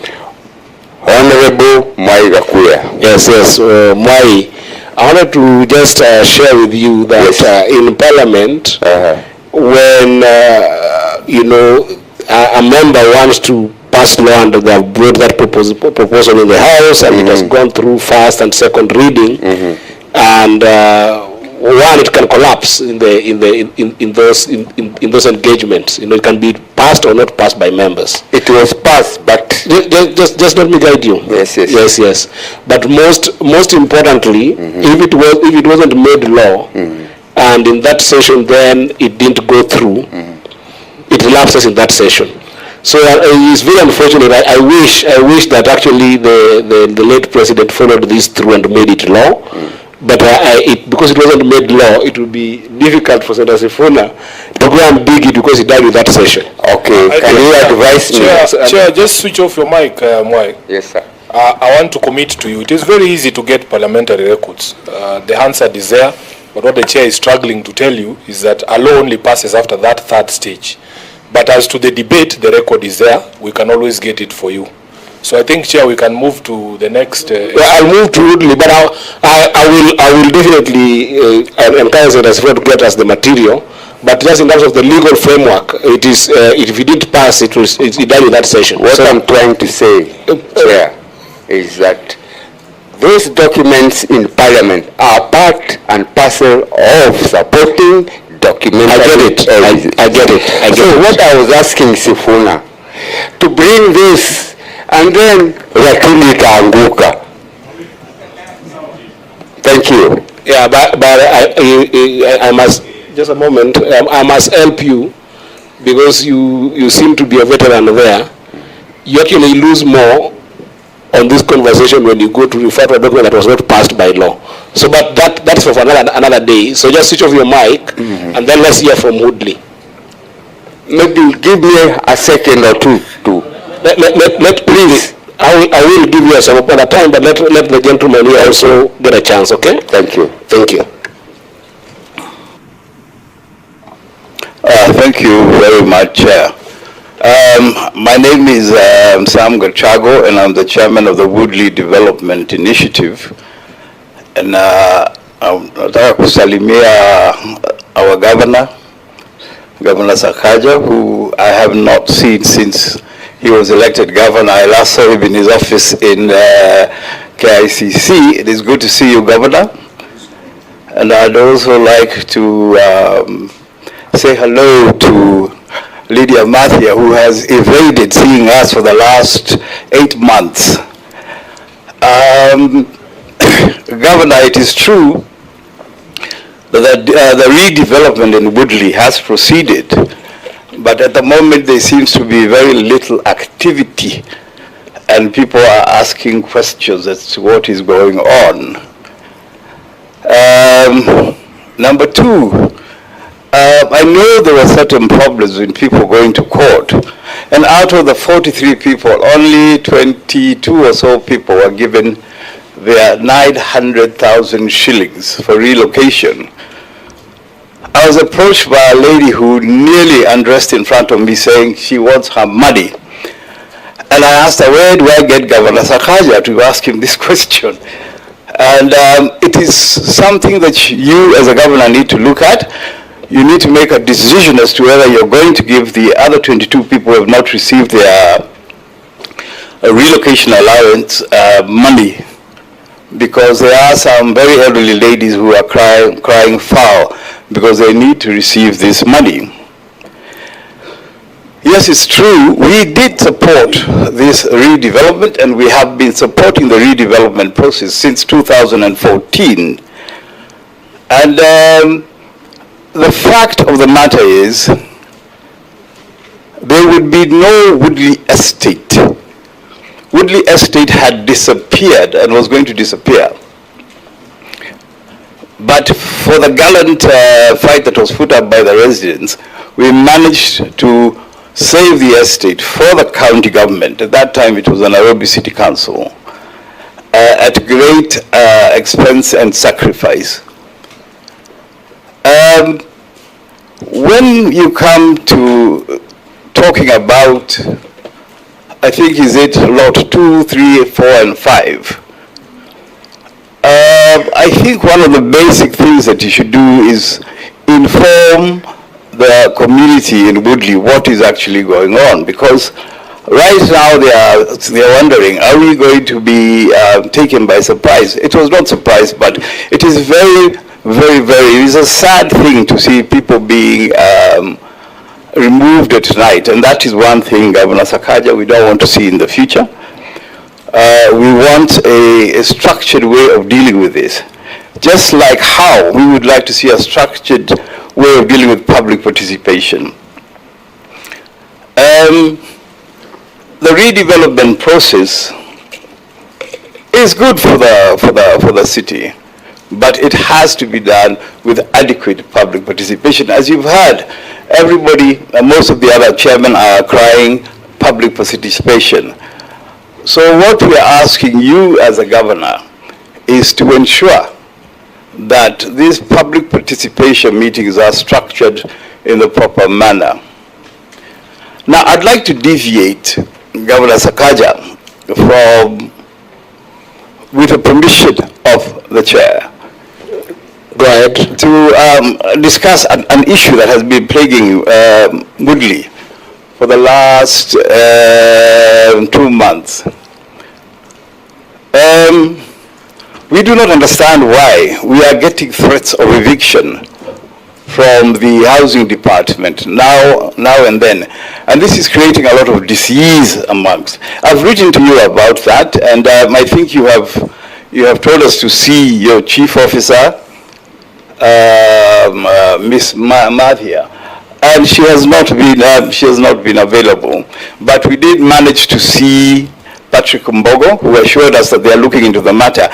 Honorable Mwai Gakuya. Yes. Mwai. I wanted to just share with you that in Parliament, when a member wants to pass law and they have brought that proposal in the House and it has gone through first and second reading, and one, it can collapse in those engagements. It can be passed or not passed by members. It was passed, but just let me guide you. Yes. But most importantly, if it wasn't made law, and in that session then it didn't go through, it lapses in that session. So it's very unfortunate. I wish that actually the late president followed this through and made it law. But because it wasn't made law, it would be difficult for Senator Sifuna to go and dig it because he died with that session. Okay, can you advise me? Chair, just switch off your mic, Mwai. Yes, sir. I want to commit to you. It is very easy to get parliamentary records. The Hansard is there, but what the chair is struggling to tell you is that a law only passes after that third stage. But as to the debate, the record is there. We can always get it for you. So I think, Chair, we can move to the next. I'll move to Woodley, but I will definitely encourage Senator to get us the material. But just in terms of the legal framework, it is if it didn't pass, it died in that session. What I'm trying to say, Chair, is that those documents in Parliament are part and parcel of supporting documentary. I get it. So what I was asking Sifuna, to bring this and then Rakili Kaanguka. Thank you. Yeah, but I must, just a moment, I must help you because you seem to be a veteran there. You actually lose more on this conversation when you go to refer to a document that was not passed by law. So, but that's for another day. So just switch off your mic and then let's hear from Woodley. Maybe give me a second or two to. Please. I will give you some other time, but let the gentleman here also get a chance, okay? Thank you. Thank you. Thank you very much, Chair. My name is Sam Gachago, and I'm the chairman of the Woodley Development Initiative. And nataka kusalimia our governor, Governor Sakaja, who I have not seen since he was elected governor. I last saw him in his office in KICC. It is good to see you, Governor. And I'd also like to say hello to Lydia Mathia, who has evaded seeing us for the last 8 months. Governor, it is true that the redevelopment in Woodley has proceeded, but at the moment there seems to be very little activity, and people are asking questions as to what is going on. Number two, I know there were certain problems with people going to court, and out of the 43 people, only 22 or so people were given their 900,000 shillings for relocation. I was approached by a lady who nearly undressed in front of me saying she wants her money. And I asked her, where do I get Governor Sakaja to ask him this question? And it is something that you as a governor need to look at. You need to make a decision as to whether you're going to give the other 22 people who have not received their relocation allowance money, because there are some very elderly ladies who are crying foul because they need to receive this money. Yes, it's true, we did support this redevelopment, and we have been supporting the redevelopment process since 2014. And the fact of the matter is, there would be no Woodley estate. Woodley estate had disappeared and was going to disappear. But for the gallant fight that was put up by the residents, we managed to save the estate for the county government. At that time it was the Nairobi City Council, at great expense and sacrifice. When you come to talking about, I think is it lot 2, 3, 4, and 5, I think one of the basic things that you should do is inform the community in Woodley what is actually going on, because right now they are wondering, are we going to be taken by surprise? It was not surprise, but it is very, it is a sad thing to see people being removed at night, and that is one thing, Governor Sakaja, we don't want to see in the future. We want a structured way of dealing with this, just like how we would like to see a structured way of dealing with public participation. The redevelopment process is good for the city, but it has to be done with adequate public participation. As you've heard, everybody, most of the other chairmen are crying public participation. So what we are asking you as a governor is to ensure that these public participation meetings are structured in the proper manner. Now, I'd like to deviate, Governor Sakaja, from, with the permission of the chair, go ahead, to discuss an issue that has been plaguing Woodley for the last 2 months. We do not understand why we are getting threats of eviction from the housing department now and then, and this is creating a lot of disease amongst. I've written to you about that, and I think you have told us to see your chief officer, Miss Mathia, and she has not been available. But we did manage to see Patrick Mbogo, who assured us that they are looking into the matter.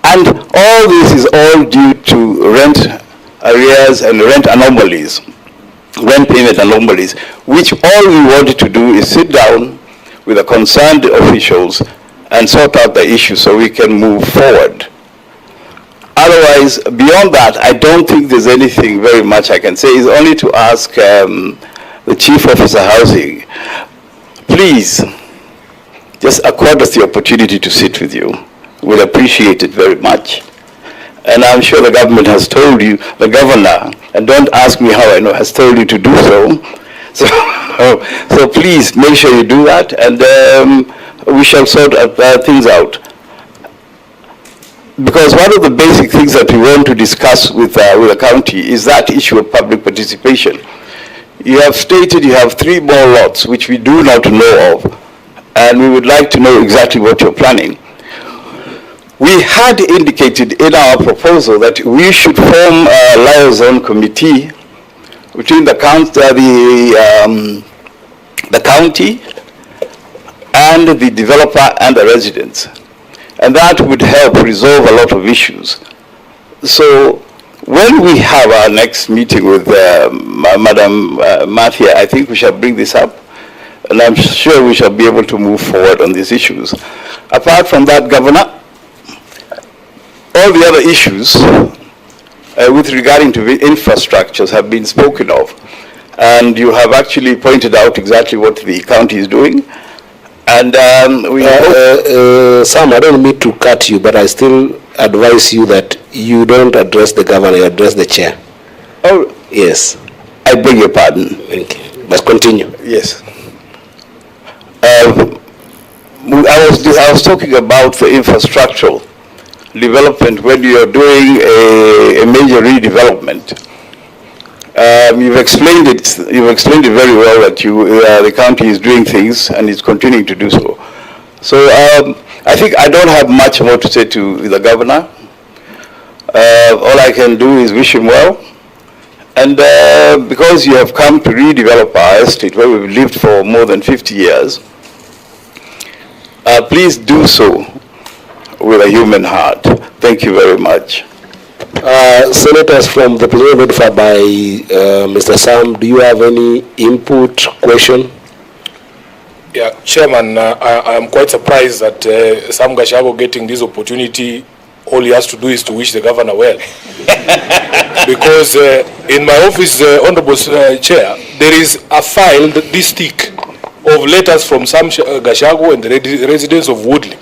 And all this is all due to rent arrears and rent anomalies, rent payment anomalies, which all we wanted to do is sit down with the concerned officials and sort out the issue so we can move forward. Otherwise, beyond that, I don't think there's anything very much I can say. It's only to ask the Chief Officer Housing, please, just accord us the opportunity to sit with you. We'll appreciate it very much. And I'm sure the government has told you, the governor, and don't ask me how I know, has told you to do so. So please make sure you do that, and we shall sort things out. Because one of the basic things that we want to discuss with the county is that issue of public participation. You have stated you have 3 more lots, which we do not know of, and we would like to know exactly what you're planning. We had indicated in our proposal that we should form a liaison committee between the county and the developer and the residents. And that would help resolve a lot of issues. So when we have our next meeting with Madam Mathia, I think we shall bring this up, and I'm sure we shall be able to move forward on these issues. Apart from that, Governor, all the other issues with regarding to the infrastructures have been spoken of, and you have actually pointed out exactly what the county is doing. And Sam, I don't mean to cut you, but I still advise you that you don't address the governor, you address the chair. Oh, yes. I beg your pardon. Thank you. But continue. Yes. I was talking about the infrastructural development when you're doing a major redevelopment. You've explained it very well that the county is doing things and is continuing to do so. So I think I don't have much more to say to the governor. All I can do is wish him well. And because you have come to redevelop our estate where we've lived for more than 50 years, please do so with a human heart. Thank you very much. Senators from the position notified by Mr. Sam, do you have any input, question? Yeah, Chairman, I am quite surprised that Sam Gashago getting this opportunity, all he has to do is to wish the governor well. Because in my office, Honorable Chair, there is a file this thick of letters from Sam Gashago and the residents of Woodley.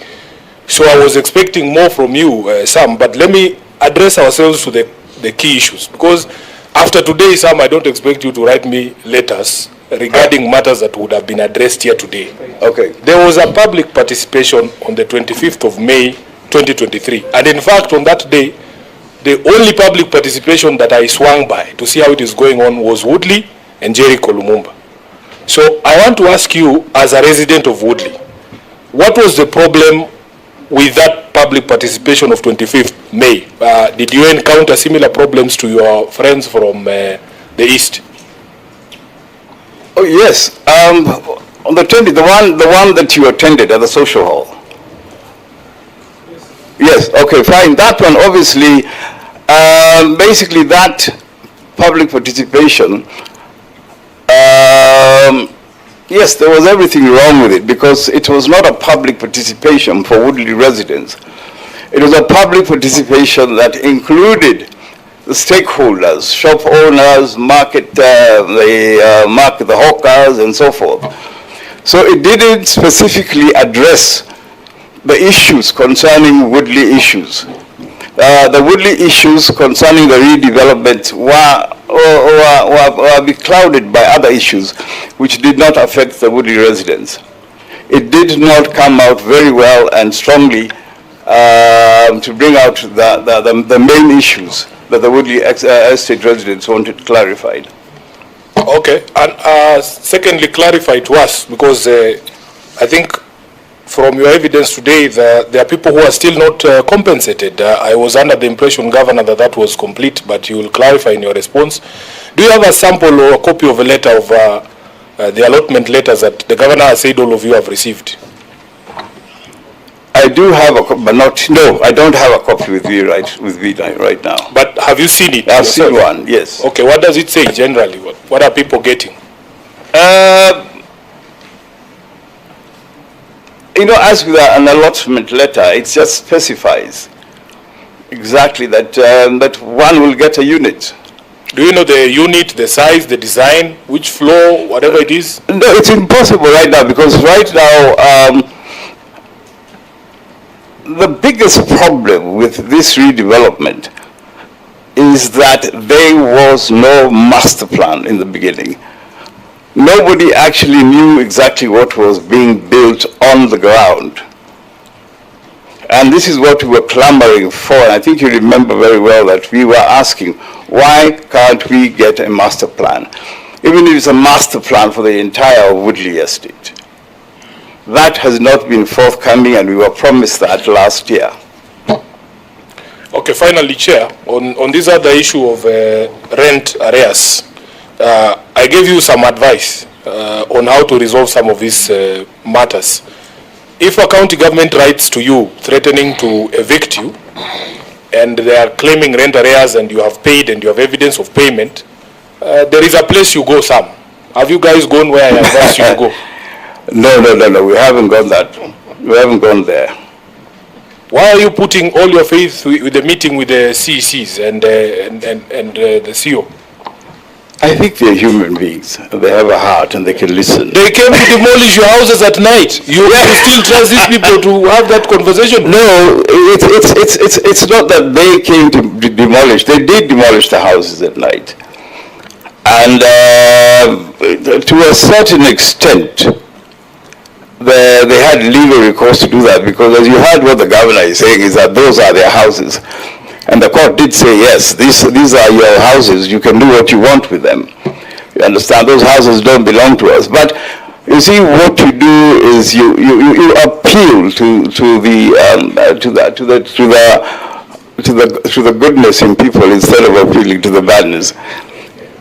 So I was expecting more from you, Sam, but let me address ourselves to the key issues. Because after today, Sam, I don't expect you to write me letters regarding matters that would have been addressed here today. Okay. There was a public participation on the 25th of May, 2023. And in fact, on that day, the only public participation that I swung by to see how it is going on was Woodley and Jericho Lumumba. So I want to ask you, as a resident of Woodley, what was the problem with that public participation of 25th May? Did you encounter similar problems to your friends from the East? Oh, yes. On the 20th, the one that you attended at the social hall. Yes, okay, fine. That one, obviously, basically that public participation, yes, there was everything wrong with it because it was not a public participation for Woodley residents. It was a public participation that included the stakeholders, shop owners, the hawkers, and so forth. So it didn't specifically address the issues concerning Woodley issues. The Woodley issues concerning the redevelopment were beclouded by other issues which did not affect the Woodley residents. It did not come out very well and strongly to bring out the main issues that the Woodley estate residents wanted clarified. Okay, and secondly, clarify to us, because I think from your evidence today, there are people who are still not compensated. I was under the impression, Governor, that was complete, but you will clarify in your response. Do you have a sample or a copy of a letter of the allotment letters that the Governor has said all of you have received? I do have a copy, but no, I don't have a copy with me right now. But have you seen it? I've seen one, yes. Okay, what does it say generally? What are people getting? You know, as with an allotment letter, it just specifies exactly that that one will get a unit. Do you know the unit, the size, the design, which floor, whatever it is? No, it's impossible right now because right now the biggest problem with this redevelopment is that there was no master plan in the beginning. Nobody actually knew exactly what was being built on the ground. And this is what we were clamoring for. And I think you remember very well that we were asking, why can't we get a master plan? even if it's a master plan for the entire Woodley estate. That has not been forthcoming, and we were promised that last year. Okay, finally, Chair, on this other issue of rent arrears, I gave you some advice on how to resolve some of these matters. If a county government writes to you threatening to evict you, and they are claiming rent arrears and you have paid and you have evidence of payment, there is a place you go, Sam. Have you guys gone where I advise you to go? No, we haven't gone that. We haven't gone there. Why are you putting all your faith with the meeting with the CECs and the CEO? I think they're human beings. They have a heart and they can listen. They came to demolish your houses at night. You still trust these people to have that conversation? No, it's not that they came to demolish. They did demolish the houses at night. And to a certain extent, they had legal recourse to do that, because as you heard what the governor is saying is that those are their houses. And the court did say, yes, these are your houses. You can do what you want with them. You understand? Those houses don't belong to us. But you see, what you do is you appeal to the goodness in people instead of appealing to the badness.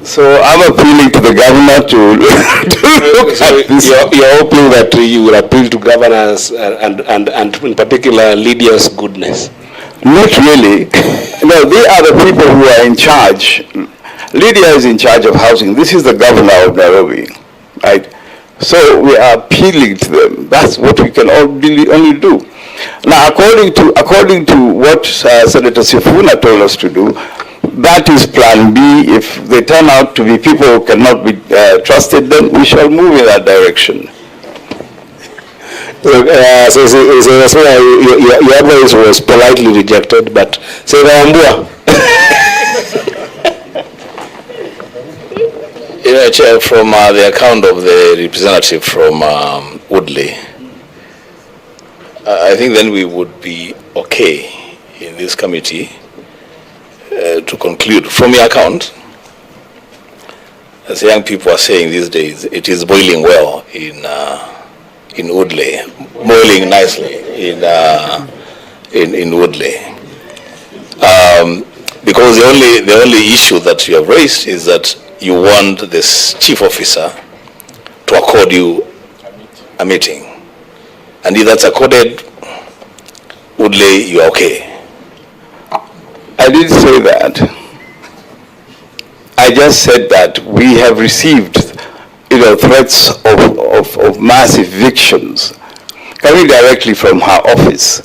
So I'm appealing to the governor to look at this. You're hoping that you will appeal to governors and in particular Lydia's goodness. Not really. No, they are the people who are in charge. Lydia is in charge of housing. This is the governor of Nairobi, right? So we are appealing to them. That's what we can only do. Now, according to what Senator Sifuna told us to do, that is Plan B. If they turn out to be people who cannot be trusted, then we shall move in that direction. So your advice was politely rejected, but say Chair, from the account of the representative from Woodley, I think then we would be okay in this committee to conclude. From your account, as young people are saying these days, it is boiling well in Woodley, boiling nicely in Woodley. Because the only issue that you have raised is that you want this chief officer to accord you a meeting. And if that's accorded, Woodley, you are okay. I didn't say that. I just said that we have received threats of mass evictions coming directly from her office.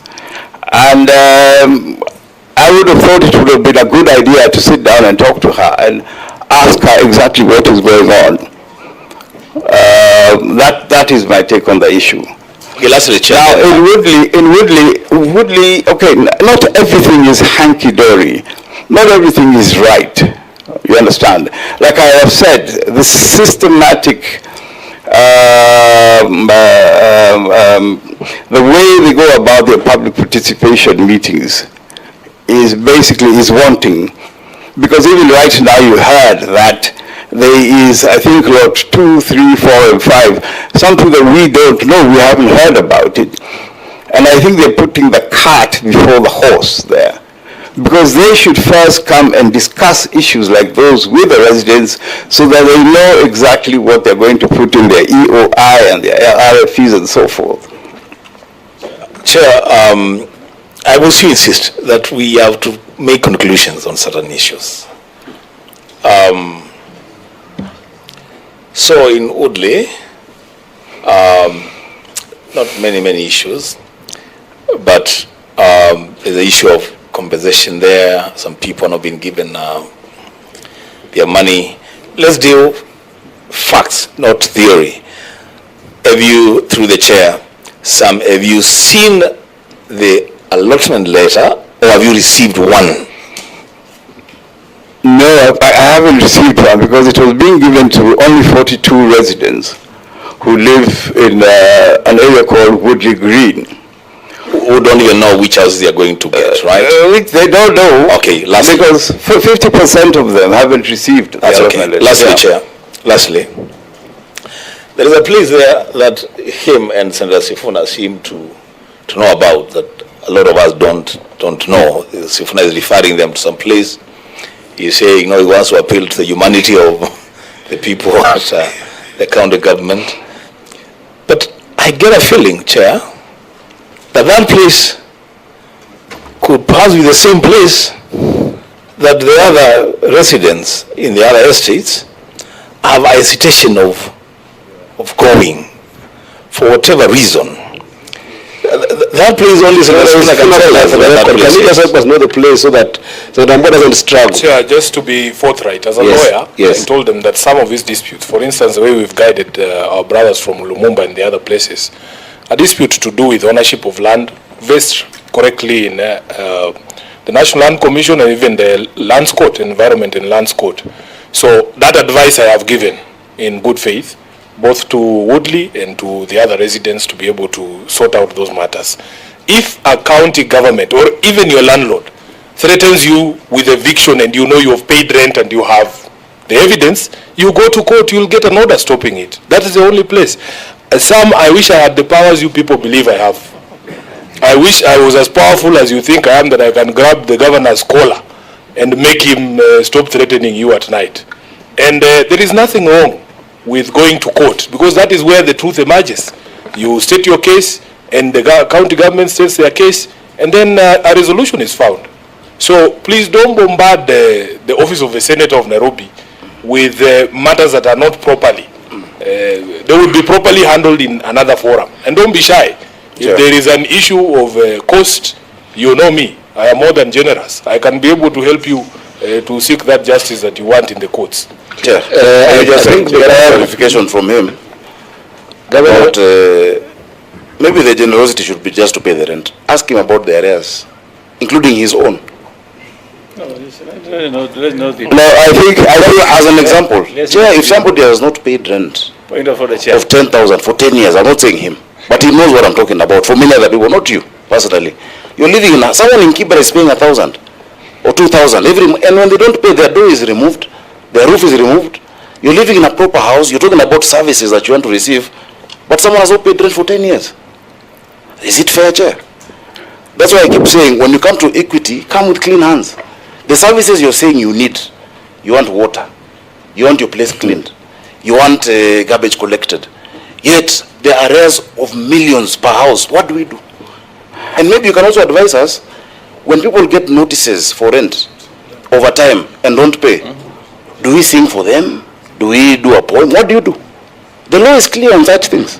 And I would have thought it would have been a good idea to sit down and talk to her and ask her exactly what is going on. That is my take on the issue. Okay, lastly, Chair. Now, in Woodley, okay, not everything is hanky-dory. Not everything is right. You understand? Like I have said, the systematic, the way they go about their public participation meetings is wanting. Because even right now you heard that there is, I think, lot 2, 3, 4, and 5, something that we don't know, we haven't heard about it. And I think they're putting the cart before the horse there. Because they should first come and discuss issues like those with the residents so that they know exactly what they're going to put in their EOI and their RFEs and so forth. Chair, I will still insist that we have to make conclusions on certain issues. So in Woodley, not many issues, but there's the issue of compensation there. Some people are not being given their money. Let's deal facts, not theory. Have you, through the chair, Sam, have you seen the allotment letter, or have you received one? No, I haven't received one because it was being given to only 42 residents who live in an area called Woodley Green. Who don't even know which house they are going to get, right? They don't know. Okay, lastly. Because 50% of them haven't received the allotment letter. Lastly, Chair, lastly, there is a place there that him and Senator Sifuna seem to know about that a lot of us don't know. Sifuna is referring them to some place. He's saying, he wants to appeal to the humanity of the people at the county government. But I get a feeling, Chair, that place could perhaps be the same place that the other residents in the other estates have a hesitation of going for whatever reason. That place only is like a can you just help us know the place so that Rambo doesn't struggle? Yeah, just to be forthright, as a lawyer, I told them that some of these disputes, for instance, the way we've guided our brothers from Lumumba and the other places, a dispute to do with ownership of land, based correctly in the National Land Commission and even the Lands Court, Environment and Lands Court. So that advice I have given in good faith, both to Woodley and to the other residents, to be able to sort out those matters. If a county government or even your landlord threatens you with eviction and you know you have paid rent and you have the evidence, you go to court, you'll get an order stopping it. That is the only place. I wish I had the powers you people believe I have. I wish I was as powerful as you think I am, that I can grab the governor's collar and make him stop threatening you at night. And there is nothing wrong with going to court, because that is where the truth emerges. You state your case, and the county government states their case, and then a resolution is found. So please don't bombard the office of the Senator of Nairobi with matters that are not properly. They will be properly handled in another forum. And don't be shy. If there is an issue of cost, you know me. I am more than generous. I can be able to help you to seek that justice that you want in the courts. Chair, I just think there are clarification from him about maybe the generosity should be just to pay the rent. Ask him about the arrears, including his own. No, I think as an example, Chair, if somebody has not paid rent of 10,000 for 10 years, I'm not saying him, but he knows what I'm talking about. For many other people, not you personally. You're living in someone in Kibera is paying 1,000 or 2,000 every, and when they don't pay, their door is removed, their roof is removed. You're living in a proper house. You're talking about services that you want to receive, but someone has not paid rent for 10 years. Is it fair, Chair? That's why I keep saying, when you come to equity, come with clean hands. The services you're saying you need, you want water, you want your place cleaned, you want garbage collected, yet there are arrears of millions per house. What do we do? And maybe you can also advise us, when people get notices for rent over time and don't pay, do we sing for them? Do we do a poem? What do you do? The law is clear on such things.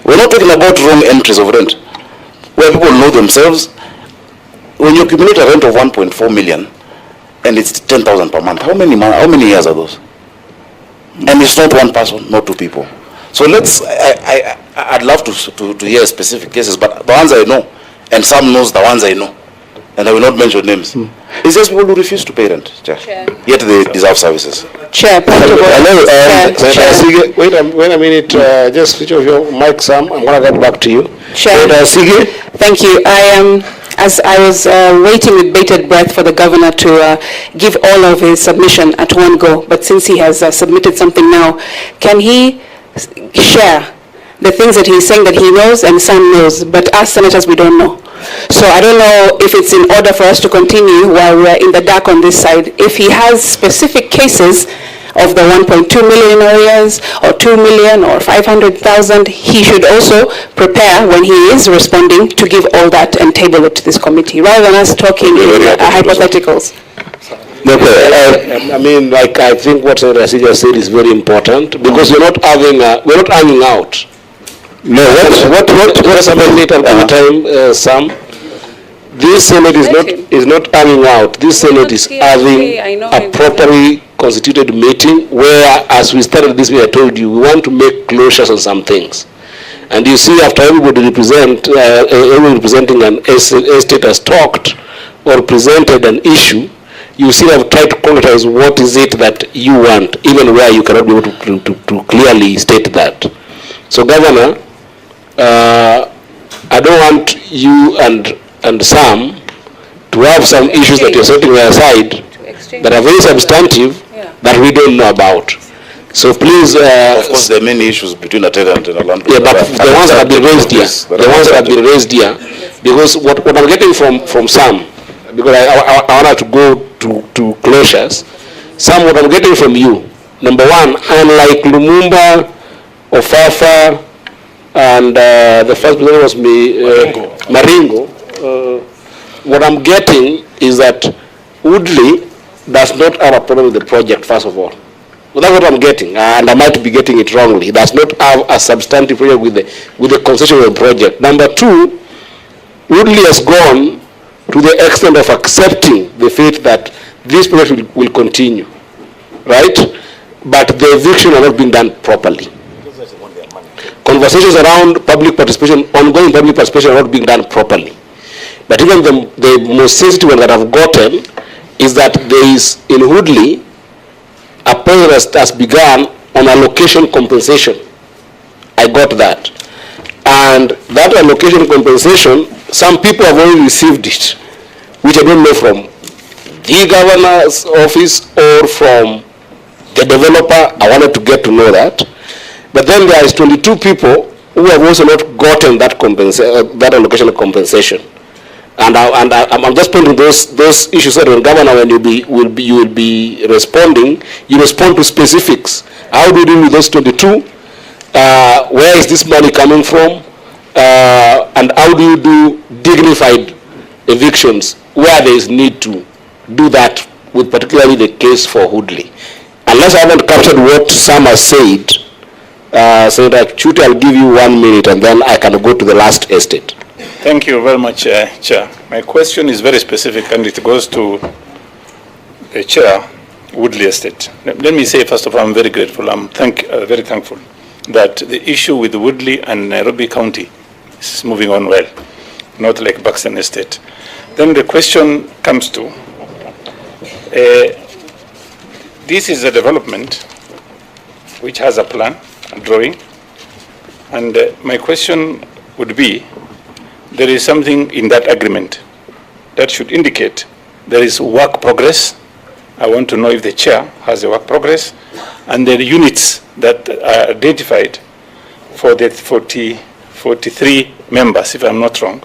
We're not talking about wrong entries of rent, where people know themselves. When you accumulate a rent of 1.4 million and it's 10,000 per month, how many years are those? And it's not one person, not two people. So I'd love to hear specific cases, but the ones I know, and Sam knows the ones I know, and I will not mention names. It's just people who refuse to pay rent, Chair. Yet they deserve services. Chair, Hello, wait a minute, just switch off your mic, Sam. I'm going to get back to you. Chair, thank you. As I was waiting with bated breath for the governor to give all of his submission at one go, but since he has submitted something now, can he share the things that he's saying that he knows and Sam knows, but as senators we don't know? So I don't know if it's in order for us to continue while we're in the dark on this side. If he has specific cases of the 1.2 million areas or 2 million or 500,000, he should also prepare when he is responding to give all that and table it to this committee, rather than us talking in hypotheticals. I mean, like, I think what Senator Sakaja said is very important, because we're not hanging out. No, what happened later at the time, Sam? This Senate is not hanging out. This Senate is having a properly constituted meeting where, as we started this way, I told you, we want to make closures on some things. And you see, after everybody representing an estate has talked or presented an issue, you still have tried to concretize what is it that you want, even where you cannot be able to clearly state that. So, Governor, I don't want you and Sam to have some issues that you're setting aside that are very substantive that we don't know about. So please... of course, there are many issues between a tenant and a landlord. Yeah, but the ones that have been raised here, because what I'm getting from some, because I wanted to go to closures, what I'm getting from you, number one, unlike Lumumba, Ofafa, and the first person was Maringo, what I'm getting is that Woodley does not have a problem with the project, first of all. Well, that's what I'm getting, and I might be getting it wrongly. It does not have a substantive project with the concession of the project. Number two, Woodley has gone to the extent of accepting the fact that this project will continue, right? But the eviction are not being done properly. Conversations around public participation, ongoing public participation are not being done properly. But even the most sensitive one that I've gotten is that there is in Woodley a process has begun on allocation compensation. I got that. And that allocation compensation, some people have already received it, which I don't know from the governor's office or from the developer. I wanted to get to know that. But then there is 22 people who have also not gotten that that allocation compensation. And I'm just pointing those issues that when governor, when you will be responding, you respond to specifics. How do you deal with those 22? Where is this money coming from? And how do you do dignified evictions where there is need to do that, with particularly the case for Woodley? Unless I haven't captured what Sam has said, Senator Chuti, I'll give you 1 minute and then I can go to the last estate. Thank you very much, Chair. My question is very specific and it goes to the Chair, Woodley Estate. Let me say, first of all, I'm very grateful. I'm very thankful that the issue with Woodley and Nairobi County is moving on well, not like Buxton Estate. Then the question comes to, this is a development which has a plan, a drawing, and my question would be, there is something in that agreement that should indicate there is work progress. I want to know if the chair has a work progress and the units that are identified for the 43 members, if I'm not wrong,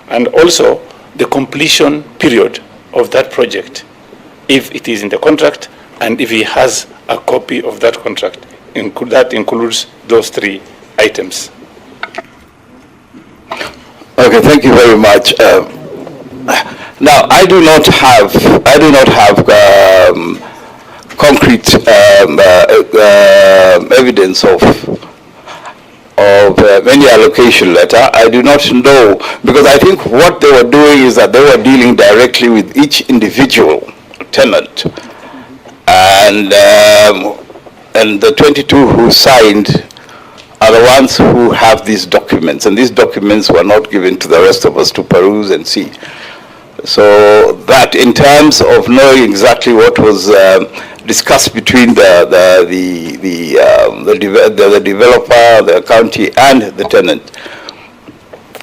and also the completion period of that project, if it is in the contract and if he has a copy of that contract. That includes those 3 items. Okay, thank you very much. Now, I do not have concrete evidence of any allocation letter. I do not know, because I think what they were doing is that they were dealing directly with each individual tenant, and the 22 who signed are the ones who have these documents, and these documents were not given to the rest of us to peruse and see. So that, in terms of knowing exactly what was discussed between the developer, the county, and the tenant,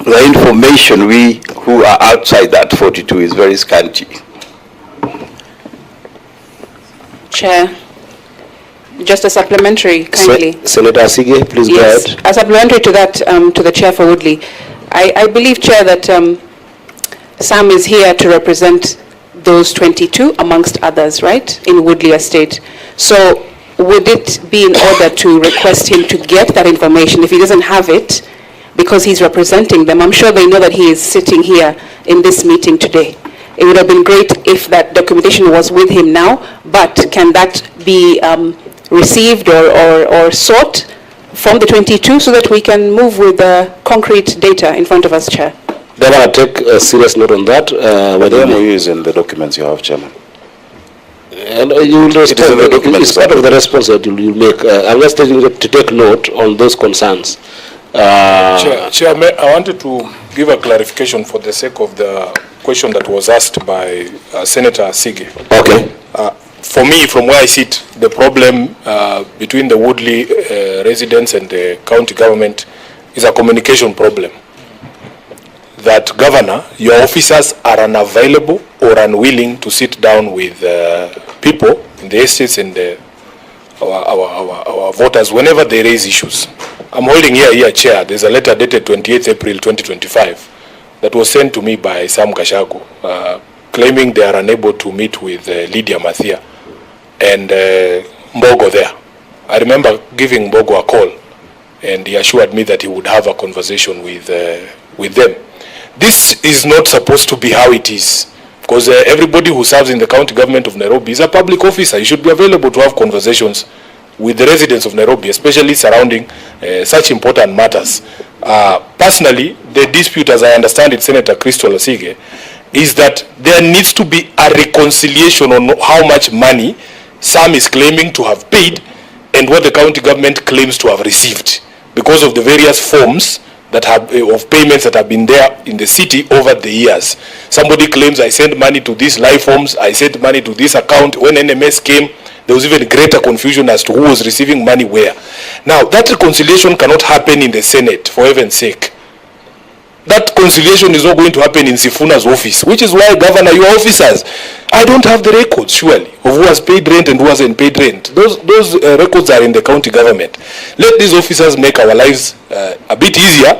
the information we who are outside that 42 is very scanty. Chair. Just a supplementary, kindly. Senator Sige, please go ahead. A supplementary to that, to the Chair for Woodley. I believe, Chair, that Sam is here to represent those 22 amongst others, right, in Woodley Estate. So would it be in order to request him to get that information if he doesn't have it, because he's representing them? I'm sure they know that he is sitting here in this meeting today. It would have been great if that documentation was with him now, but can that be received or sought from the 22 so that we can move with concrete data in front of us, Chair? Then I'll take a serious note on that. The MOU is in the documents you have, Chairman. And you will respond. It's part of the response that you make. I'm just telling you to take note on those concerns. Chair, I wanted to give a clarification for the sake of the question that was asked by Senator Sige. Okay. For me, from where I sit, the problem between the Woodley residents and the county government is a communication problem. That, Governor, your officers are unavailable or unwilling to sit down with people in the estates and our voters whenever they raise issues. I'm holding here, Chair. There's a letter dated 28th April 2025 that was sent to me by Sam Gashagu, claiming they are unable to meet with Lydia Mathia and Mbogo there. I remember giving Mbogo a call, and he assured me that he would have a conversation with them. This is not supposed to be how it is, because everybody who serves in the county government of Nairobi is a public officer. You should be available to have conversations with the residents of Nairobi, especially surrounding such important matters. Personally, the dispute, as I understand it, Senator Crystal Osige, is that there needs to be a reconciliation on how much money Sam is claiming to have paid and what the county government claims to have received, because of the various forms that have of payments that have been there in the city over the years. Somebody claims, I sent money to these life forms, I sent money to this account. When NMS came, there was even greater confusion as to who was receiving money where. Now, that reconciliation cannot happen in the Senate, for heaven's sake. That conciliation is not going to happen in Sifuna's office, which is why, Governor, your officers, I don't have the records, surely, of who has paid rent and who hasn't paid rent. Those records are in the county government. Let these officers make our lives a bit easier.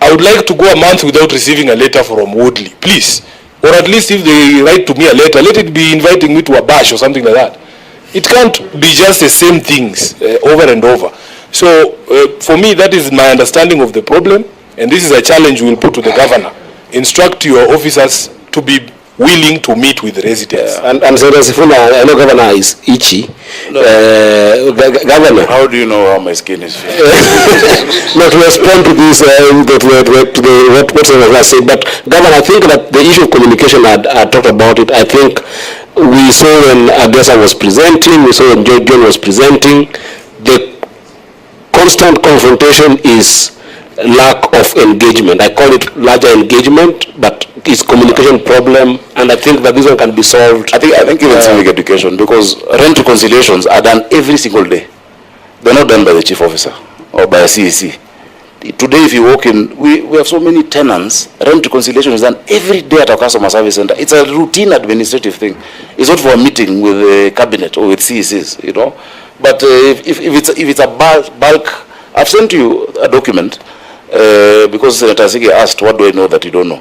I would like to go a month without receiving a letter from Woodley, please. Or at least if they write to me a letter, let it be inviting me to a bash or something like that. It can't be just the same things over and over. So for me, that is my understanding of the problem. And this is a challenge we will put to the governor. Instruct your officers to be willing to meet with residents. And Senator Sifuna, I know Governor is itchy. No. Governor. How do you know how my skin is feeling? Not to respond to this, what I said, but Governor, I think that the issue of communication, I talked about it. I think we saw when Agesa was presenting, we saw when John was presenting, the constant confrontation is lack of engagement. I call it larger engagement, but it's communication problem, and I think that this one can be solved. I think even civic education, because rent reconciliations are done every single day. They're not done by the chief officer or by a CEC. Today, if you walk in, we have so many tenants. Rent reconciliation is done every day at our customer service center. It's a routine administrative thing. It's not for a meeting with the cabinet or with CECs, you know. But if it's a bulk, I've sent you a document. Because Senator Sige asked, what do I know that you don't know?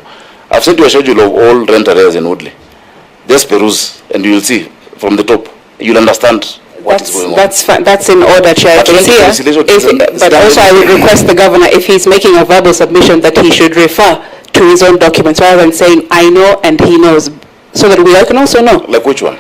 I've sent you a schedule of all rent arrears in Woodley. Just peruse, and you will see from the top. You'll understand what is going on. That's in order, Chair. But also I would request the governor, if he's making a verbal submission, that he should refer to his own documents rather than saying, I know and he knows, so that we all can also know. Like which one?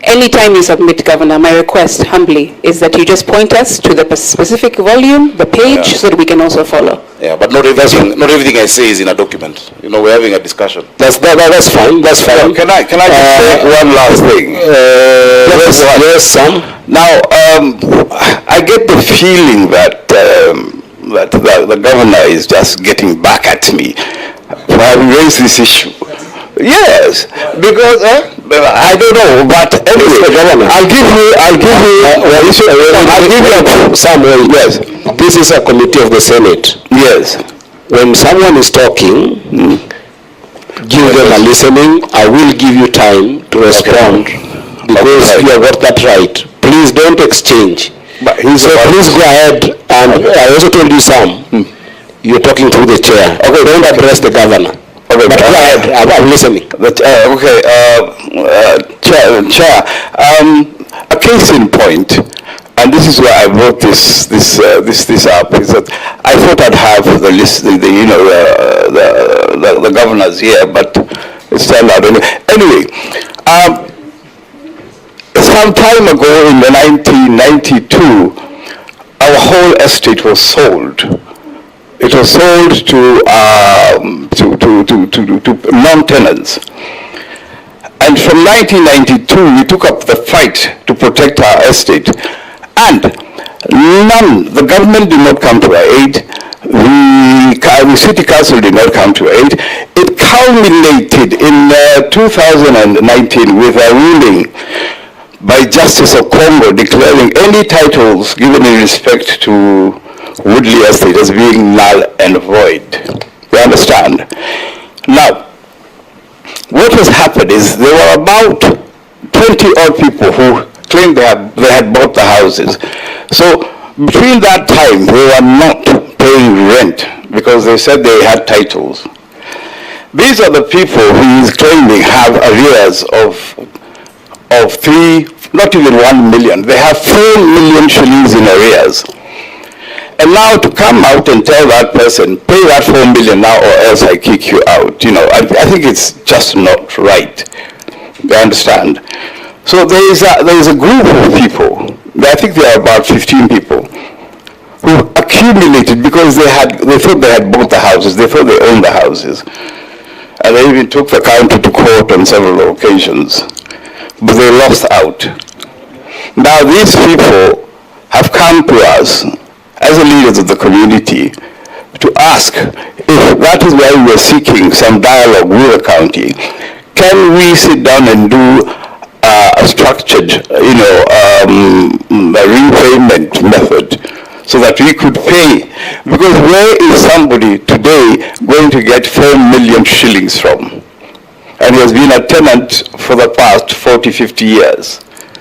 Anytime you submit, Governor, my request humbly is that you just point us to the specific volume, the page, so that we can also follow. Yeah, but not everything I say is in a document. You know, we're having a discussion. That's fine. That's fine. Can I just say one last thing? Yes, Sam. Now, I get the feeling that the governor is just getting back at me for having raised this issue. Yes, because I don't know, but anyway, I'll give you Samuel, yes. This is a committee of the Senate. Yes. When someone is talking, give them a listening. I will give you time to respond, because you have got that right. Please don't exchange. So please go ahead, and I also told you, Sam, you're talking through the chair. Okay, don't address the governor. Okay, but go ahead, I'm listening. Chair, a case in point, and this is where I brought this up, is that I thought I'd have the list, the governors here, but it's turned out anyway. Some time ago in the 1992, our whole estate was sold. It was sold to non-tenants. And from 1992, we took up the fight to protect our estate. And the government did not come to our aid. The city council did not come to our aid. It culminated in 2019 with a ruling by Justice of Congo declaring any titles given in respect to Woodley Estate as being null and void. You understand? Now, what has happened is there were about 20 odd people who claimed they had bought the houses. So between that time, they were not paying rent because they said they had titles. These are the people who is claiming have arrears of not even 1 million. They have 4 million shillings in arrears. And now to come out and tell that person, pay that 4 million now or else I kick you out, you know, I think it's just not right. You understand? So there is a group of people, I think there are about 15 people, who accumulated because they thought they had bought the houses, they thought they owned the houses. And they even took the county to court on several occasions. But they lost out. Now these people have come to us as the leaders of the community to ask if that is why we are seeking some dialogue with the county. Can we sit down and do a structured, you know, a repayment method so that we could pay? Because where is somebody today going to get 4 million shillings from? And he has been a tenant for the past 40, 50 years.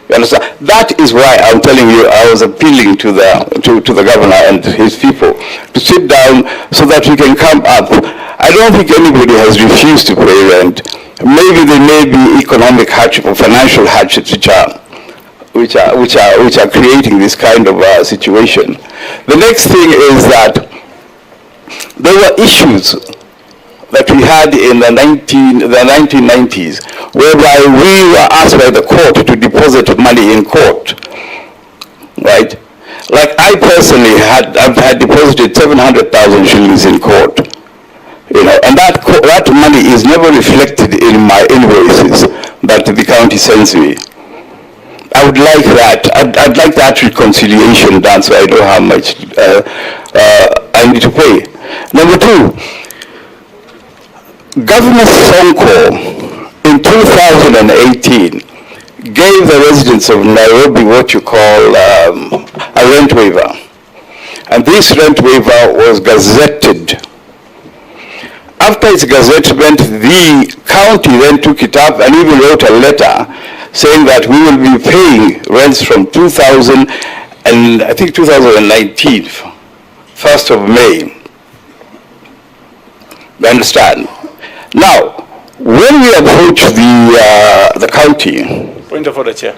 You understand? That is why I'm telling you I was appealing to the governor and his people to sit down so that we can come up. I don't think anybody has refused to pay rent. Maybe there may be economic hardship or financial hardships which are creating this kind of situation. The next thing is that there were issues that we had in the 1990s, whereby we were asked by the court to deposit money in court, right? Like I personally had deposited 700,000 shillings in court, you know, and that money is never reflected in my invoices that the county sends me. I would like that. I'd like that reconciliation done so I know how much I need to pay. Number two, Governor Sonko in 2018 gave the residents of Nairobi what you call a rent waiver. And this rent waiver was gazetted. After its gazettement, the county then took it up and even wrote a letter saying that we will be paying rents from 2019, 1st of May. You understand? Now, when we approach the county... Point of order, Chair.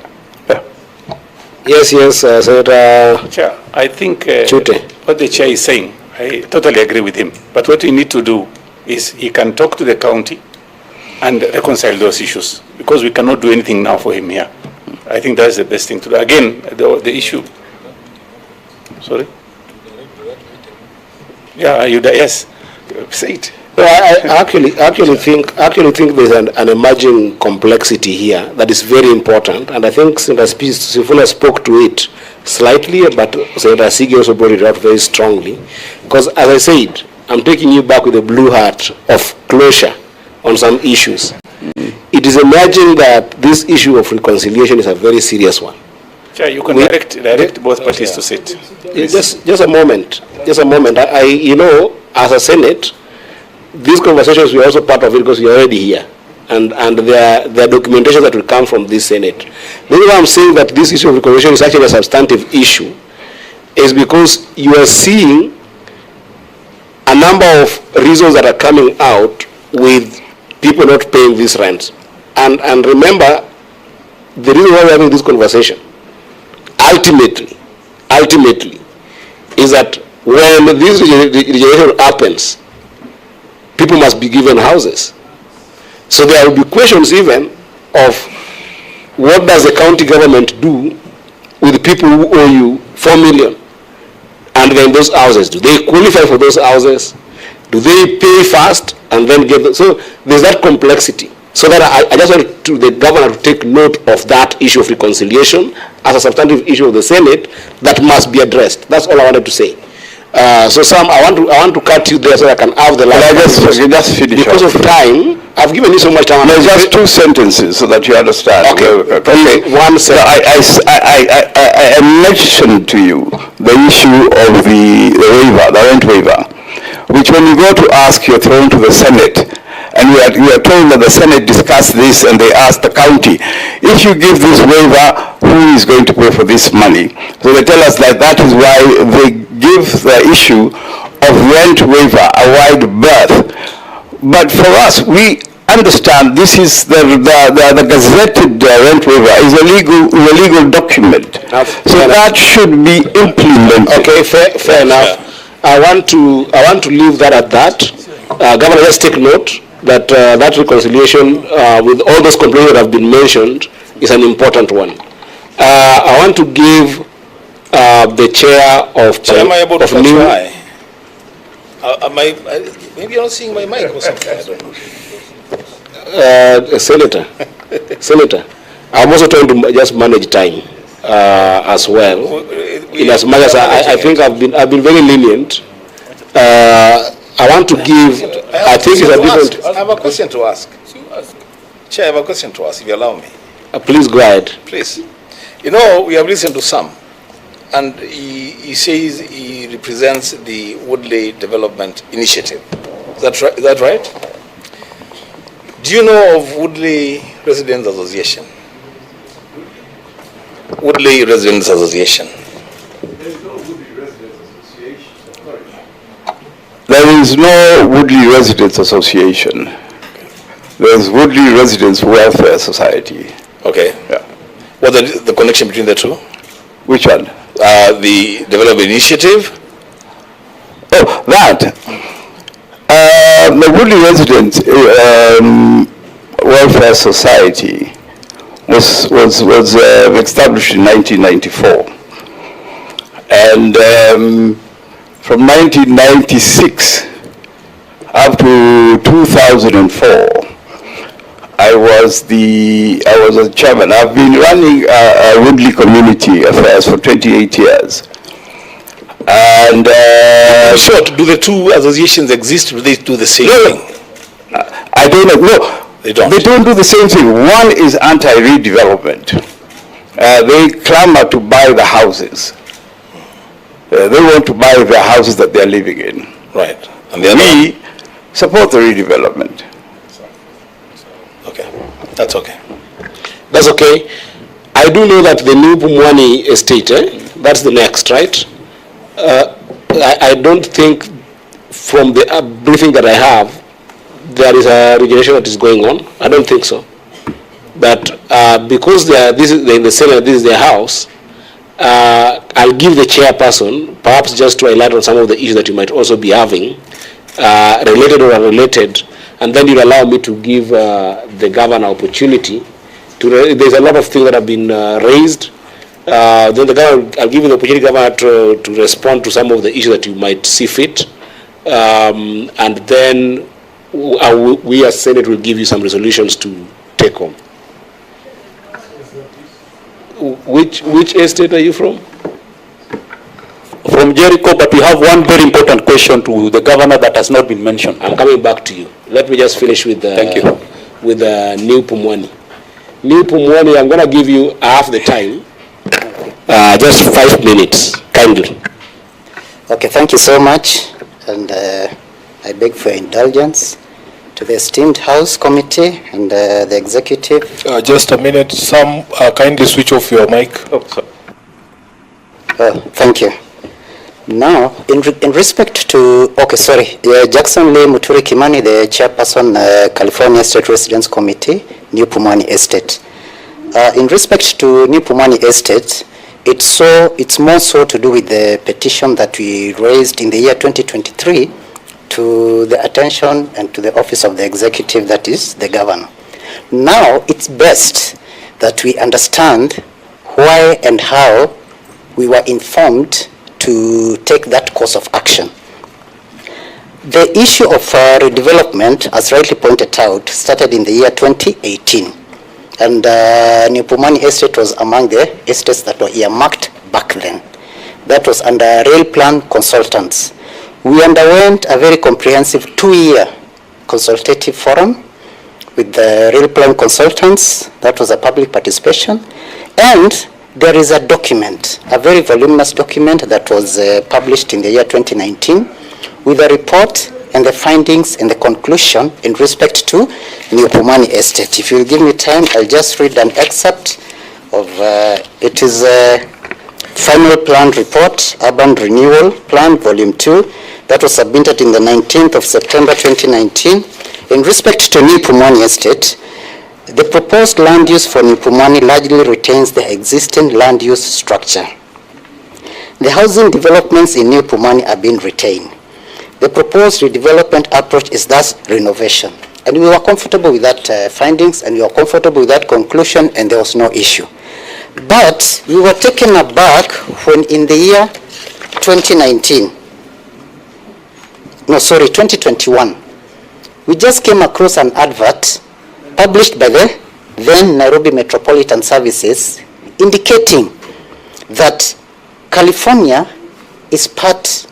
Yeah. Yes, Senator... Chair, I think what the Chair is saying, I totally agree with him. But what we need to do is he can talk to the county and reconcile those issues, because we cannot do anything now for him here. I think that's the best thing to do. Again, the issue... Sorry? Yeah, yes. Say it. No, I actually think there's an emerging complexity here that is very important, and I think Senator Sifuna spoke to it slightly, but Senator Sige also brought it out very strongly. Because as I said, I'm taking you back with a blue heart of closure on some issues. It is emerging that this issue of reconciliation is a very serious one. Chair, you can direct both parties to sit. Just a moment. You know, as a Senate, these conversations were also part of it because you're already here. And there are documentation that will come from this Senate. The reason I'm saying that this issue of reconciliation is actually a substantive issue is because you are seeing a number of reasons that are coming out with people not paying this rent. And remember, the reason why we're having this conversation, ultimately, is that when this regeneration happens, people must be given houses. So there will be questions even of what does the county government do with people who owe you 4 million? And then those houses, do they qualify for those houses? Do they pay first and then get them? So there's that complexity. So that I just want the governor to take note of that issue of reconciliation as a substantive issue of the Senate that must be addressed. That's all I wanted to say. So Sam, I want to cut you there so I can have the last. Just finish because of time. I've given you so much time. No, just 2 sentences so that you understand. Okay. One sentence. I mentioned to you the issue of the waiver, the rent waiver, which when you go to ask, you're thrown to the Senate. And you are told that the Senate discussed this and they asked the county, if you give this waiver, who is going to pay for this money. So they tell us that is why they give the issue of rent waiver a wide berth. But for us, we understand this is the gazetted rent waiver is a legal document. So that should be implemented. Okay, fair enough. I want to leave that at that. Governor, just take note that that reconciliation with all those complaints that have been mentioned is an important one. I want to give the chair of Am I able to new. try? Maybe you're not seeing my mic or something. I don't know. Senator, I'm also trying to just manage time as well. In as much as I think I've been very lenient. I want to give. I think it's a different. I have a question to ask. Chair, I have a question to ask, if you allow me. Please go ahead. Please. You know, we have listened to Sam, and he says he represents the Woodley Development Initiative. Is that right? Do you know of Woodley Residents Association? Woodley Residents Association. There is no Woodley Residents Association. There is Woodley Residents Welfare Society. Okay. Yeah. What's the connection between the two? Which one? The Development Initiative. Oh, that. The Woodley Residents Welfare Society was established in 1994, and from 1996 up to 2004, I was the chairman. I've been running Woodley Community Affairs for 28 years. And short, do the two associations exist? Do they do the same thing? I don't know. No, they don't. They don't do the same thing. One is anti-redevelopment. They clamor to buy the houses. They want to buy the houses that they are living in. Right. And we support the redevelopment. Okay, that's okay. That's okay. I do know that the new Pumwani estate, that's the next, right? I don't think from the briefing that I have, there is a regeneration that is going on. I don't think so. But because they're in the Senate, this is their house, I'll give the chairperson, perhaps just to highlight on some of the issues that you might also be having, related or unrelated, and then you'll allow me to give the governor opportunity to. There's a lot of things that have been raised. Then the governor, I'll give you the opportunity, governor, to respond to some of the issues that you might see fit, and then we as Senate will give you some resolutions to take on. Which estate are you from? From Jericho, but we have one very important question to the governor that has not been mentioned. I'm coming back to you. Let me just finish with Thank you. With New Pumwani. New Pumwani, I'm going to give you half the time. Just 5 minutes, kindly. Okay, thank you so much, and I beg for your indulgence to the esteemed House Committee and the Executive. Just a minute, Sam, kindly switch off your mic. Oh, sorry. Thank you. Now, in respect to, Jackson Lee Muturi Kimani, the Chairperson, California State Residence Committee, New Pumwani Estate. In respect to New Pumwani Estate, it's more so to do with the petition that we raised in the year 2023 to the attention and to the office of the executive, that is the governor. Now it's best that we understand why and how we were informed to take that course of action. The issue of redevelopment, as rightly pointed out, started in the year 2018. And New Pumwani Estate was among the estates that were earmarked back then. That was under Rail Plan Consultants. We underwent a very comprehensive 2-year consultative forum with the Rail Plan Consultants. That was a public participation. And there is a document, a very voluminous document that was published in the year 2019 with a report and the findings and the conclusion in respect to New Pumwani Estate. If you'll give me time, I'll just read an excerpt of, it is a final plan report, Urban Renewal Plan, Volume 2, that was submitted in the 19th of September 2019. In respect to New Pumwani Estate, the proposed land use for New Pumwani largely retains the existing land use structure. The housing developments in New Pumwani are being retained. The proposed redevelopment approach is thus renovation. And we were comfortable with that findings, and we were comfortable with that conclusion, and there was no issue. But we were taken aback when in the year 2021, we just came across an advert published by the then Nairobi Metropolitan Services indicating that California is part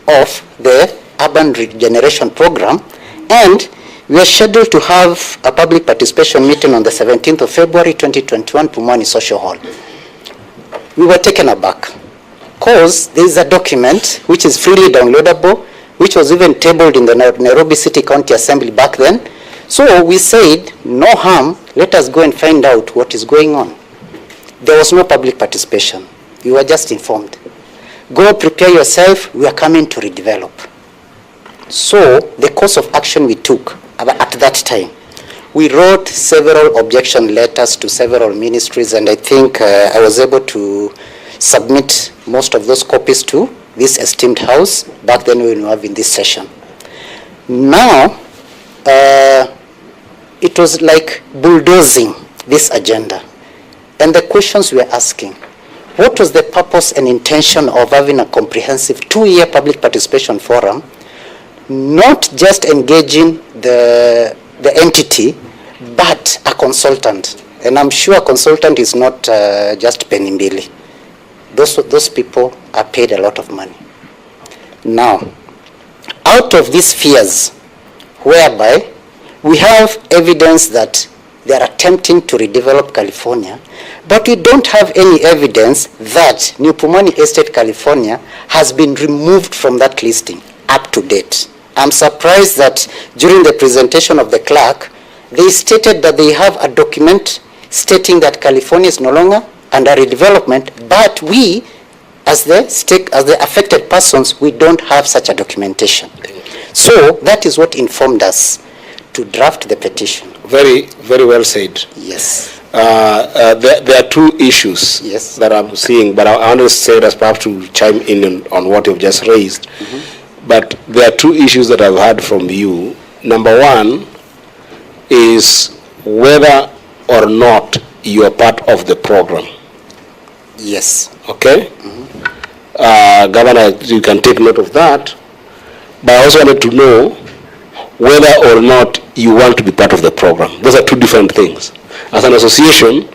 of the urban regeneration program, and we are scheduled to have a public participation meeting on the 17th of February 2021, Pumwani Social Hall. We were taken aback because there is a document which is freely downloadable, which was even tabled in the Nairobi City County Assembly back then. So we said, no harm, let us go and find out what is going on. There was no public participation. We were just informed. Go prepare yourself, we are coming to redevelop. So the course of action we took at that time, we wrote several objection letters to several ministries, and I think I was able to submit most of those copies to this esteemed house back then when we were having this session. Now, it was like bulldozing this agenda. And the questions we were asking, what was the purpose and intention of having a comprehensive 2-year public participation forum, not just engaging the entity, but a consultant? And I'm sure a consultant is not just penny mbili. Those people are paid a lot of money. Now, out of these fears, whereby we have evidence that they are attempting to redevelop California, but we don't have any evidence that New Pumwani Estate California has been removed from that listing up to date. I'm surprised that during the presentation of the clerk, they stated that they have a document stating that California is no longer under redevelopment, but we, as the affected persons, we don't have such a documentation. So that is what informed us to draft the petition. Very, very well said. Yes. There are two issues that I'm seeing, but I want to say that perhaps to chime in on what you've just raised. Mm-hmm. But there are two issues that I've heard from you. Number one is whether or not you are part of the program. Yes. Okay? Mm-hmm. Governor, you can take note of that. But I also wanted to know whether or not you want to be part of the program. Those are two different things. As an association,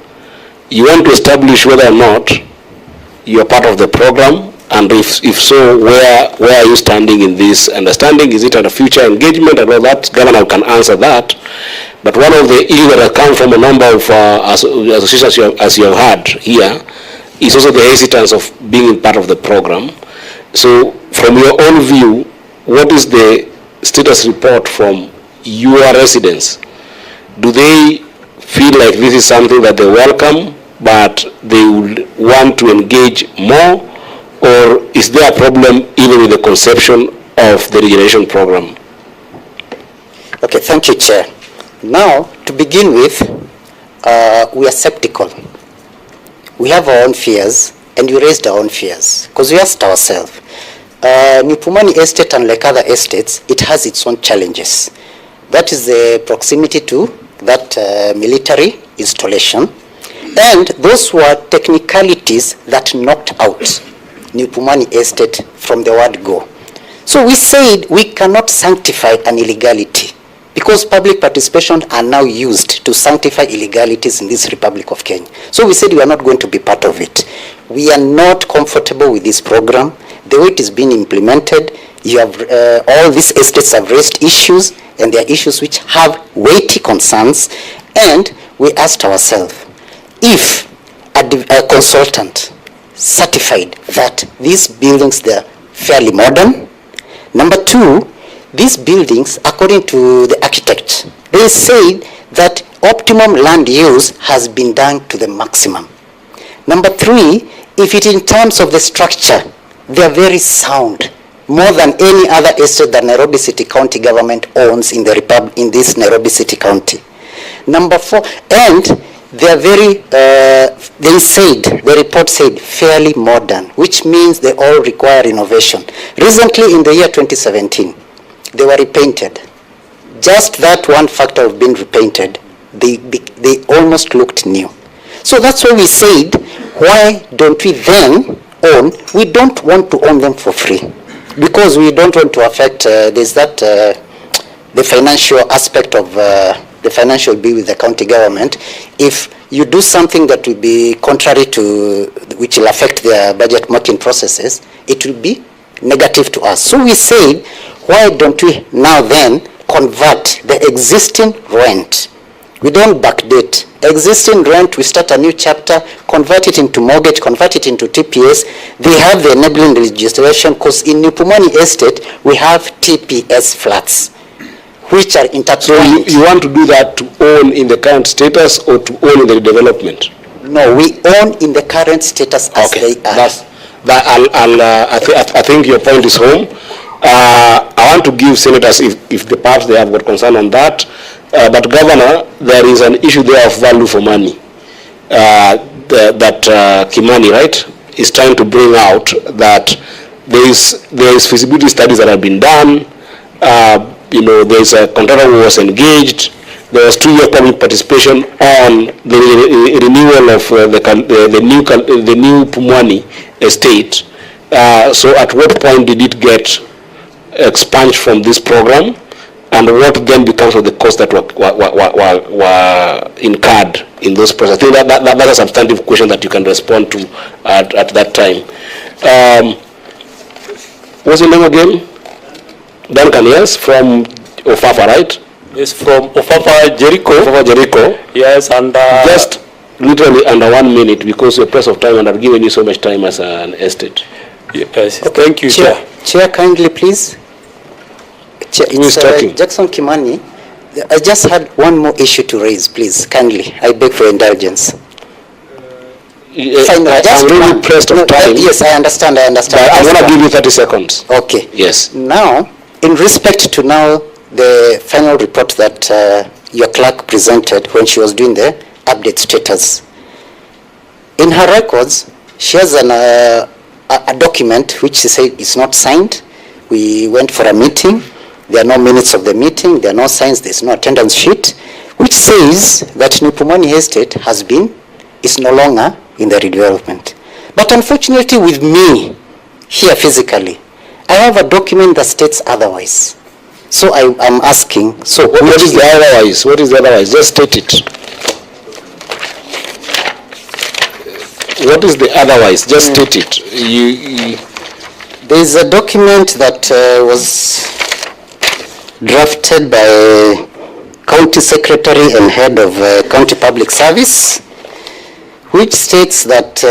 you want to establish whether or not you are part of the program, and if so, where are you standing in this understanding? Is it under future engagement and all that? Governor can answer that. But one of the issues that have come from a number of associations as you have had here is also the hesitance of being part of the program. So from your own view, what is the status report from your residents? Do they feel like this is something that they welcome, but they would want to engage more? Or is there a problem even with the conception of the regeneration program? Okay, thank you, Chair. Now, to begin with, we are skeptical. We have our own fears, and we raised our own fears, because we asked ourselves, New Pumwani Estate, unlike other estates, it has its own challenges. That is the proximity to that military installation, and those were technicalities that knocked out New Pumwani Estate from the word go. So we said we cannot sanctify an illegality, because public participation are now used to sanctify illegalities in this Republic of Kenya. So we said we are not going to be part of it. We are not comfortable with this program. The way it is being implemented, you have all these estates have raised issues, and there are issues which have weighty concerns, and we asked ourselves, if a consultant certified that these buildings, they're fairly modern. Number two, these buildings, according to the architect, they say that optimum land use has been done to the maximum. Number three, if it in terms of the structure, they are very sound, more than any other estate that Nairobi City County government owns in this Nairobi City County. Number four, and they are very, the report said, fairly modern, which means they all require renovation. Recently, in the year 2017, they were repainted. Just that one factor of being repainted, they almost looked new. So that's why we said, why don't we then own? We don't want to own them for free, because we don't want to affect, there's that, the financial aspect of the financial bill with the county government. If you do something that will be contrary to, which will affect their budget making processes, it will be negative to us. So we said, why don't we now then convert the existing rent? We don't backdate. Existing rent, we start a new chapter, convert it into mortgage, convert it into TPS. They have the enabling legislation, because in Pumwani Estate, we have TPS flats, which are intertwined. So you want to do that to own in the current status or to own in the development? No, we own in the current status as they are. I think your point is home. I want to give senators, if perhaps they have got concern on that, but Governor, there is an issue there of value for money that Kimani, right, is trying to bring out, that there is feasibility studies that have been done. There is a contractor who was engaged. There was 2 years public participation on the renewal of the new Pumwani estate. So at what point did it get expunged from this program, and what then becomes of the costs that were incurred in those processes? I think that's a substantive question that you can respond to at that time. What's your name again? Duncan, yes, from Ofafa, right? Yes, from Ofafa, Jericho. Ofafa, Jericho. Yes, and just literally under 1 minute, because you're pressed of time, and I've given you so much time as an estate. Yes, okay. Thank you, Chair. Chair, kindly, please. Chair, it's Jackson Kimani. I just had one more issue to raise, please, kindly. I beg for indulgence. I'm really pressed of time. Yes, I understand. But I'm going to give you 30 seconds. Okay. Yes. Now, in respect to now the final report that your clerk presented when she was doing the update status, in her records, she has a document which she said is not signed. We went for a meeting. There are no minutes of the meeting. There are no signs. There's no attendance sheet, which says that Pumwani Estate is no longer in the redevelopment. But unfortunately, with me here physically, I have a document that states otherwise. So I'm asking, so what is the otherwise? What is the otherwise? Just state it. What is the otherwise? Just state it. There is a document that was drafted by County Secretary and Head of County Public Service, which states that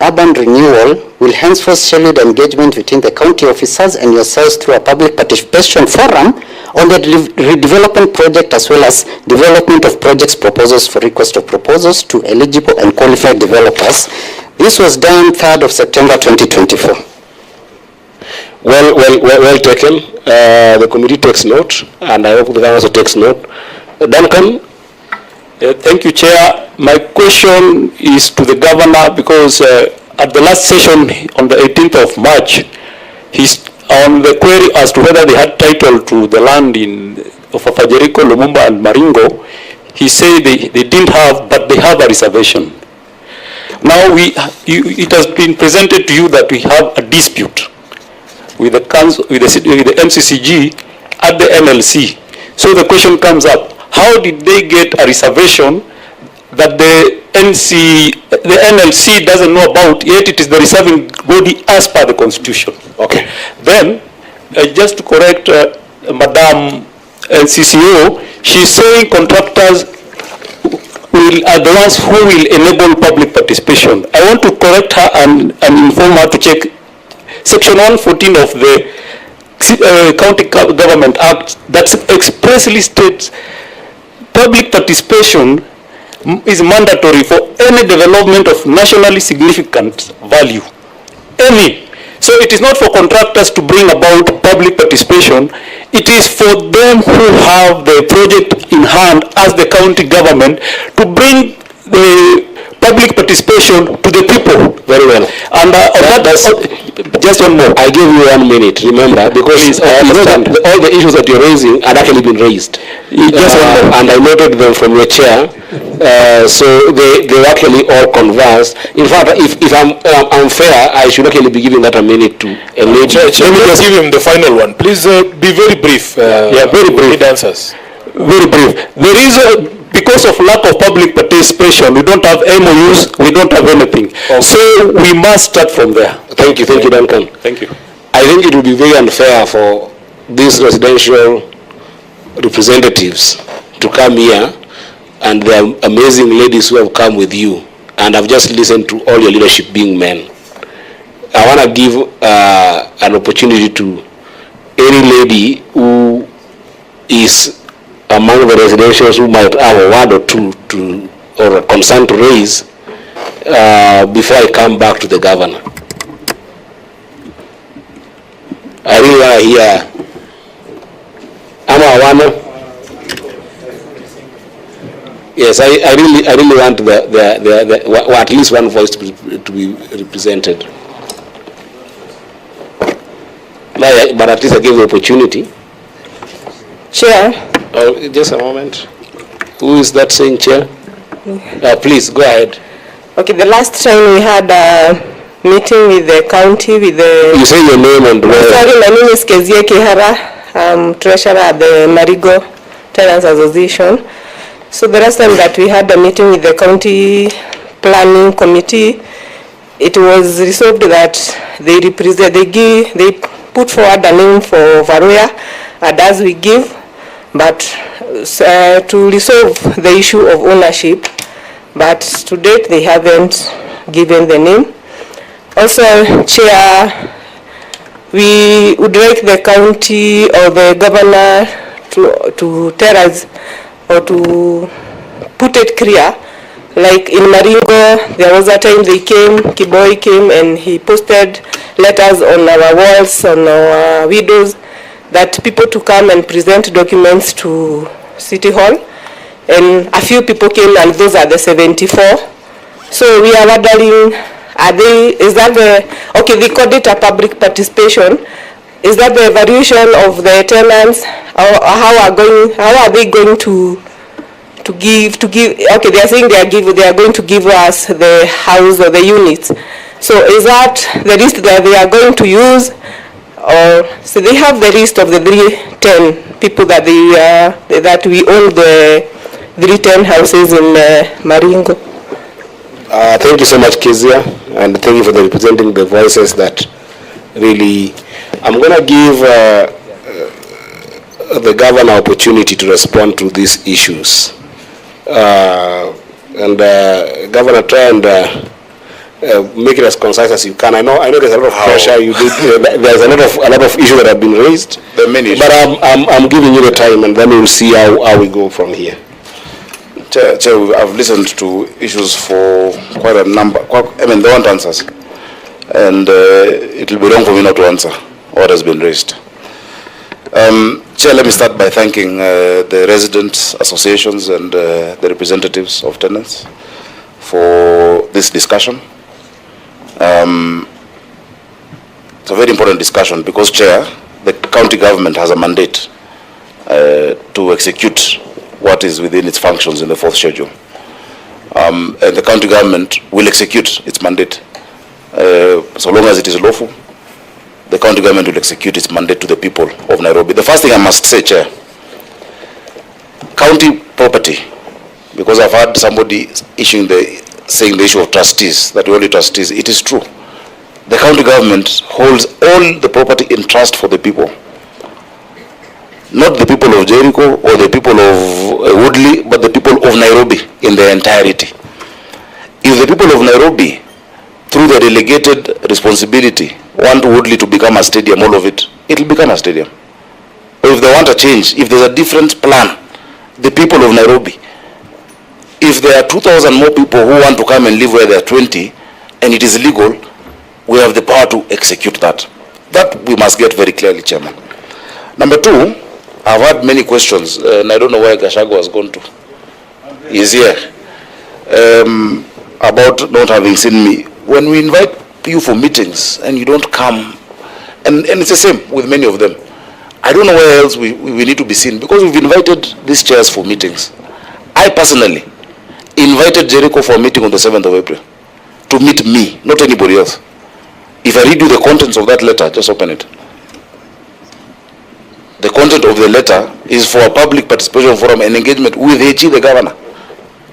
urban renewal will henceforth schedule engagement between the county officers and yourselves through a public participation forum on the redevelopment project, as well as development of projects proposals for request of proposals to eligible and qualified developers. This was done 3rd of September 2024. Well taken. The committee takes note, and I hope the government also takes note. Duncan? Thank you, Chair. My question is to the Governor, because at the last session on the 18th of March, he's on the query as to whether they had title to the land of Jericho, Lumumba, and Maringo. He said they didn't have, but they have a reservation. Now it has been presented to you that we have a dispute with the MCCG at the NLC. So the question comes up: how did they get a reservation that the NLC doesn't know about, yet it is the reserving body as per the Constitution? Okay. Then, just to correct Madam NCCO, she's saying contractors are the ones who will enable public participation. I want to correct her and inform her to check Section 114 of the County Government Act that expressly states public participation is mandatory for any development of nationally significant value. Any. So it is not for contractors to bring about public participation. It is for them who have the project in hand as the county government to bring the public participation to the people. Very well. And just one more. I give you 1 minute, remember, because you know that all the issues that you're raising had actually been raised. And I noted them from your chair. So they actually all conversed. In fact, if I'm fair, I should actually be giving that a minute to a lady. Let me just give him the final one. Please be very brief. Yeah, very brief. Need answers. Very brief. There is because of lack of public participation, we don't have MOUs, we don't have anything. Okay. So we must start from there. Thank you, Duncan. Thank you. I think it would be very unfair for these residential representatives to come here and the amazing ladies who have come with you, and I've just listened to all your leadership being men. I want to give an opportunity to any lady who is among the residentials who might have a word or two or a concern to raise before I come back to the governor. I really want to hear. Yes, I really want the at least one voice to be represented. But at least I gave the opportunity. Chair. Oh, just a moment. Who is that saying, Chair? Please, go ahead. Okay, the last time we had a meeting with the county, with the... You say your name and where? Sorry, my name is Kezia Kihara. I'm treasurer at the Maringo Tenants Association. So the last time that we had a meeting with the county planning committee, it was resolved that they put forward a name for Varoya, and as we give, but to resolve the issue of ownership, but to date they haven't given the name. Also, Chair, we would like the county or the governor to tell us or to put it clear. Like in Maringo, there was a time they came, Kiboi came and he posted letters on our walls, on our windows, that people to come and present documents to City Hall, and a few people came, and those are the 74. So we are wondering, they called it a public participation. Is that the evaluation of the tenants, or how are they going to give, okay, they are saying they are going to give us the house or the units. So is that the list that they are going to use? Or so they have the list of the 310 people that we own the 310 houses in Maringo. Thank you so much, Kezia, and thank you for representing the voices that really. I'm going to give the governor opportunity to respond to these issues. Governor, try and make it as concise as you can. I know there's a lot of pressure. There's a lot of issues that have been raised. The many issues. But I'm giving you the time, and then we'll see how we go from here. Chair, I've listened to issues for quite a number. They want answers, and it will be wrong for me not to answer what has been raised. Chair, let me start by thanking the residents' associations and the representatives of tenants for this discussion. It's a very important discussion because, Chair, the county government has a mandate to execute what is within its functions in the 4th schedule. And the county government will execute its mandate. So long as it is lawful, the county government will execute its mandate to the people of Nairobi. The first thing I must say, Chair, county property, because I've had somebody saying the issue of trustees, that we're only trustees, it is true. The county government holds all the property in trust for the people. Not the people of Jericho or the people of Woodley, but the people of Nairobi in their entirety. If the people of Nairobi, through the delegated responsibility, want Woodley to become a stadium, all of it, it will become a stadium. Or if they want a change, if there's a different plan, the people of Nairobi If there are 2,000 more people who want to come and live where there are 20, and it is legal, we have the power to execute that. That we must get very clearly, Chairman. Number two, I've had many questions, and I don't know where Gashago has gone to. He's here. About not having seen me. When we invite you for meetings and you don't come, and it's the same with many of them. I don't know where else we need to be seen, because we've invited these chairs for meetings. I personally invited Jericho for a meeting on the 7th of April to meet me, not anybody else. If I read you the contents of that letter, just open it. The content of the letter is for a public participation forum and engagement with HE, the governor.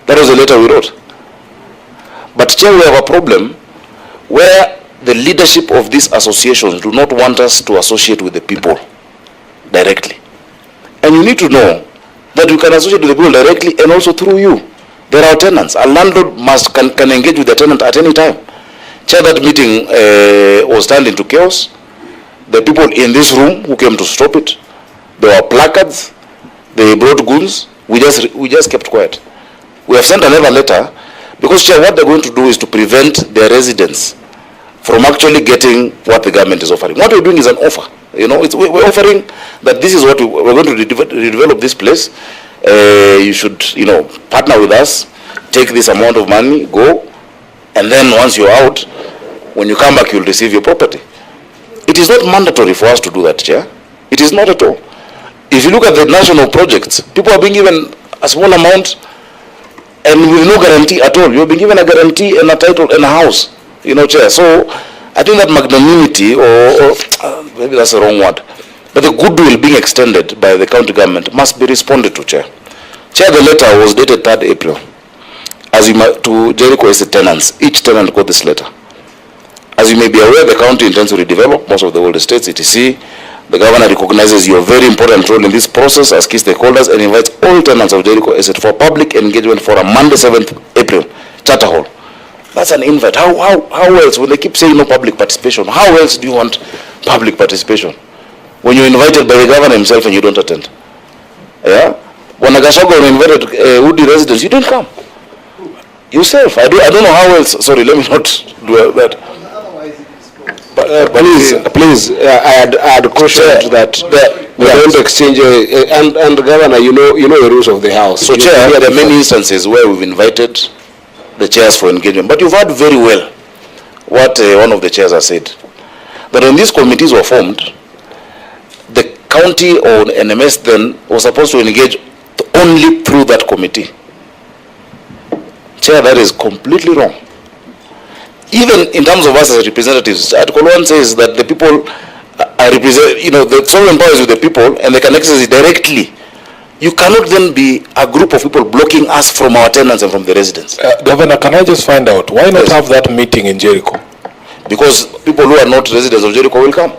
That was the letter we wrote. But Chair, we have a problem where the leadership of these associations do not want us to associate with the people directly. And you need to know that you can associate with the people directly and also through you. There are tenants. A landlord can engage with the tenant at any time. Chair, that meeting was turned into chaos. The people in this room who came to stop it, there were placards, they brought goons. We just kept quiet. We have sent another letter because, Chair, what they're going to do is to prevent their residents from actually getting what the government is offering. What we're doing is an offer. You know, we're offering that this is what we're going to redevelop this place. You should, partner with us, take this amount of money, go, and then once you're out, when you come back, you'll receive your property. It is not mandatory for us to do that, Chair. It is not at all. If you look at the national projects, people are being given a small amount and with no guarantee at all. You're being given a guarantee and a title and a house, Chair. So I think that magnanimity, or maybe that's the wrong word, but the goodwill being extended by the county government must be responded to, Chair. Chair, the letter was dated 3rd April. As you might, to Jericho Estate tenants, each tenant got this letter. As you may be aware, the county intends to redevelop most of the old estates, etc. The governor recognizes your very important role in this process as key stakeholders and invites all tenants of Jericho Estate for public engagement for a Monday, 7th April, Charter Hall. That's an invite. How else, when they keep saying no public participation, how else do you want public participation? When you're invited by the governor himself and you don't attend. Yeah? When Agashago invited Woodley residents, you didn't come. Yourself. I don't know how else. Sorry, let me not do that. Please, I had cautioned that we don't exchange, and the governor, you know the rules of the house. So, Chair, there are many instances where we've invited the chairs for engagement, but you've heard very well what one of the chairs has said, that when these committees were formed, the county or NMS then was supposed to engage only through that committee. Chair, that is completely wrong. Even in terms of us as representatives, Article 1 says that the people are the sovereign power is with the people and they can access it directly. You cannot then be a group of people blocking us from our tenants and from the residents. Governor, can I just find out, why not have that meeting in Jericho? Because people who are not residents of Jericho will come.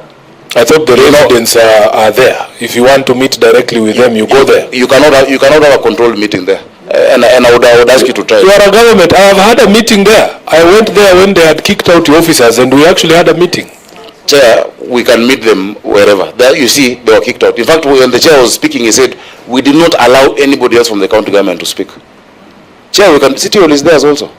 I thought the residents are there. If you want to meet directly with them, you go there. You cannot have a controlled meeting there. And I would ask you to try. You are a government. I have had a meeting there. I went there when they had kicked out the officers and we actually had a meeting. Chair, we can meet them wherever. There, you see, they were kicked out. In fact, when the chair was speaking, he said, we did not allow anybody else from the county government to speak. Chair, City Hall is there also.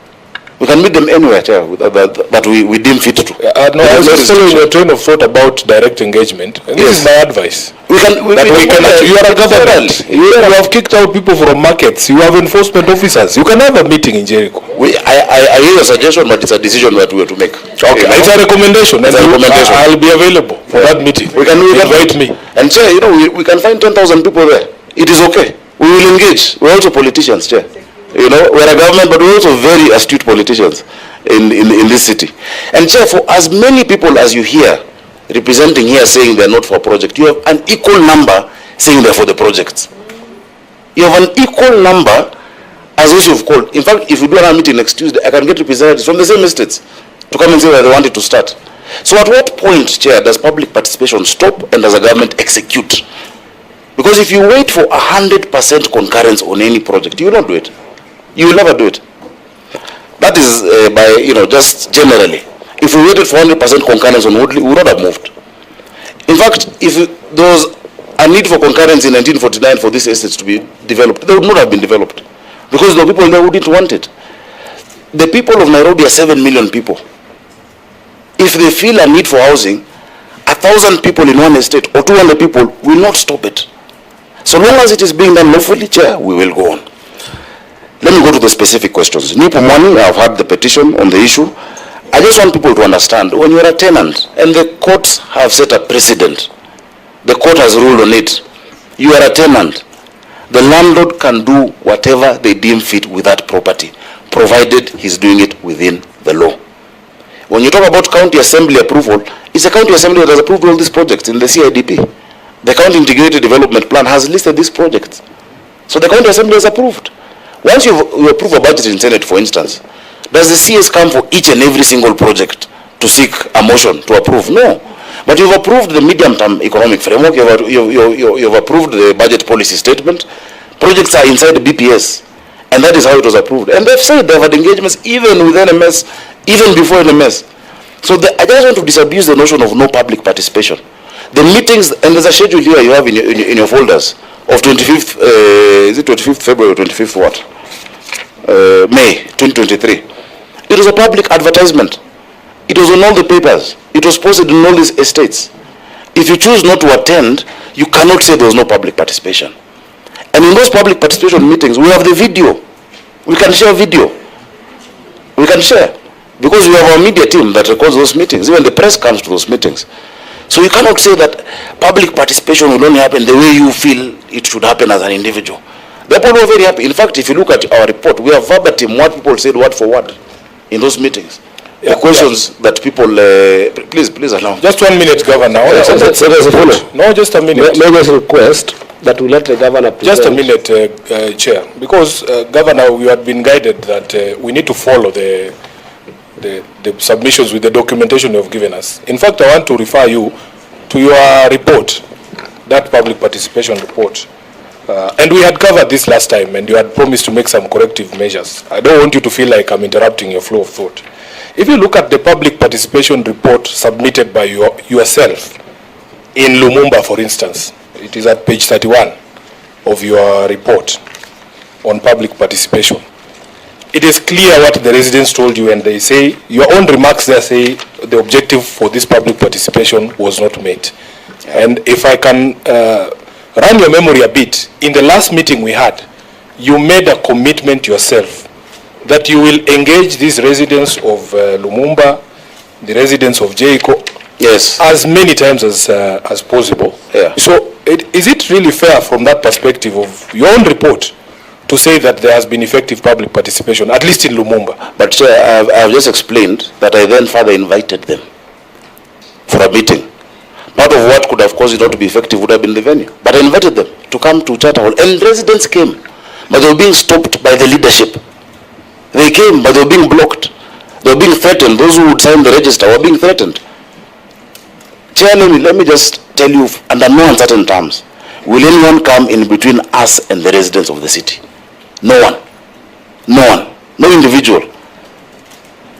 We can meet them anywhere, Chair, but we deem fit to. No, I was just following your train of thought about direct engagement. And this is my advice. You are a government. You have kicked out people from markets. You have enforcement officers. You can have a meeting in Jericho. I hear your suggestion, but it's a decision that we have to make. Okay, it's a recommendation. I'll be available for that meeting. We can invite me. And Chair, we can find 10,000 people there. It is okay. We will engage. We're also politicians, Chair. We're a government, but we're also very astute politicians in this city. And Chair, for as many people as you hear representing here saying they're not for a project, you have an equal number saying they're for the projects. You have an equal number as those you've called. In fact, if we do a meeting next Tuesday, I can get representatives from the same estates to come and say that they want it to start. So at what point, Chair, does public participation stop and does the government execute? Because if you wait for 100% concurrence on any project, you will not do it. You will never do it. That is by, just generally. If we waited for 100% concurrence on Woodley, we would not have moved. In fact, if there was a need for concurrence in 1949 for these estates to be developed, they would not have been developed. because there were people there who didn't want it. The people of Nairobi are 7 million people. If they feel a need for housing, 1,000 people in one estate or 200 people will not stop it. So long as it is being done lawfully, Chair, we will go on. Let me go to the specific questions. New Pumwani, I've had the petition on the issue. I just want people to understand, when you're a tenant and the courts have set a precedent, the court has ruled on it, you are a tenant, the landlord can do whatever they deem fit with that property, provided he's doing it within the law. When you talk about county assembly approval, it's a county assembly that has approved all these projects in the CIDP. The county integrated development plan has listed these projects. So the county assembly has approved. Once you approve a budget in Senate, for instance, does the CS come for each and every single project to seek a motion to approve? No. But you've approved the medium-term economic framework, you've approved the budget policy statement, projects are inside the BPS, and that is how it was approved. And they've said they've had engagements even with NMS, even before NMS. So I just want to disabuse the notion of no public participation. The meetings, and there's a schedule here you have in your folders of 25th, is it 25th February or 25th what? May 2023. It was a public advertisement. It was on all the papers. It was posted in all these estates. If you choose not to attend, you cannot say there was no public participation. And in those public participation meetings, we have the video. We can share video. We can share. Because we have our media team that records those meetings. Even the press comes to those meetings. So you cannot say that public participation will only happen the way you feel it should happen as an individual. The people were very happy. In fact, if you look at our report, we have verbatim what people said word for word in those meetings. The questions that people, please allow. Just 1 minute, Governor. No, just a minute. May I just request that we let the Governor present. Just a minute, Chair. Because, Governor, we had been guided that we need to follow the submissions with the documentation you have given us. In fact, I want to refer you to your report, that public participation report. And we had covered this last time, and you had promised to make some corrective measures. I don't want you to feel like I'm interrupting your flow of thought. If you look at the public participation report submitted by yourself in Lumumba, for instance, it is at page 31 of your report on public participation. It is clear what the residents told you, and they say, your own remarks there say the objective for this public participation was not met. And if I can run your memory a bit, in the last meeting we had, you made a commitment yourself that you will engage these residents of Lumumba, the residents of Jericho, yes, as many times as possible. Yeah. So is it really fair from that perspective of your own report to say that there has been effective public participation, at least in Lumumba? But Chair, I have just explained that I then further invited them for a meeting. Part of what could have caused it not to be effective would have been the venue. But I invited them to come to Charter Hall, and residents came, but they were being stopped by the leadership. They came, but they were being blocked. They were being threatened. Those who would sign the register were being threatened. Chair, let me just tell you, under no uncertain terms, will anyone come in between us and the residents of the city? No one. No one. No individual.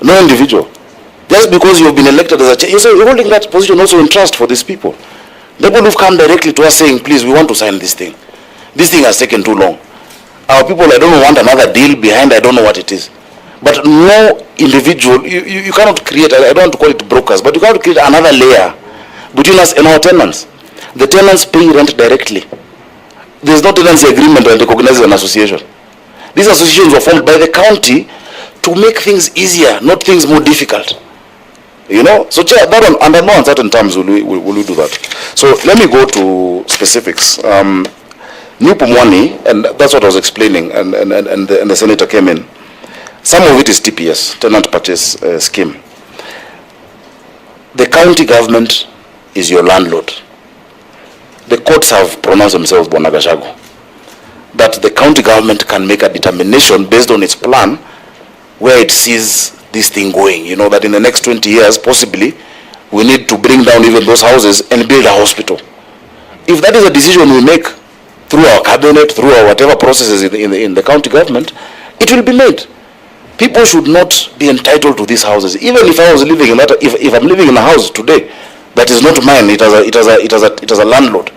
No individual. Just because you have been elected as a chair, you're holding that position also in trust for these people. The people who've come directly to us saying, please, we want to sign this thing. This thing has taken too long. Our people, I don't want another deal behind, I don't know what it is. But no individual, you cannot create, I don't want to call it brokers, but you cannot create another layer between us and our tenants. The tenants pay rent directly. There's no tenancy agreement that recognizes an association. These associations were formed by the county to make things easier, not things more difficult. You know, so Chair, that one, under no uncertain terms will we do that. So let me go to specifics. New Pumwani, and that's what I was explaining, and the senator came in. Some of it is TPS, tenant purchase scheme. The county government is your landlord. The courts have pronounced themselves, Bonagashago, that the county government can make a determination based on its plan where it sees this thing going. You know, that in the next 20 years, possibly, we need to bring down even those houses and build a hospital. If that is a decision we make through our cabinet, through our whatever processes in the county government, it will be made. People should not be entitled to these houses. Even if I was living in that, if I'm living in a house today that is not mine, it has a landlord,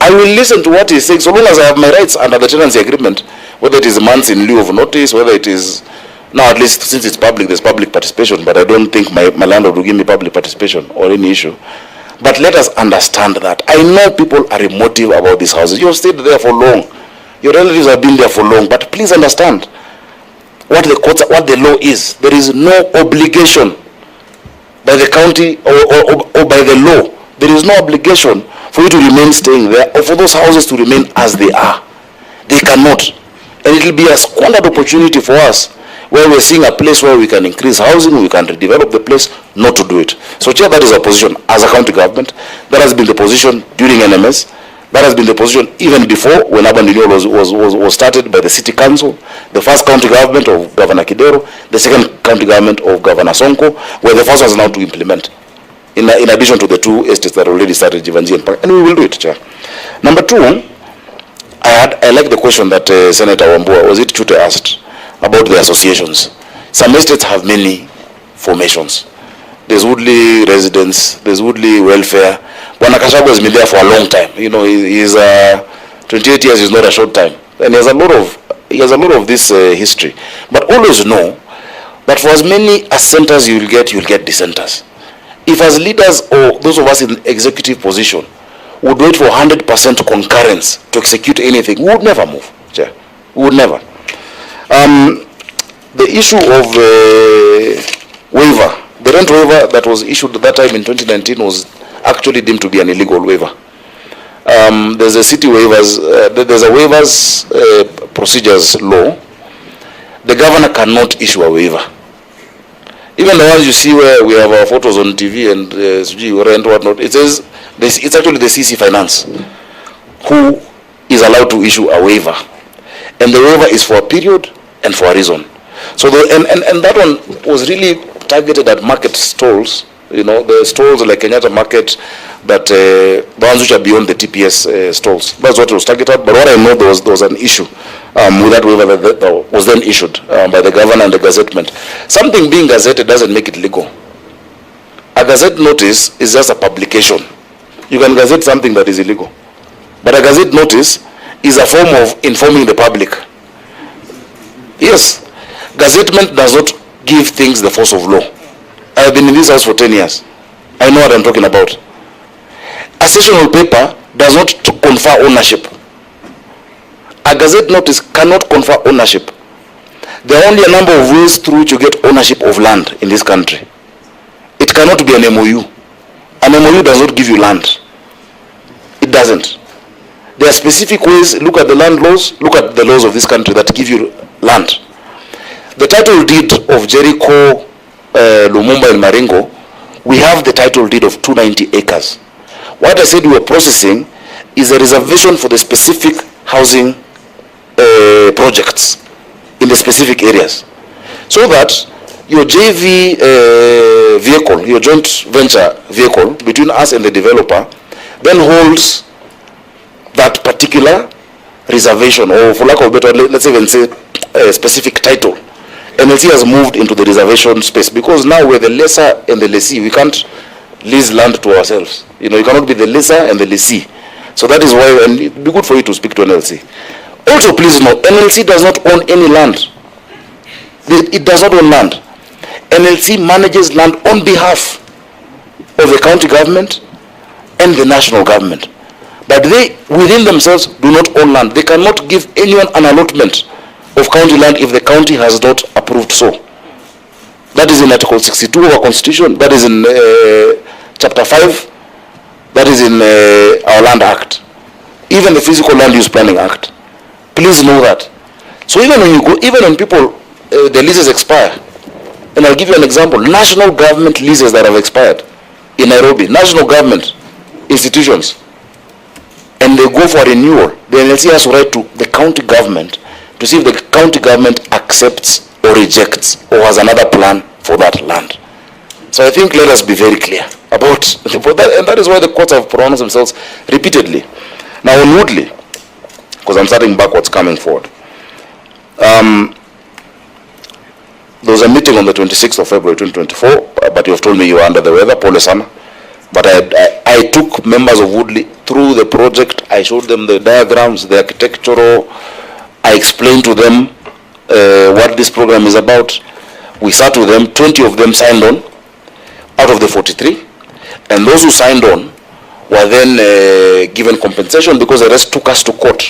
I will listen to what he's saying, so long as I have my rights under the tenancy agreement, whether it is months in lieu of notice, whether it is, now at least since it's public, there's public participation, but I don't think my landlord will give me public participation or any issue. But let us understand that. I know people are emotive about these houses. You have stayed there for long. Your relatives have been there for long, but please understand what the courts, what the law is. There is no obligation by the county or by the law. There is no obligation for you to remain staying there or for those houses to remain as they are. They cannot. And it will be a squandered opportunity for us where we're seeing a place where we can increase housing, we can redevelop the place, not to do it. So Chair, that is our position as a county government. That has been the position during NMS. That has been the position even before when urban renewal was started by the city council, the first county government of Governor Kidero, the second county government of Governor Sonko, where the first was now to implement, in addition to the two estates that already started, Jivanji and Park, and we will do it, Chair. Number two, I like the question that Senator Wambua, was it Chute, asked about the associations. Some estates have many formations. There's Woodley residents, there's Woodley welfare. Bwana Kashago has been there for a long time. You know, he's 28 years is not a short time, and he has a lot of this history. But always know that for as many as centers you'll get dissenters. If as leaders or those of us in executive position would wait for 100% concurrence to execute anything, we would never move, Chair. We would never. The issue of waiver, the rent waiver that was issued at that time in 2019 was actually deemed to be an illegal waiver. There's a city waivers, there's a waivers procedures law. The governor cannot issue a waiver. Even the ones you see where we have our photos on TV and rent whatnot, it says it's actually the CC Finance who is allowed to issue a waiver, and the waiver is for a period and for a reason. So and that one was really targeted at market stalls. You know, the stalls like Kenyatta Market, but the ones which are beyond the TPS stalls. That's what it was targeted. But what I know, there was an issue with that waiver that was then issued by the governor and the gazettement. Something being gazetted doesn't make it legal. A gazette notice is just a publication. You can gazette something that is illegal. But a gazette notice is a form of informing the public. Yes, gazettement does not give things the force of law. I have been in this house for 10 years. I know what I'm talking about. A sessional paper does not confer ownership. A gazette notice cannot confer ownership. There are only a number of ways through which you get ownership of land in this country. It cannot be an MOU. An MOU does not give you land. It doesn't. There are specific ways. Look at the land laws. Look at the laws of this country that give you land. The title deed of Jericho, Lumumba and Maringo, we have the title deed of 290 acres. What I said we were processing is a reservation for the specific housing projects in the specific areas. So that your JV vehicle, your joint venture vehicle between us and the developer then holds that particular reservation, or for lack of a better, let's even say a specific title. MLC has moved into the reservation space because now we're the lessor and the lessee. We can't lease land to ourselves. You know, you cannot be the lessor and the lessee. So that is why, and it'd be good for you to speak to NLC. Also, please note, NLC does not own any land. It does not own land. NLC manages land on behalf of the county government and the national government. But they, within themselves, do not own land. They cannot give anyone an allotment of county land if the county has not approved so. That is in Article 62 of our Constitution. That is in Chapter 5. That is in our Land Act. Even the Physical Land Use Planning Act. Please know that. So even when you go, even when people, the leases expire, and I'll give you an example, national government leases that have expired in Nairobi, national government institutions, and they go for renewal, the NLC has to write to the county government to see if the county government accepts or rejects or has another plan for that land. So I think let us be very clear about that, and that is why the courts have pronounced themselves repeatedly. Now on Woodley, because I'm starting backwards coming forward, there was a meeting on the 26th of February 2024, but you have told me you were under the weather, Pole Sana. But I took members of Woodley through through the project. I showed them the diagrams, the architectural. I explained to them what this program is about. We sat with them, 20 of them signed on out of the 43. And those who signed on were then given compensation because the rest took us to court.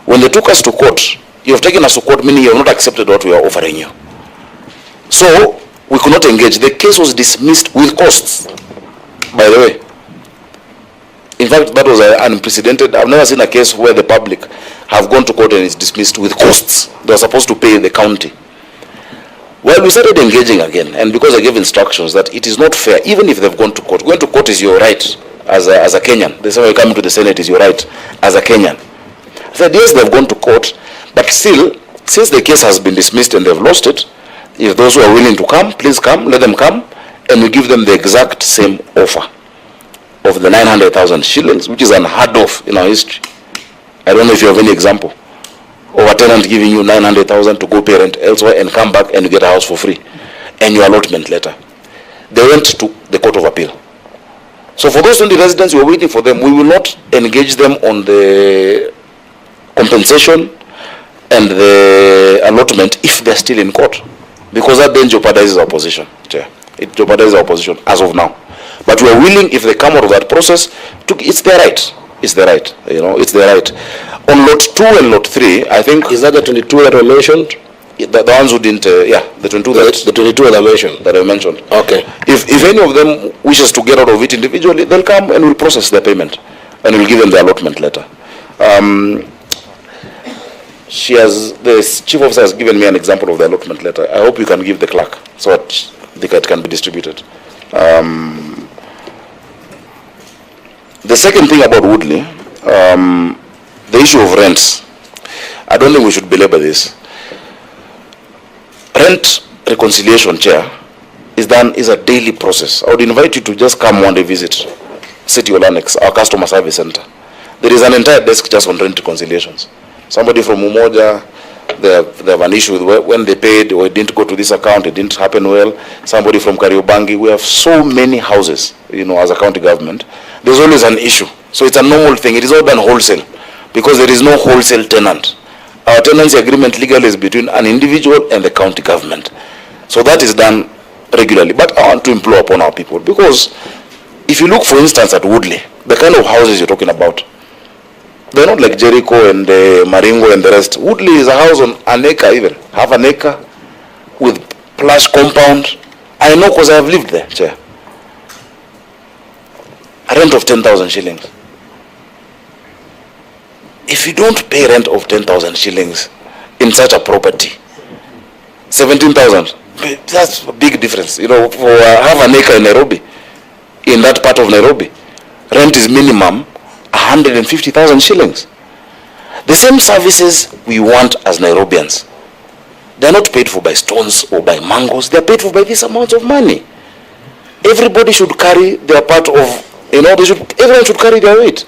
When they took us to court, you have taken us to court, meaning you have not accepted what we are offering you. So we could not engage. The case was dismissed with costs, by the way. In fact, that was unprecedented. I've never seen a case where the public have gone to court and it's dismissed with costs. They were supposed to pay the county. Well, we started engaging again, and because I gave instructions that it is not fair, even if they've gone to court. Going to court is your right as a Kenyan. The same way coming to the Senate is your right as a Kenyan. I said, yes, they've gone to court, but still, since the case has been dismissed and they've lost it, if those who are willing to come, please come, let them come, and we give them the exact same offer of the 900,000 shillings, which is unheard of in our history. I don't know if you have any example of a tenant giving you 900,000 to go pay rent elsewhere and come back and you get a house for free and your allotment letter. They went to the Court of Appeal. So for those 20 residents, we are waiting for them. We will not engage them on the compensation and the allotment if they're still in court, because that then jeopardizes our position. It jeopardizes our position as of now. But we are willing, if they come out of that process, it's their right. It's their right. You know, it's their right. On lot 2 and lot 3, I think. Is that the 22 that were mentioned? The ones who didn't, yeah, the 22 the 22 that I mentioned. That I mentioned. Okay. If any of them wishes to get out of it individually, they'll come and we'll process their payment and we'll give them the allotment letter. The chief officer has given me an example of the allotment letter. I hope you can give the clerk so that it can be distributed. The second thing about Woodley, the issue of rents. I don't think we should belabor this. Rent reconciliation, Chair, is a daily process. I would invite you to just come one day visit City Hall Annex, our customer service center. There is an entire desk just on rent reconciliations. Somebody from Umoja, they have an issue with when they paid or it didn't go to this account, it didn't happen well. Somebody from Kariobangi. We have so many houses, you know, as a county government. There's always an issue. So it's a normal thing. It is all done wholesale because there is no wholesale tenant. Our tenancy agreement legally is between an individual and the county government. So that is done regularly. But I want to implore upon our people, because if you look, for instance, at Woodley, the kind of houses you're talking about, they're not like Jericho and Maringo and the rest. Woodley is a house on an acre, even half an acre, with plush compound. I know because I have lived there, Chair. A rent of 10,000 shillings. If you don't pay rent of 10,000 shillings in such a property, 17,000, that's a big difference. You know, for half an acre in Nairobi, in that part of Nairobi, rent is minimum 150,000 shillings. The same services we want as Nairobians, they're not paid for by stones or by mangoes. They're paid for by these amounts of money. Everybody should carry their part of, you know, everyone should carry their weight.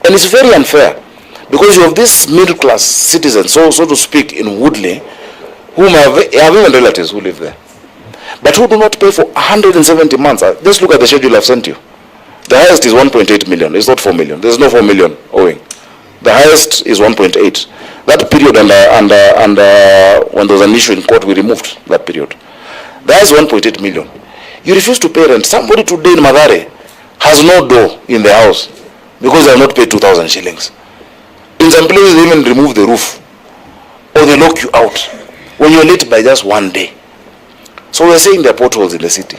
And it's very unfair, because you have this middle class citizens, so to speak, in Woodley, whom have even relatives who live there, but who do not pay for 170 months. Just look at the schedule I've sent you. The highest is 1.8 million. It's not 4 million. There's no 4 million owing. The highest is 1.8. That period, and when there was an issue in court, we removed that period. The highest 1.8 million. You refuse to pay rent. Somebody today in Mathare has no door in the house because they have not paid 2,000 shillings. In some places, they even remove the roof, or they lock you out when you're late by just one day. So we're saying there are potholes in the city.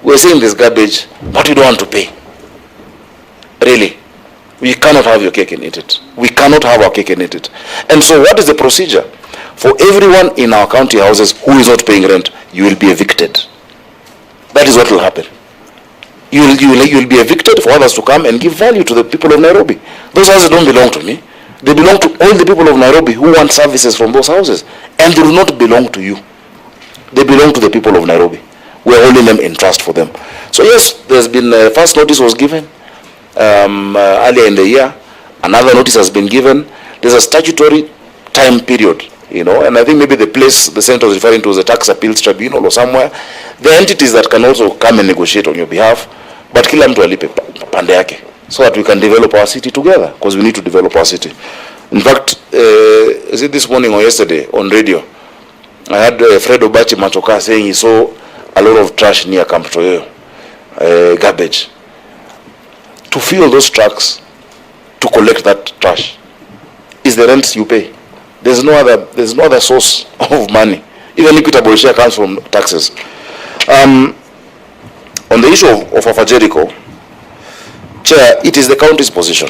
We're saying there's garbage, but we don't want to pay. Really, we cannot have your cake and eat it. We cannot have our cake and eat it. And so what is the procedure? For everyone in our county houses who is not paying rent, you will be evicted. That is what will happen. You will be evicted for others to come and give value to the people of Nairobi. Those houses don't belong to me. They belong to all the people of Nairobi who want services from those houses. And they do not belong to you. They belong to the people of Nairobi. We are holding them in trust for them. So yes, there's been first notice was given earlier in the year. Another notice has been given. There's a statutory time period, you know, and I think maybe the place the Senator was referring to is the Tax Appeals Tribunal or somewhere. There are entities that can also come and negotiate on your behalf, but kila mtu alipe pande yake. so that we can develop our city together, because we need to develop our city. In fact, is it this morning or yesterday on radio, I had Fred Obachi Machoka saying he saw a lot of trash near Camp Toyo, garbage. To fill those trucks, to collect that trash, is the rent you pay. There's no other source of money. Even equitable share comes from taxes. On the issue of Jericho, Chair, it is the county's position,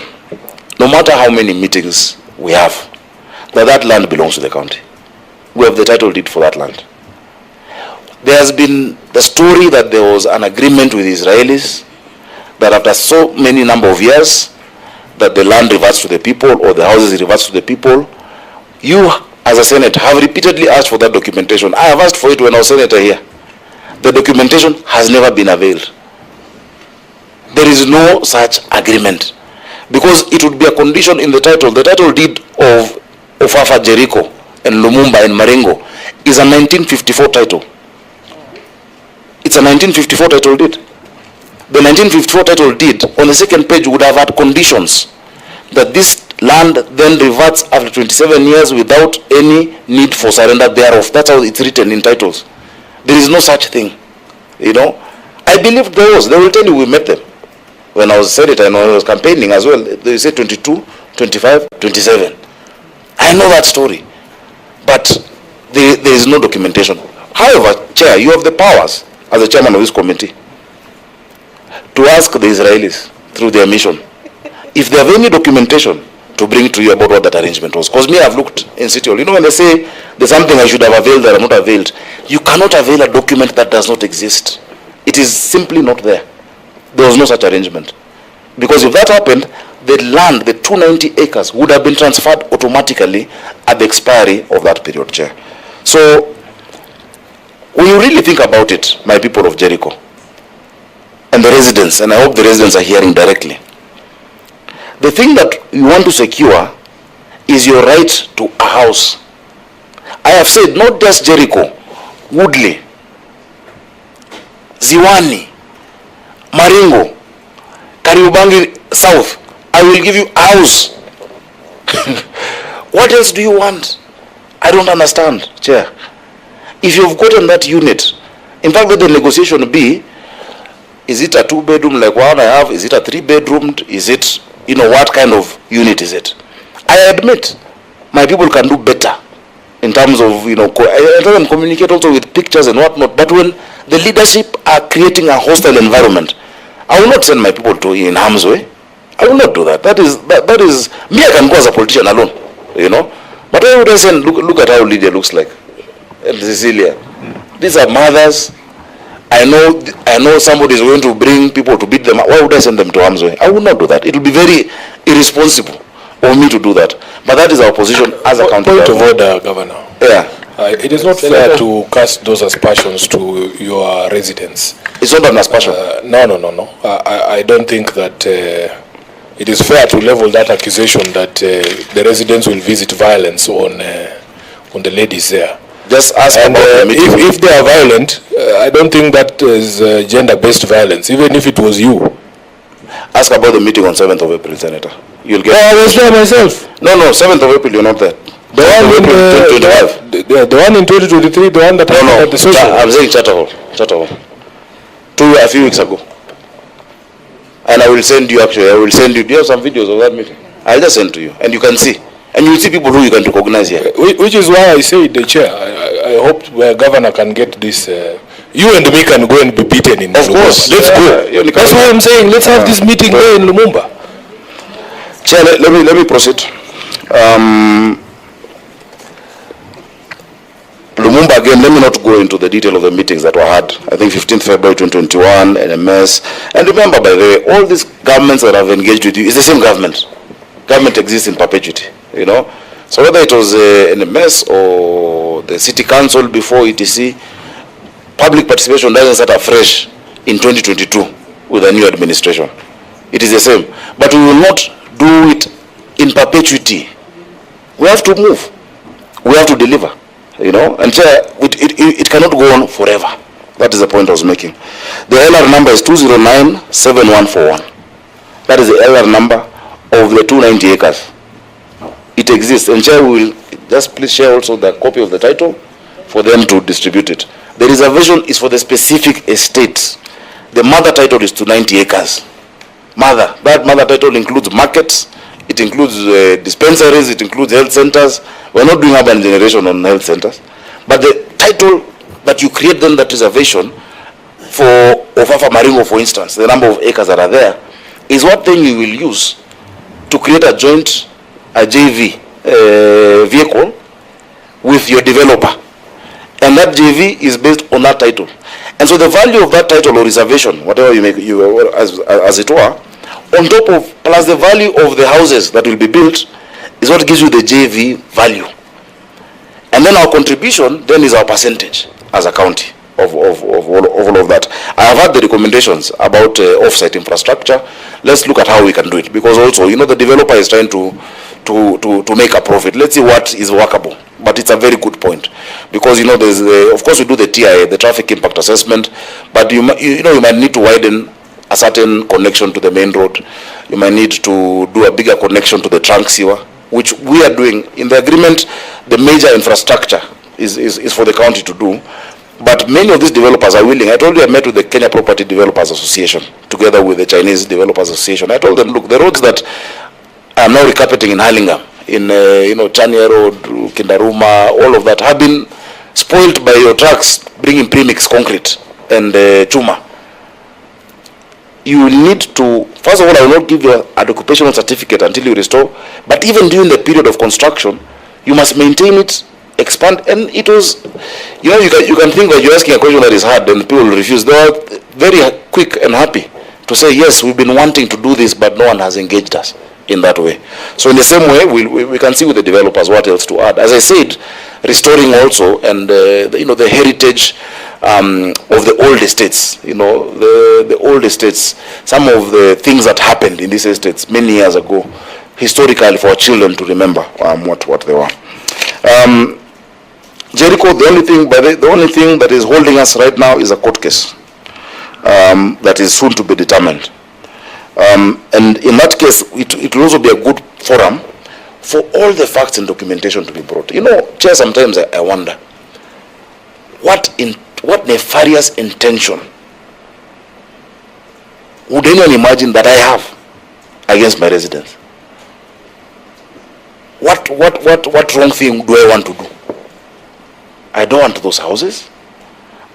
no matter how many meetings we have, that land belongs to the county. We have the title deed for that land. There has been the story that there was an agreement with Israelis that after so many number of years that the land reverts to the people or the houses reverts to the people. You as a Senate have repeatedly asked for that documentation. I have asked for it when I was Senator here. The documentation has never been availed. There is no such agreement, because it would be a condition in the title. The title deed of Ofafa, Jericho and Lumumba and Maringo is a 1954 title. It's a 1954 title deed. The 1954 title deed on the second page would have had conditions that this land then reverts after 27 years without any need for surrender thereof. That's how it's written in titles. There is no such thing, you know. I believe those, they will tell you we met them. When I was Senator and I was campaigning as well, they say 22, 25, 27. I know that story. But there is no documentation. However, Chair, you have the powers as the chairman of this committee to ask the Israelis through their mission if they have any documentation to bring to you about what that arrangement was. Because me, I've looked in City Hall. You know, when they say there's something I should have availed that I'm not availed, you cannot avail a document that does not exist. It is simply not there. There was no such arrangement. Because if that happened, the land, the 290 acres, would have been transferred automatically at the expiry of that period, Chair. So, when you really think about it, my people of Jericho, and the residents, and I hope the residents are hearing directly, the thing that you want to secure is your right to a house. I have said not just Jericho, Woodley, Ziwani, Maringo, Kariobangi South, I will give you a house. What else do you want? I don't understand, Chair. If you've gotten that unit, in fact, let the negotiation be, is it a 2-bedroom like one I have? Is it a 3-bedroom? Is it, you know, what kind of unit is it? I admit, my people can do better in terms of, you know, I can communicate also with pictures and whatnot, but when the leadership are creating a hostile environment, I will not send my people to in harm's way. I will not do that. That is me. I can go as a politician alone, you know. But I would say, look at how Lydia looks like, and Cecilia. These are mothers. I know somebody is going to bring people to beat them. Why would I send them to harm's way? I would not do that. It will be very irresponsible of me to do that. But that is our position as a county government. Point of order, Governor. Yeah. It is not fair to cast those aspersions to your residents. It's not an aspersion. No. I don't think that it is fair to level that accusation that the residents will visit violence on the ladies there. Just ask about the meeting. If they are violent, I don't think that is gender-based violence, even if it was you. Ask about the meeting on 7th of April, Senator. You'll get. I was there myself. No, 7th of April, you're not there. The one in 2023, the one that happened at the social. I'm saying Charter Hall. A few weeks ago. And I will send you, do you have some videos of that meeting? I'll just send to you, and you can see. And you will see people who you can recognize here. Which is why I say, the chair, I hope the governor can get this. You and me can go and be beaten in Lumumba. Of course. Let's go. That's why I'm saying, let's have this meeting there in Lumumba. Chair, let me proceed. Lumumba, again, let me not go into the detail of the meetings that were had. I think 15th February 2021, NMS. And remember, by the way, all these governments that have engaged with you is the same government. Government exists in perpetuity, you know. So whether it was NMS or the city council before ETC, public participation doesn't start afresh in 2022 with a new administration. It is the same. But we will not do it in perpetuity. We have to move. We have to deliver. You know, and it cannot go on forever. That is the point I was making. The LR number is 209-7141. That is the LR number of the 290 acres. It exists, and Chair will just please share also the copy of the title for them to distribute it. The reservation is for the specific estate. The mother title is 290 acres. That mother title includes markets, it includes dispensaries, it includes health centers. We're not doing urban generation on health centers. But the title that you create then that reservation for Ofafa Maringo, for instance, the number of acres that are there, is what then you will use to create a joint, a JV vehicle with your developer. And that JV is based on that title. And so the value of that title or reservation, whatever you make, as it were, on top of, plus the value of the houses that will be built, is what gives you the JV value. And then our contribution then is our percentage as a county of all of that. I have had the recommendations about off-site infrastructure. Let's look at how we can do it, because also, you know, the developer is trying to make a profit. Let's see what is workable. But it's a very good point, because, you know, there's of course we do the TIA, the traffic impact assessment, but you might need to widen a certain connection to the main road. You might need to do a bigger connection to the trunk sewer, which we are doing in the agreement. The major infrastructure is for the county to do, but many of these developers are willing. I told you I met with the Kenya Property Developers Association together with the Chinese Developers Association. I told them, look, the roads that I'm now recarpeting in Hurlingham, in Chania Road, Kindaruma, all of that have been spoiled by your trucks bringing premix concrete and chuma. You will need to, first of all, I will not give you an occupational certificate until you restore, but even during the period of construction, you must maintain it, expand, and it was, you know, you can think that you're asking a question that is hard and people will refuse. They are very quick and happy to say, yes, we've been wanting to do this, but no one has engaged us in that way. So in the same way, we can see with the developers what else to add. As I said, restoring also, and the heritage of the old estates, the old estates, some of the things that happened in these estates many years ago, historically, for our children to remember what they were. Jericho, the only thing that is holding us right now is a court case that is soon to be determined. And in that case, it will also be a good forum for all the facts and documentation to be brought. You know, Chair, sometimes I wonder, what nefarious intention would anyone imagine that I have against my residents? What wrong thing do I want to do? I don't want those houses.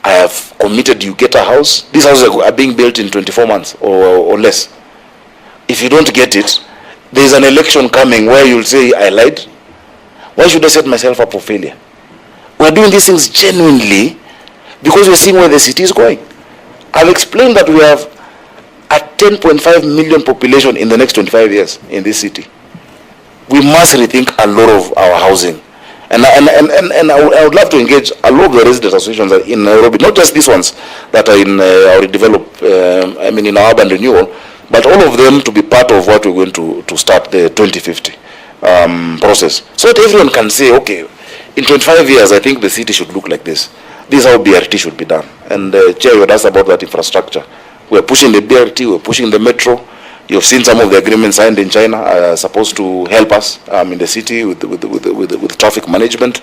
I have committed you get a house. These houses are being built in 24 months or less. If you don't get it, there is an election coming where you'll say, I lied. Why should I set myself up for failure? We're doing these things genuinely because we're seeing where the city is going. I've explained that we have a 10.5 million population in the next 25 years in this city. We must rethink a lot of our housing. And I would love to engage a lot of the resident associations in Nairobi, not just these ones that are in our in our urban renewal, but all of them to be part of what we're going to start the 2050 process. So that everyone can say, okay, in 25 years, I think the city should look like this. This is how BRT should be done. And Chair, you had asked about that infrastructure. We're pushing the BRT, we're pushing the metro. You've seen some of the agreements signed in China are supposed to help us in the city with traffic management.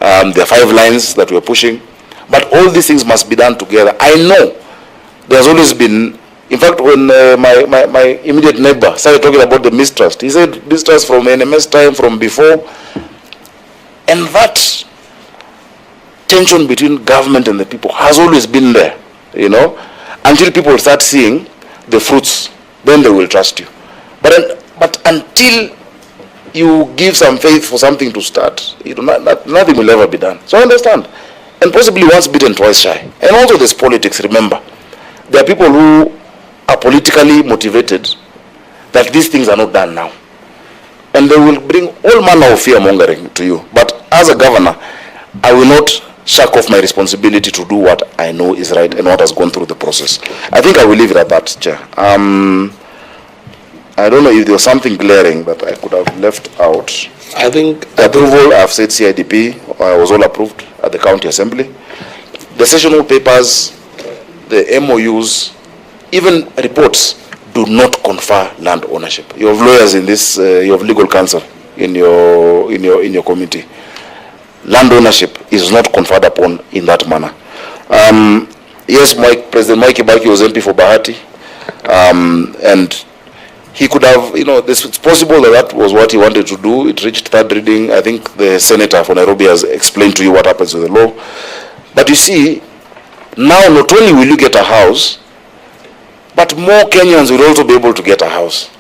There are 5 lines that we're pushing. But all these things must be done together. I know there's always been, in fact, when my immediate neighbor started talking about the mistrust, he said mistrust from NMS time, from before. And that tension between government and the people has always been there, until people start seeing the fruits. Then they will trust you. But until you give some faith for something to start, nothing will ever be done. So I understand. And possibly once bitten, twice shy. And also there's politics, remember. There are people who are politically motivated that these things are not done now. And they will bring all manner of fear-mongering to you. But as a governor, I will not shuck off my responsibility to do what I know is right and what has gone through the process. I think I will leave it at that, Chair. I don't know if there was something glaring that I could have left out. I think the approval, I've said CIDP was all approved at the county assembly. The sessional papers, the MOUs, even reports do not confer land ownership. You have lawyers in this, you have legal counsel in your committee. Land ownership is not conferred upon in that manner. Yes, President Mwai Kibaki was MP for Bahati, and he could have, it's possible that was what he wanted to do. It reached third reading. I think the senator for Nairobi has explained to you what happens with the law. But you see, now not only will you get a house, but more Kenyans will also be able to get a house.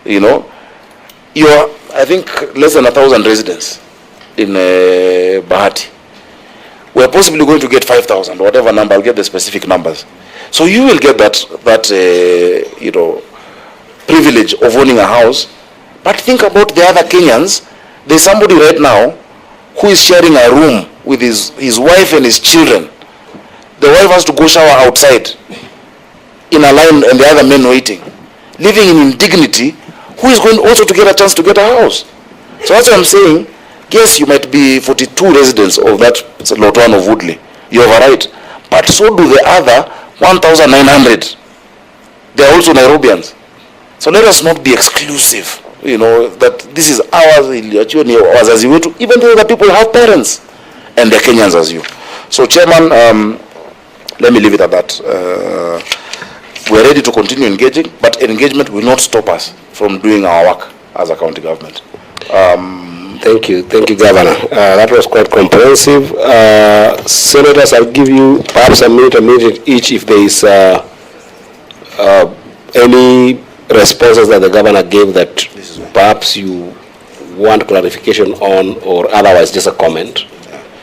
You're, I think, less than 1,000 residents in Bahati. We're possibly going to get 5,000, whatever number. I'll get the specific numbers. So you will get that privilege of owning a house. But think about the other Kenyans. There's somebody right now who is sharing a room with his wife and his children. The wife has to go shower outside in a line and the other men waiting, living in indignity. Who is going also to get a chance to get a house? So that's what I'm saying. Yes, you might be 42 residents of that lot 1 of Woodley. You have a right. But so do the other 1,900. They are also Nairobians. So let us not be exclusive. That this is ours, even though the people have parents and they're Kenyans as you. So Chairman, let me leave it at that. We're ready to continue engaging, but engagement will not stop us from doing our work as a county government. Thank you, Governor. That was quite comprehensive. Senators, I'll give you perhaps a minute each if there is any responses that the Governor gave that perhaps you want clarification on, or otherwise just a comment.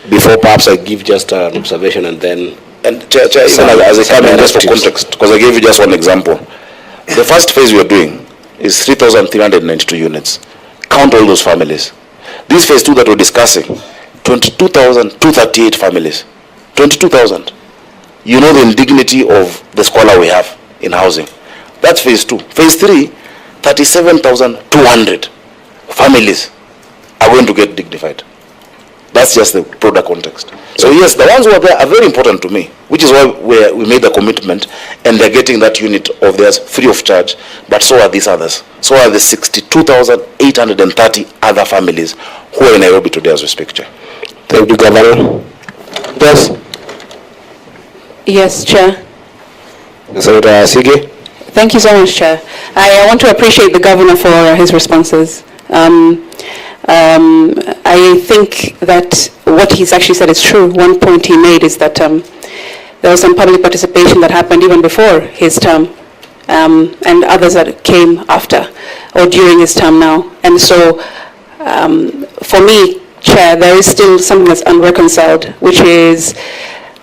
Before perhaps I give just an observation and then... And Chair, even as a comment, just for context, because I gave you just one example. The first phase we are doing is 3,392 units. Count all those families. This phase 2 that we're discussing, 22,238 families. 22,000. You know the indignity of the squalor we have in housing. That's phase 2. Phase 3, 37,200 families are going to get dignified. That's just the broader context. So yes, the ones who are there are very important to me, which is why we made the commitment, and they're getting that unit of theirs free of charge, but so are these others. So are the 62,830 other families who are in Nairobi today as we speak, Chair. Thank you, Governor. Yes. Yes, Chair. Senator Sige. Thank you so much, Chair. I want to appreciate the Governor for his responses. I think that what he's actually said is true. One point he made is that there was some public participation that happened even before his term, and others that came after or during his term now. And so for me, Chair, there is still something that's unreconciled, which is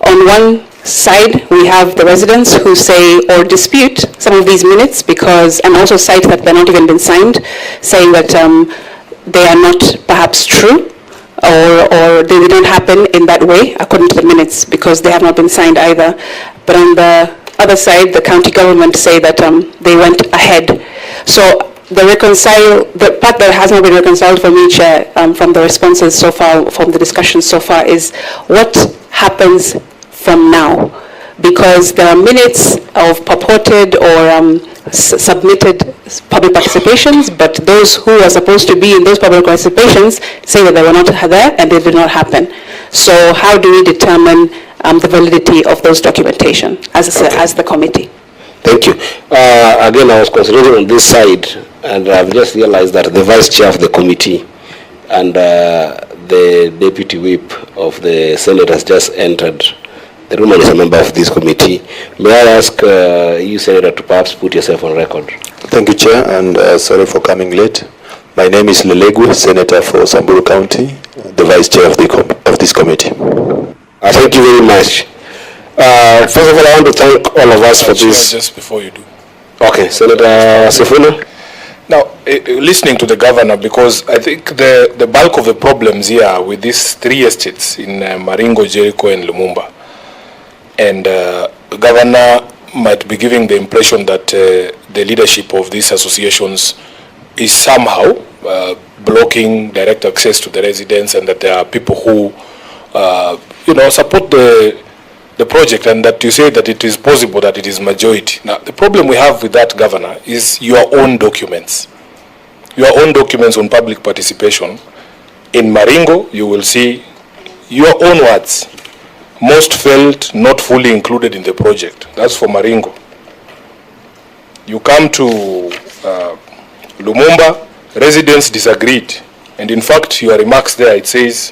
on one side we have the residents who say or dispute some of these minutes because, and also cite that they're not even been signed, saying that they are not perhaps true, or they didn't happen in that way according to the minutes because they have not been signed either. But on the other side, the county government say that they went ahead. So the part that has not been reconciled for me, Chair, from the responses so far, from the discussions so far, is what happens from now, because there are minutes of purported or submitted public participations, but those who are supposed to be in those public participations say that they were not there and they did not happen. So how do we determine the validity of those documentation as the committee? Thank you. Again, I was concentrating on this side, and I've just realized that the vice chair of the committee and the deputy whip of the Senate has just entered the room and is a member of this committee. May I ask you, Senator, to perhaps put yourself on record? Thank you, Chair, and sorry for coming late. My name is Lelegwe, Senator for Samburu County, the Vice Chair of this committee. Thank you very much. First of all, I want to thank all of us for this. Just before you do. Okay, Senator Sifuna. Now, listening to the governor, because I think the bulk of the problems here with these 3 estates in Maringo, Jericho, and Lumumba, and governor might be giving the impression that the leadership of these associations is somehow blocking direct access to the residents, and that there are people who support the the project and that you say that it is possible that it is majority. Now, the problem we have with that, Governor, is your own documents. Your own documents on public participation. In Maringo, you will see your own words. Most felt not fully included in the project. That's for Maringo. You come to Lumumba, residents disagreed. And in fact, your remarks there, it says,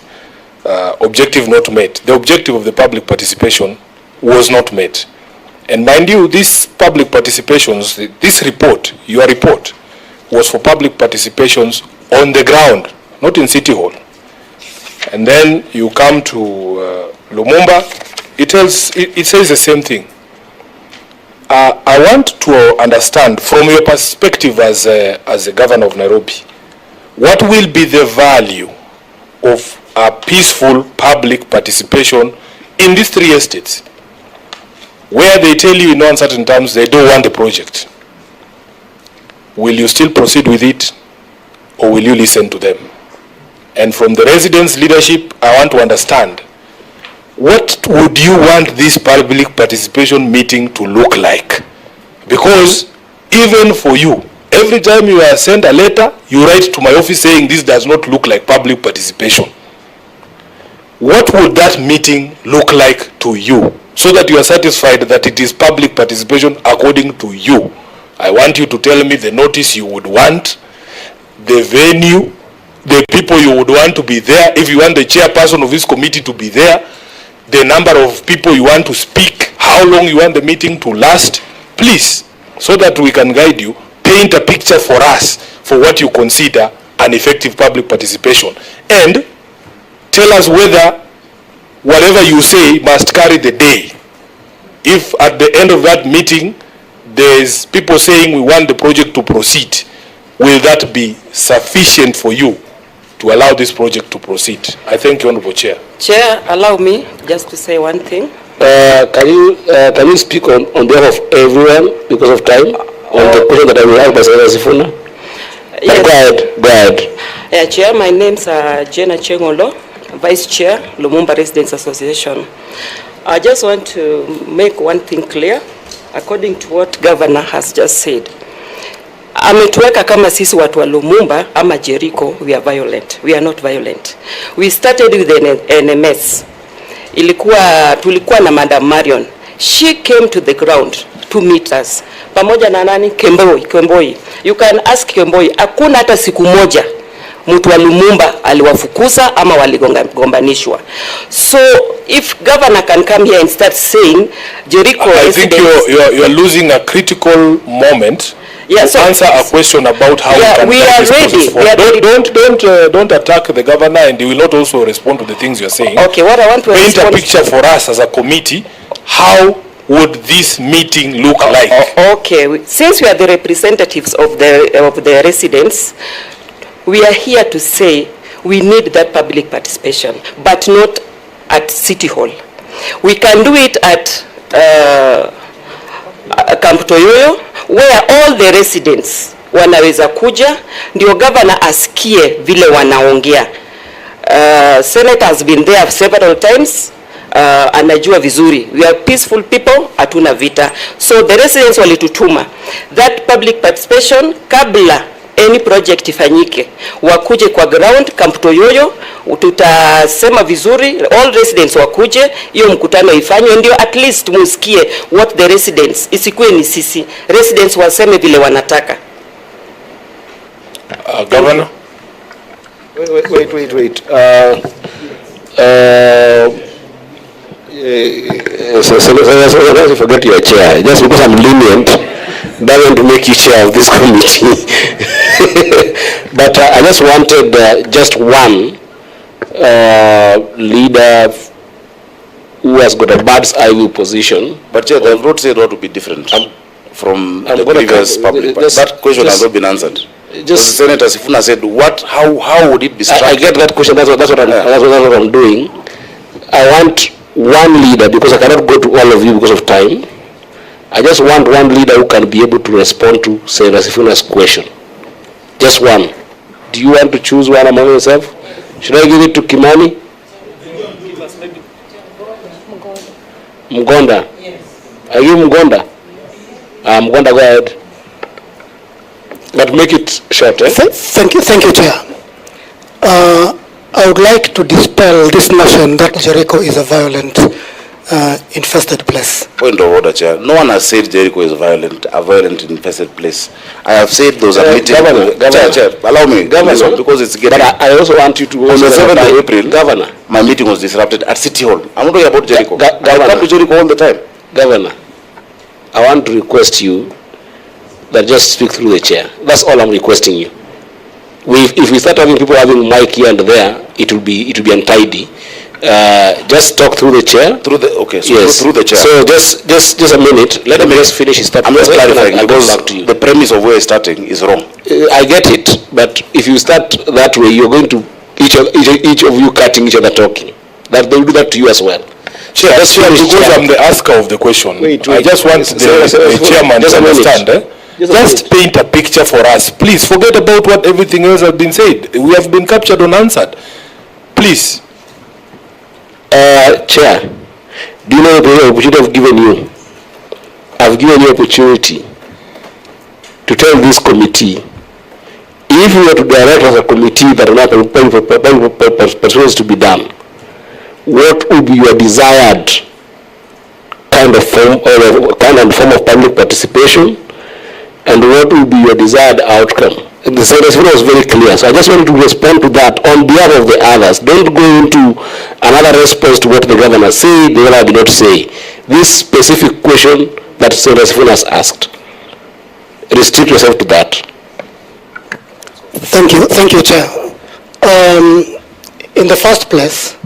objective not met. The objective of the public participation was not met. And mind you, these public participations, this report, your report, was for public participations on the ground, not in City Hall. And then you come to Lumumba, it says the same thing. I want to understand from your perspective as a governor of Nairobi, what will be the value of a peaceful public participation in these 3 estates, where they tell you in no uncertain terms they don't want the project? Will you still proceed with it, or will you listen to them? And from the residents' leadership, I want to understand, what would you want this public participation meeting to look like? Because even for you, every time you are sent a letter, you write to my office saying this does not look like public participation. What would that meeting look like to you, so that you are satisfied that it is public participation according to you? I want you to tell me the notice you would want, the venue, the people you would want to be there, if you want the chairperson of this committee to be there, the number of people you want to speak, how long you want the meeting to last, please, so that we can guide you, paint a picture for us for what you consider an effective public participation. And tell us whether whatever you say must carry the day. If at the end of that meeting, there's people saying we want the project to proceed, will that be sufficient for you to allow this project to proceed? I thank you, Honorable Chair. Chair, allow me just to say one thing. Can you speak on behalf of everyone because of time on the question that I will ask by Senator Sifuna? Yes. Go ahead. Chair, my name's Jenna Chengolo, Vice Chair, Lumumba Residents Association. I just want to make one thing clear, according to what Governor has just said. Ametuweka kama sisi watu wa Lumumba ama Jericho, we are violent. We are not violent. We started with the NMS. Tulikuwa na Madam Marion. She came to the ground to meet us. Pamoja na nani? Kemboi. You can ask Kemboi. Hakuna hata siku moja mtu wa Lumumba aliwafukuza ama waligombanishwa. So if governor can come here and start saying Jericho, I think you're losing a critical moment. Yeah, so answer a question about how we are ready. Don't attack the governor, and he will not also respond to the things you're saying. Okay, what I want to paint a picture for us as a committee. How would this meeting look like? Okay, since we are the representatives of the residents, we are here to say we need that public participation, but not at City Hall. We can do it at Camp Toyoyo, where all the residents wanaweza kuja, ndio governor asikie vile wanaongea. Senator has been there several times, anajua vizuri. We are peaceful people, hatuna vita. So the residents walitutuma that public participation kabla any project ifanyike, wakuje kwa ground Camp Toyoyo, tutasema vizuri, all residents wakuje, hiyo mkutano ifanywe, ndio at least musikie what the residents, isikuwe ni sisi, residents waseme vile wanataka. Governor? Wait. So forget your chair. Just because I'm lenient doesn't make you chair of this committee. But I just wanted just one leader who has got a bird's eye view position. But Chair, the vote said what would be different from the previous public. That question has not been answered. Just Senator Sifuna said, how would it be structured? I get that question. That's what I'm doing. I want one leader, because I cannot go to all of you because of time. I just want one leader who can be able to respond to Senator Sifuna's question. Just one. Do you want to choose one among yourself? Should I give it to Kimani? Mgonda? Yes. Are you Mgonda? Mgonda, go ahead. But make it short, eh? Thank you, Chair. I would like to dispel this notion that Jericho is a violent, infested place. Point of order, Chair. No one has said Jericho is a violent infested place. I have said those are meetings. Governor, Chair, allow me, Governor, because it's getting. But I also want you to. On the 7th of April, Governor, my meeting was disrupted at City Hall. I'm not talking about Jericho. I come to Jericho all the time. Governor, I want to request you that just speak through the chair. That's all I'm requesting you. If we start having people having mic here and there, it will be untidy. Just talk through the chair. Through the so yes. Through the chair. So just a minute. Let me just finish his I'm just clarifying because the premise of where he's starting is wrong. I get it, but if you start that way, you're going to each of you cutting each other talking. That they will do that to you as well. Chair, because I'm the asker of the question. Wait. I just want the chairman to understand. Just paint a picture for us. Please forget about what everything else has been said. We have been captured unanswered. Please. Chair, do you know the opportunity I've given you? I've given you opportunity to tell this committee, if we were to direct as a committee that to be done, what would be your desired kind of form of public participation, and what will be your desired outcome? The response was very clear, so I just wanted to respond to that on behalf of the others. Don't go into another response to what the governor said, the governor did not say. This specific question that Senator Sifuna has asked, restrict yourself to that. Thank you, Chair. In the first place,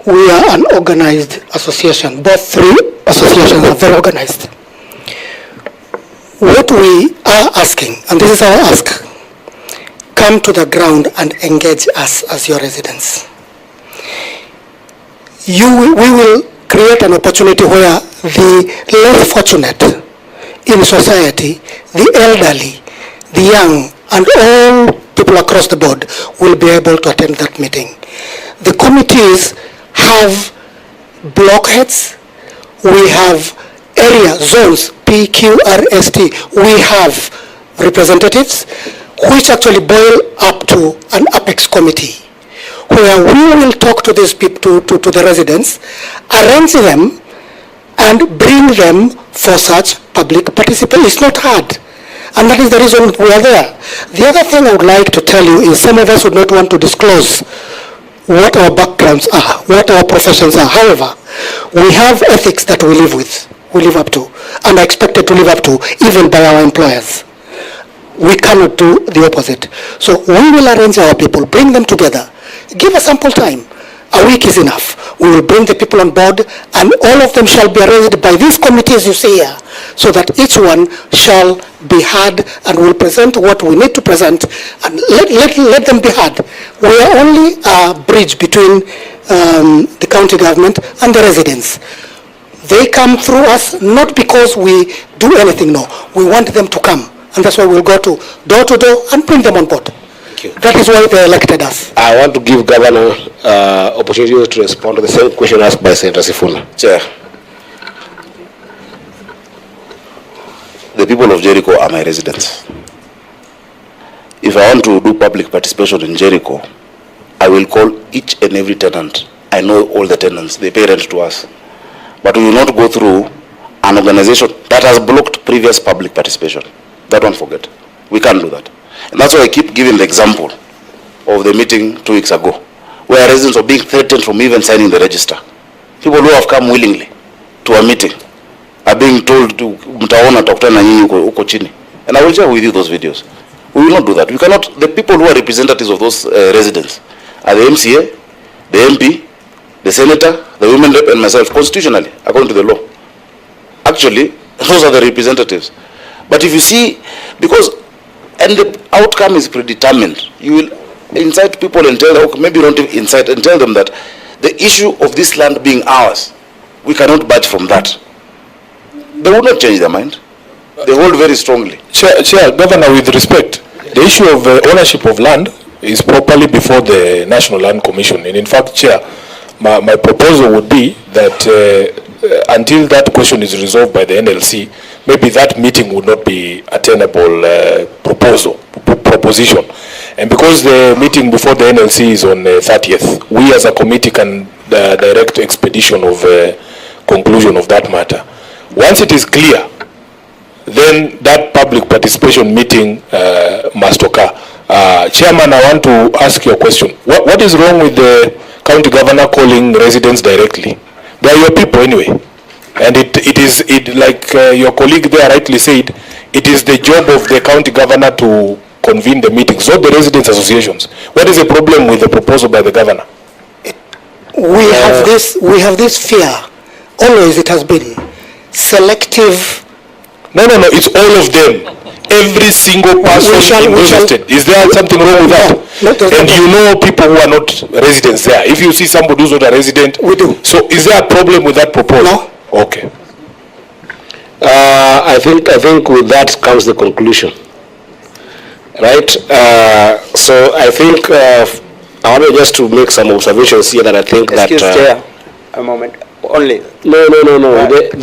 we are an organized association. Both three associations are very organized. What we are asking, and this is our ask, come to the ground and engage us as your residents. We will create an opportunity where the less fortunate in society, the elderly, the young, and all people across the board will be able to attend that meeting. The committees have blockheads, we have area zones, PQRST, we have representatives, which actually boil up to an apex committee, where we will talk to these people, to the residents, arrange them, and bring them for such public participation. It's not hard. And that is the reason we are there. The other thing I would like to tell you is some of us would not want to disclose what our backgrounds are, what our professions are. However, we have ethics that we live up to, and are expected to live up to, even by our employers. We cannot do the opposite. So we will arrange our people, bring them together, give us ample time. A week is enough. We will bring the people on board, and all of them shall be arranged by these committees you see here, so that each one shall be heard and will present what we need to present, and let them be heard. We are only a bridge between the county government and the residents. They come through us not because we do anything, no. We want them to come, and that's why we'll go to door and bring them on board. That is why they elected us. I want to give Governor opportunity to respond to the same question asked by Senator Sifuna. Chair, the people of Jericho are my residents. If I want to do public participation in Jericho, I will call each and every tenant. I know all the tenants, they pay rent to us. But we will not go through an organization that has blocked previous public participation. That don't forget. We can't do that. And that's why I keep giving the example of the meeting 2 weeks ago, where residents are being threatened from even signing the register. People who have come willingly to a meeting are being told to mtaona takutana nyinyi huko chini. And I will share with you those videos. We will not do that. We cannot. The people who are representatives of those residents are the MCA, the MP, the senator, the women rep, and myself, constitutionally, according to the law. Actually, those are the representatives. But if you see, and the outcome is predetermined, you will incite people and tell them, okay, maybe don't incite, and tell them that the issue of this land being ours, we cannot budge from that. They will not change their mind. They hold very strongly. Chair, Governor, with respect, the issue of ownership of land is properly before the National Land Commission. And in fact, Chair, my proposal would be that until that question is resolved by the NLC, maybe that meeting would not be a tenable proposition. And because the meeting before the NLC is on the 30th, we as a committee can direct expedition of conclusion of that matter. Once it is clear, then that public participation meeting must occur. Chairman, I want to ask you a question. What is wrong with the county governor calling residents directly? They are your people anyway. And it is like your colleague there rightly said, it is the job of the county governor to convene the meetings, not the residents' associations. What is the problem with the proposal by the governor? We have this fear. Always it has been selective. No, it's all of them. Every single person interested. Is there something wrong with that? And you know people who are not residents there. If you see somebody who's not a resident, we do. So is there a problem with that proposal? No. Okay. I think with that comes the conclusion. Right? So I think I want just to make some observations here that I think Excuse Chair, a moment. Only. No. 30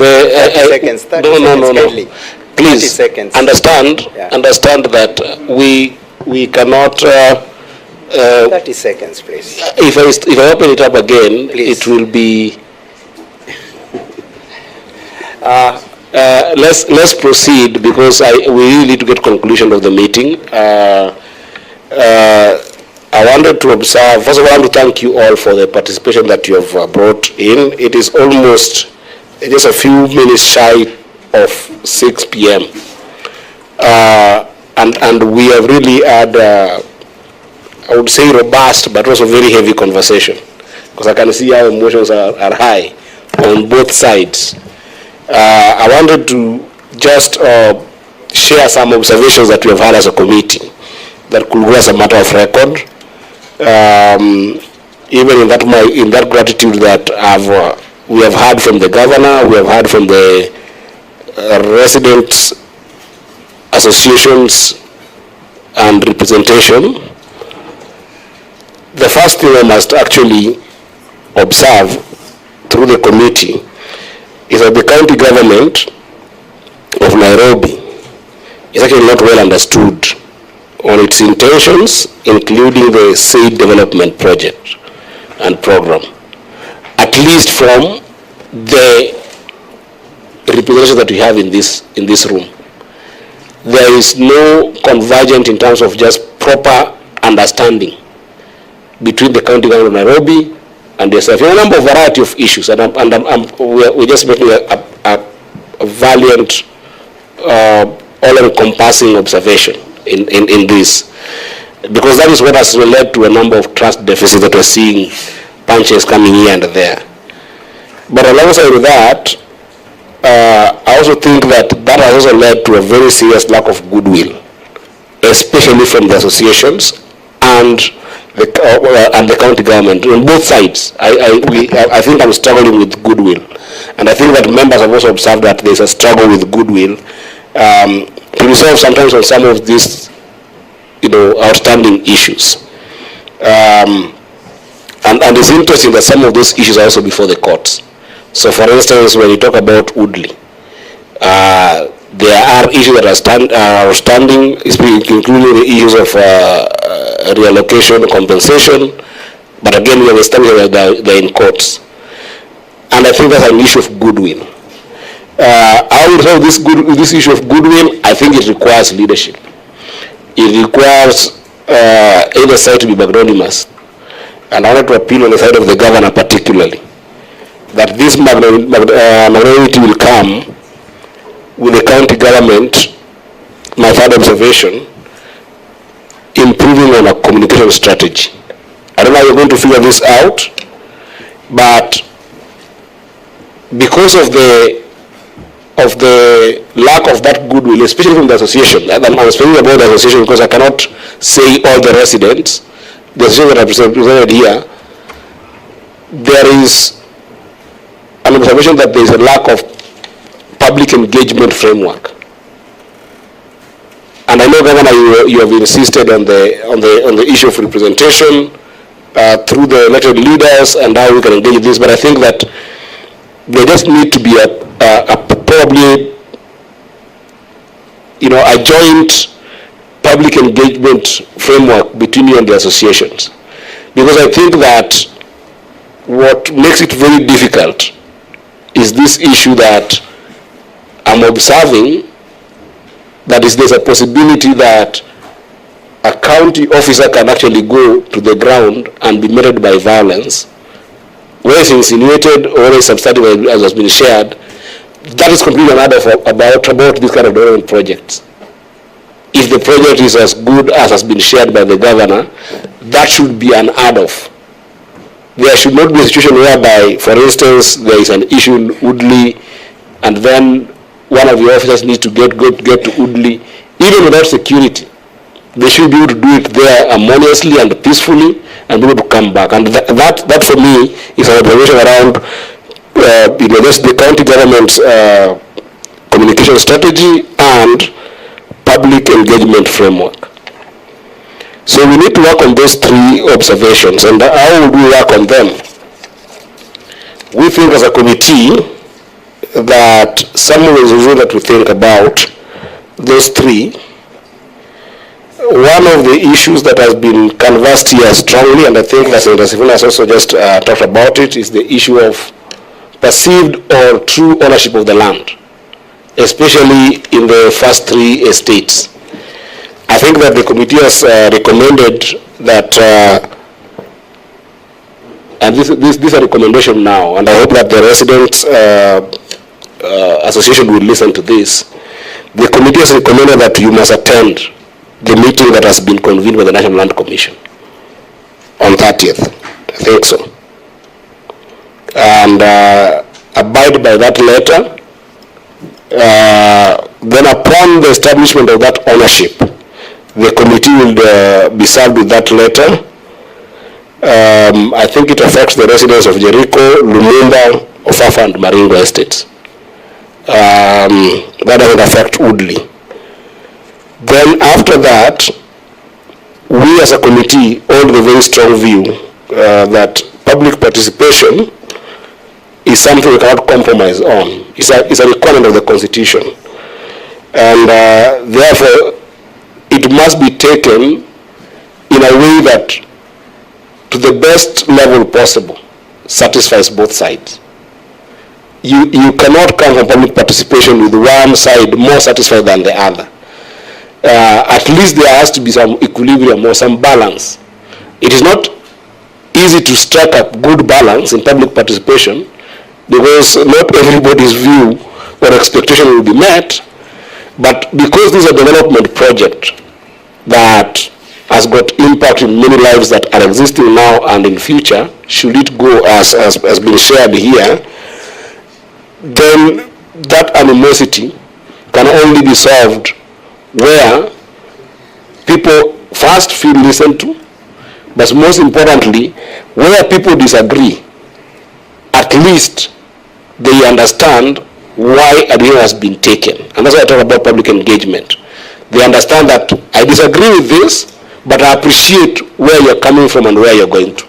seconds. 30 seconds. Please understand that we cannot. 30 seconds, please. If I open it up again, please. It will be. Let's proceed because we really need to get conclusion of the meeting. I wanted to observe. First of all, I want to thank you all for the participation that you have brought in. It is almost just a few minutes shy of 6 p.m. And we have really had, I would say, robust but also very heavy conversation, because I can see how emotions are high on both sides. I wanted to just share some observations that we have had as a committee that could go as a matter of record. Even in that gratitude that we have heard from the governor, we have heard from the residents associations and representation. The first thing I must actually observe through the committee is that the county government of Nairobi is actually not well understood on its intentions, including the said development project and program, at least from the representation that we have in this room. There is no convergence in terms of just proper understanding between the county government of Nairobi and yourself. There are a number of variety of issues, and we're just making a valiant, all-encompassing observation in this, because that is what has led to a number of trust deficits that we're seeing, punches coming here and there. But alongside with that, I also think that has also led to a very serious lack of goodwill, especially from the associations and the county government on both sides. I think I'm struggling with goodwill, and I think that members have also observed that there's a struggle with goodwill to resolve sometimes on some of these, outstanding issues. And it's interesting that some of those issues are also before the courts. So, for instance, when you talk about Woodley, there are issues that are standing, including the issues of reallocation, compensation. But again, we understand that they're in courts, and I think that's an issue of goodwill. How we resolve this issue of goodwill? I think it requires leadership. It requires either side to be magnanimous, and I want to appeal on the side of the governor particularly, that this magnanimity will come with the county government, my third observation, improving on a communication strategy. I don't know how you're going to figure this out, but because of the lack of that goodwill, especially from the association, and I'm speaking about the association because I cannot say all the residents, the association that are represented here, there is an observation that there is a lack of public engagement framework. And I know, Governor, you have insisted on the issue of representation through the elected leaders and how we can engage with this, but I think that there just need to be probably, a joint public engagement framework between you and the associations. Because I think that what makes it very difficult is this issue that I'm observing, that is, there's a possibility that a county officer can actually go to the ground and be murdered by violence, where it's insinuated or is substantive as has been shared. That is completely another about this kind of development projects. If the project is as good as has been shared by the governor, that should be an add-off. There should not be a situation whereby, for instance, there is an issue in Woodley, and then one of the officers needs to get to Woodley, even without security. They should be able to do it there harmoniously and peacefully, and be able to come back. And that for me is an observation around just the county government's communication strategy and public engagement framework. So we need to work on those three observations. And how would we work on them? We think as a committee that some of the issues that we think about those three. One of the issues that has been canvassed here strongly, and I think that Senator Sifuna has also just talked about it, is the issue of perceived or true ownership of the land, especially in the first three estates. I think that the committee has recommended that, and this is a recommendation now, and I hope that the residents association will listen to this. The committee has recommended that you must attend the meeting that has been convened by the National Land Commission on 30th. I think so. And abide by that letter. Then upon the establishment of that ownership, the committee will be served with that letter. I think it affects the residents of Jericho, Lumumba, Ofafa, and Maringo estates. That doesn't affect Woodley. Then after that, we as a committee hold the very strong view that public participation is something we cannot compromise on. It's a requirement of the Constitution. And therefore, it must be taken in a way that, to the best level possible, satisfies both sides. You cannot come from public participation with one side more satisfied than the other. At least there has to be some equilibrium or some balance. It is not easy to strike a good balance in public participation because not everybody's view or expectation will be met, but because this is a development project that has got impact in many lives that are existing now and in future, should it go as been shared here, then that animosity can only be solved where people first feel listened to, but most importantly, where people disagree, at least they understand why a decision has been taken. And that's why I talk about public engagement. They understand that I disagree with this, but I appreciate where you're coming from and where you're going to.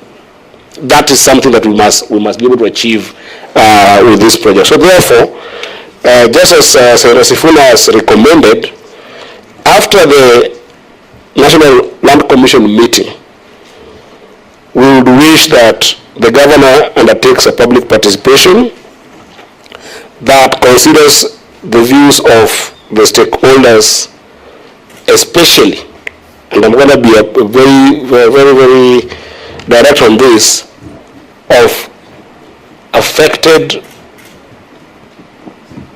That is something that we must be able to achieve with this project. So therefore, just as Senator Sifuna has recommended, after the National Land Commission meeting, we would wish that the governor undertakes a public participation that considers the views of the stakeholders, especially, and I'm going to be very direct on this, of affected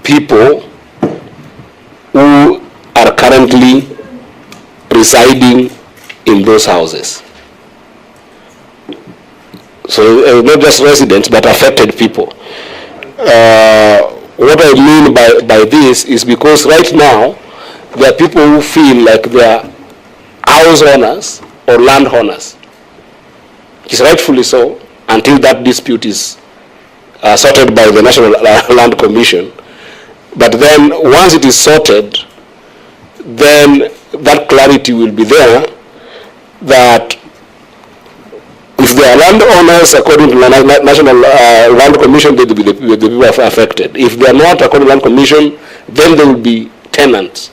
people who are currently residing in those houses. So not just residents, but affected people. What I mean by this is because right now, there are people who feel like they are house owners or land owners. It's rightfully so, until that dispute is sorted by the National Land Commission. But then once it is sorted, then that clarity will be there that if they they are landowners, according to the National Land Commission, they will be the people affected. If they are not, according to Land Commission, then they will be tenants.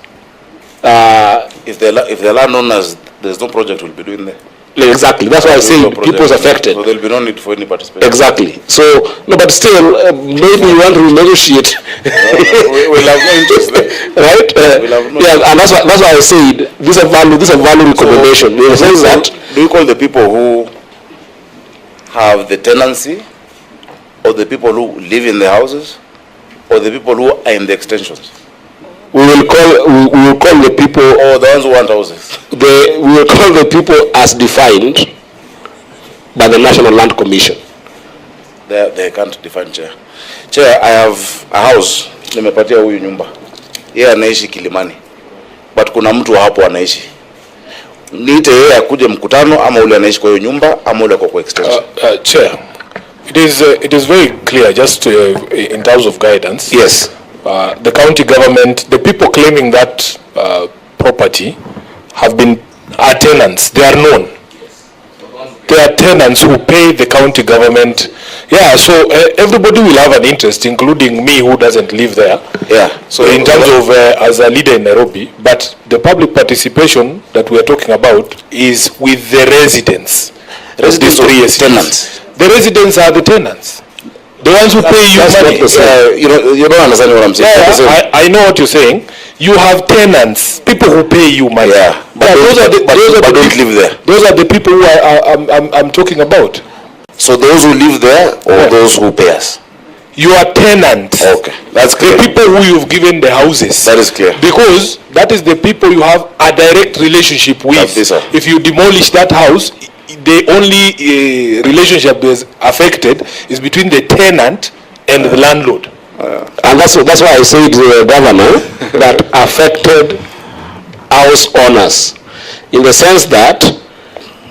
If they're landowners, there's no project we'll be doing there. Exactly. That's why I say people's affected. So there'll be no need for any participation. Exactly. So, no, but still, maybe you want to renegotiate. We'll have no interest there. Right? And that's why I said this is a value recommendation. So, do you call the people who have the tenancy, or the people who live in the houses, or the people who are in the extensions? We will call the people, or the ones who want houses. We will call the people as defined by the National Land Commission. They can't define, Chair. Chair, I have a house. Nimepatia huyu nyumba. Yeye anaishi Kilimani. But kuna mtu hapo anaishi. Niite yeye akuje mkutano ama ule anaishi kwa hiyo nyumba ama ule kwa extension. Chair, it is very clear just in terms of guidance. Yes. The county government, the people claiming that property are tenants. They are known. They are tenants who pay the county government. Yeah, so everybody will have an interest, including me who doesn't live there. Yeah. So in terms of as a leader in Nairobi, but the public participation that we are talking about is with the residents. Residents or tenants? The residents are the tenants. The ones who pay you money. You don't understand what I'm saying. Yeah, I know what you're saying. You have tenants, people who pay you money. Yeah, but those are the don't live there. Those are the people who I'm talking about. So those who live there or those who pay us? You are tenants. Okay, that's clear. The people who you've given the houses. That is clear. Because that is the people you have a direct relationship with. If you demolish that house, the only relationship that is affected is between the tenant and the landlord. And that's why I said the governor that affected house owners, in the sense that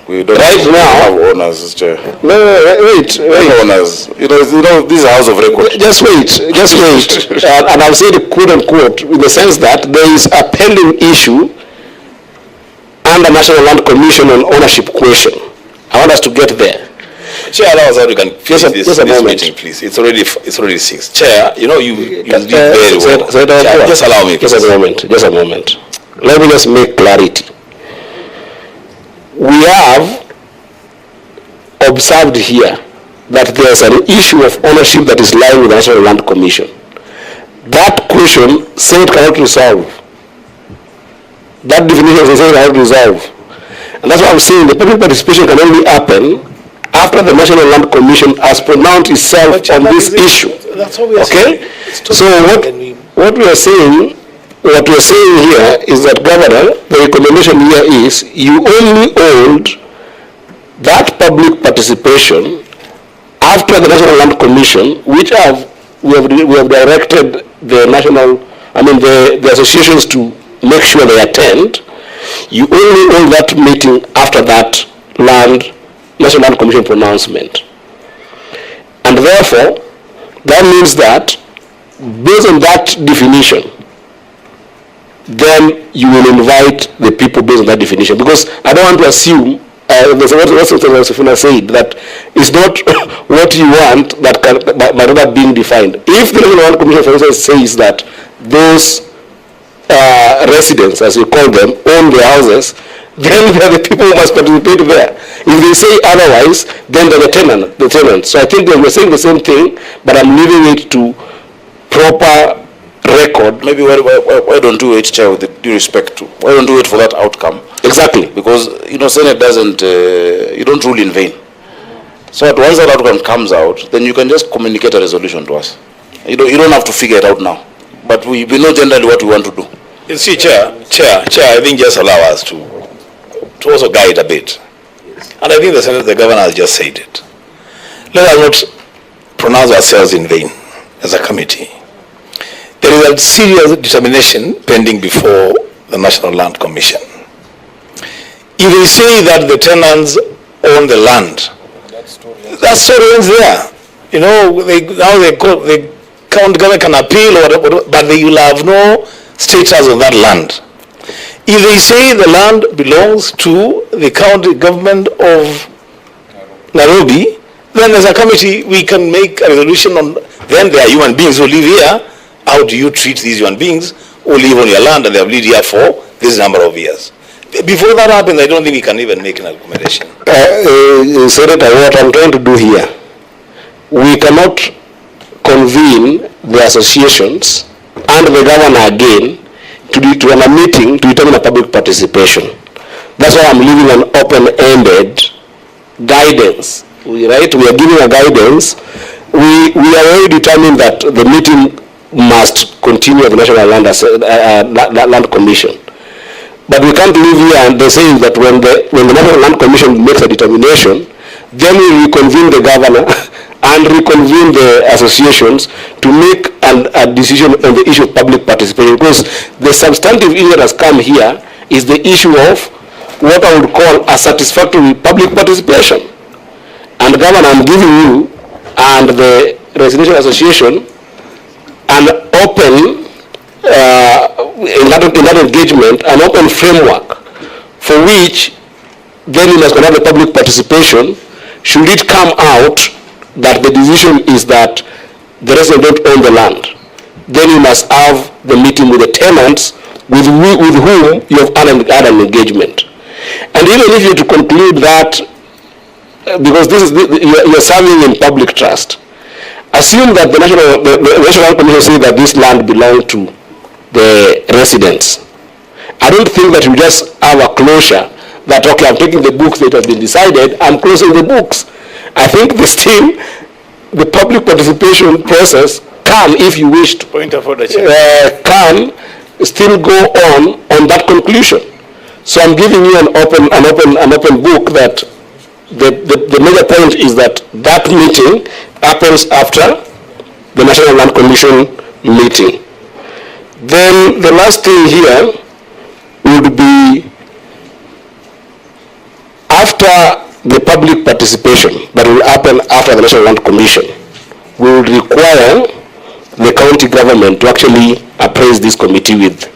we don't right now have owners, Chair. No, wait. Owners. You know, this is a house of record. Just wait. And I'll say the quote unquote, in the sense that there is a pending issue under National Land Commission on ownership question. I want us to get there. Chair, allow us how we can finish this meeting, please. It's already 6. Chair, you lead very well. Chair, just allow me, please. Just a moment. Let me just make clarity. We have observed here that there's an issue of ownership that is lying with the National Land Commission. That question, Senate cannot resolve. That definition of Senate cannot resolve. And that's why I'm saying the public participation can only happen after the National Land Commission has pronounced itself on this issue. That's what we are saying. So what we are saying here is that, Governor, the recommendation here is you only hold that public participation after the National Land Commission, which we have directed the associations to make sure they attend. You only hold that meeting after that National Land Commission pronouncement. And therefore, that means that, based on that definition, then you will invite the people based on that definition. Because I don't want to assume, what Sifuna said, that it's not what you want that might not being defined. If the National Land Commission, for instance, says that those residents, as we call them, own their houses, then they are the people who must participate there. If they say otherwise, then they're the tenant. So I think they were saying the same thing, but I'm leaving it to proper record. Maybe why don't you wait, Chair, with due respect to, why don't you wait for that outcome? Exactly. Because, Senate doesn't, you don't rule in vain. So once that outcome comes out, then you can just communicate a resolution to us. You don't have to figure it out now. But we know generally what we want to do. You see, Chair, I think just allow us to also guide a bit. And I think the governor has just said it. Let us not pronounce ourselves in vain as a committee. There is a serious determination pending before the National Land Commission. If they say that the tenants own the land, that story ends there. The county government can appeal, or whatever, but they will have no status on that land. If they say the land belongs to the county government of Nairobi, then as a committee, we can make a resolution on, then there are human beings who live here. How do you treat these human beings who live on your land and they have lived here for this number of years? Before that happens, I don't think we can even make an recommendation. Senator, what I'm trying to do here, we cannot convene the associations and the governor again to a meeting to determine a public participation. That's why I'm leaving an open-ended guidance. Right? We are giving a guidance. We are already determined that the meeting must continue at the National Land Commission. But we can't live here and they say that when the National Land Commission makes a determination, then we reconvene the governor and reconvene the associations to make a decision on the issue of public participation. Because the substantive issue that has come here is the issue of what I would call a satisfactory public participation. And Governor, I'm giving you and the Residential Association an open, in that engagement, an open framework for which then you must have the public participation. Should it come out that the decision is that the residents don't own the land, then you must have the meeting with the tenants with whom you have had an engagement. And even if you to conclude that, because this is you're serving in public trust, assume that the National Commission says that this land belongs to the residents. I don't think that you just have a closure that, okay, I'm taking the books that have been decided, I'm closing the books. I think the public participation process can, if you wish to, point of order, can still go on that conclusion. So I'm giving you an open book that the major point is that that meeting happens after the National Land Commission meeting. Then the last thing here would be after the public participation that will happen after the National Land Commission, we will require the county government to actually appraise this committee with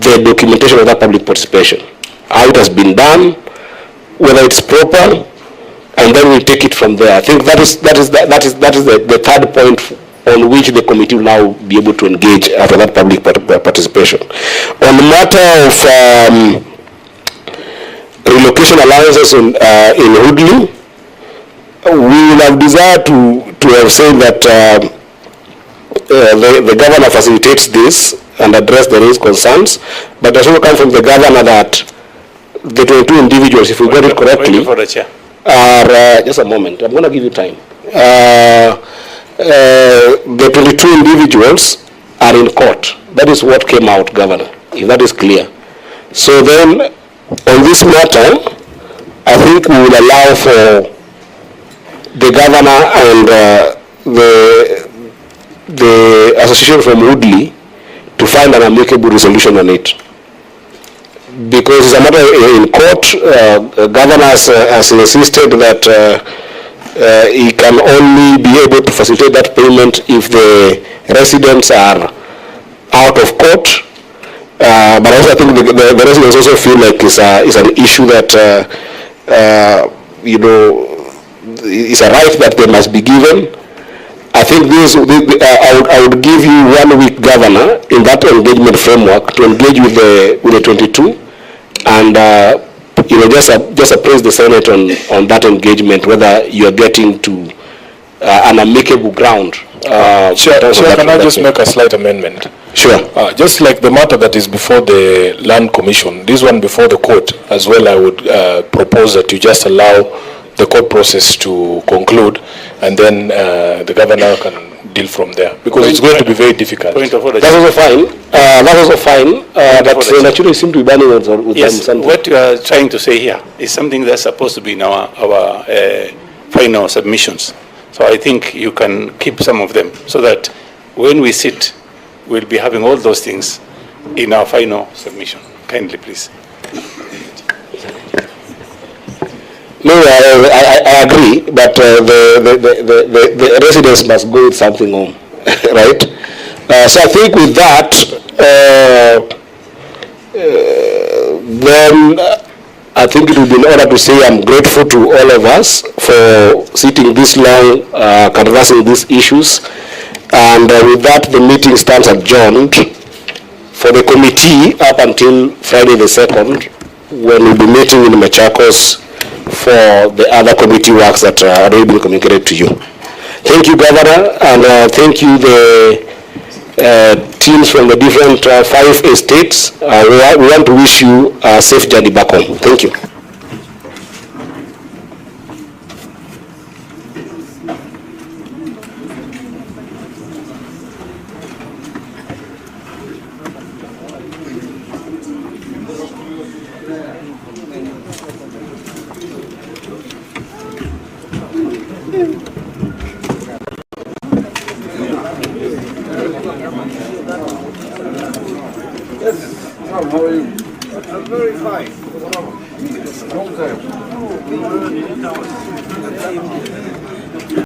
the documentation of that public participation, how it has been done, whether it's proper, and then we'll take it from there. I think that is the third point on which the committee will now be able to engage after that public participation. On the matter of relocation allowances in Woodley, we will have desired to have said that the governor facilitates this and address the raised concerns, but it also come from the governor that the 22 individuals, if we got it correctly, are just a moment, I'm going to give you time. The 22 individuals are in court. That is what came out, Governor, if that is clear. So then, on this matter, I think we will allow for the governor and the association from Woodley to find an amicable resolution on it. Because it's a matter in court, governor has insisted that he can only be able to facilitate that payment if the residents are out of court. But also I think the residents also feel like it's an issue that, it's a right that they must be given. I think I would give you 1 week, Governor, in that engagement framework to engage with the 22 and just appraise the Senate on that engagement, whether you are getting to an amicable ground. Sure, can I just make a slight amendment? Sure. Just like the matter that is before the Land Commission, this one before the court as well, I would propose that you just allow the court process to conclude and then the governor can deal from there, because it's going to be very difficult. Point of order. That's also fine. That's also fine. But naturally seem to be banning with yes, something. What you are trying to say here is something that's supposed to be in our final submissions. So I think you can keep some of them so that when we sit, we'll be having all those things in our final submission. Kindly, please. No, I agree, but the residents must go with something home, right? So I think with that, then I think it would be in order to say I'm grateful to all of us for sitting this long, canvassing these issues. And with that, the meeting stands adjourned for the committee up until Friday the 2nd, when we'll be meeting in Machakos for the other committee works that are already been communicated to you. Thank you, Governor, and thank you, the teams from the different 5 estates. We want to wish you a safe journey back home. Thank you. How are you? I'm very fine. Long time.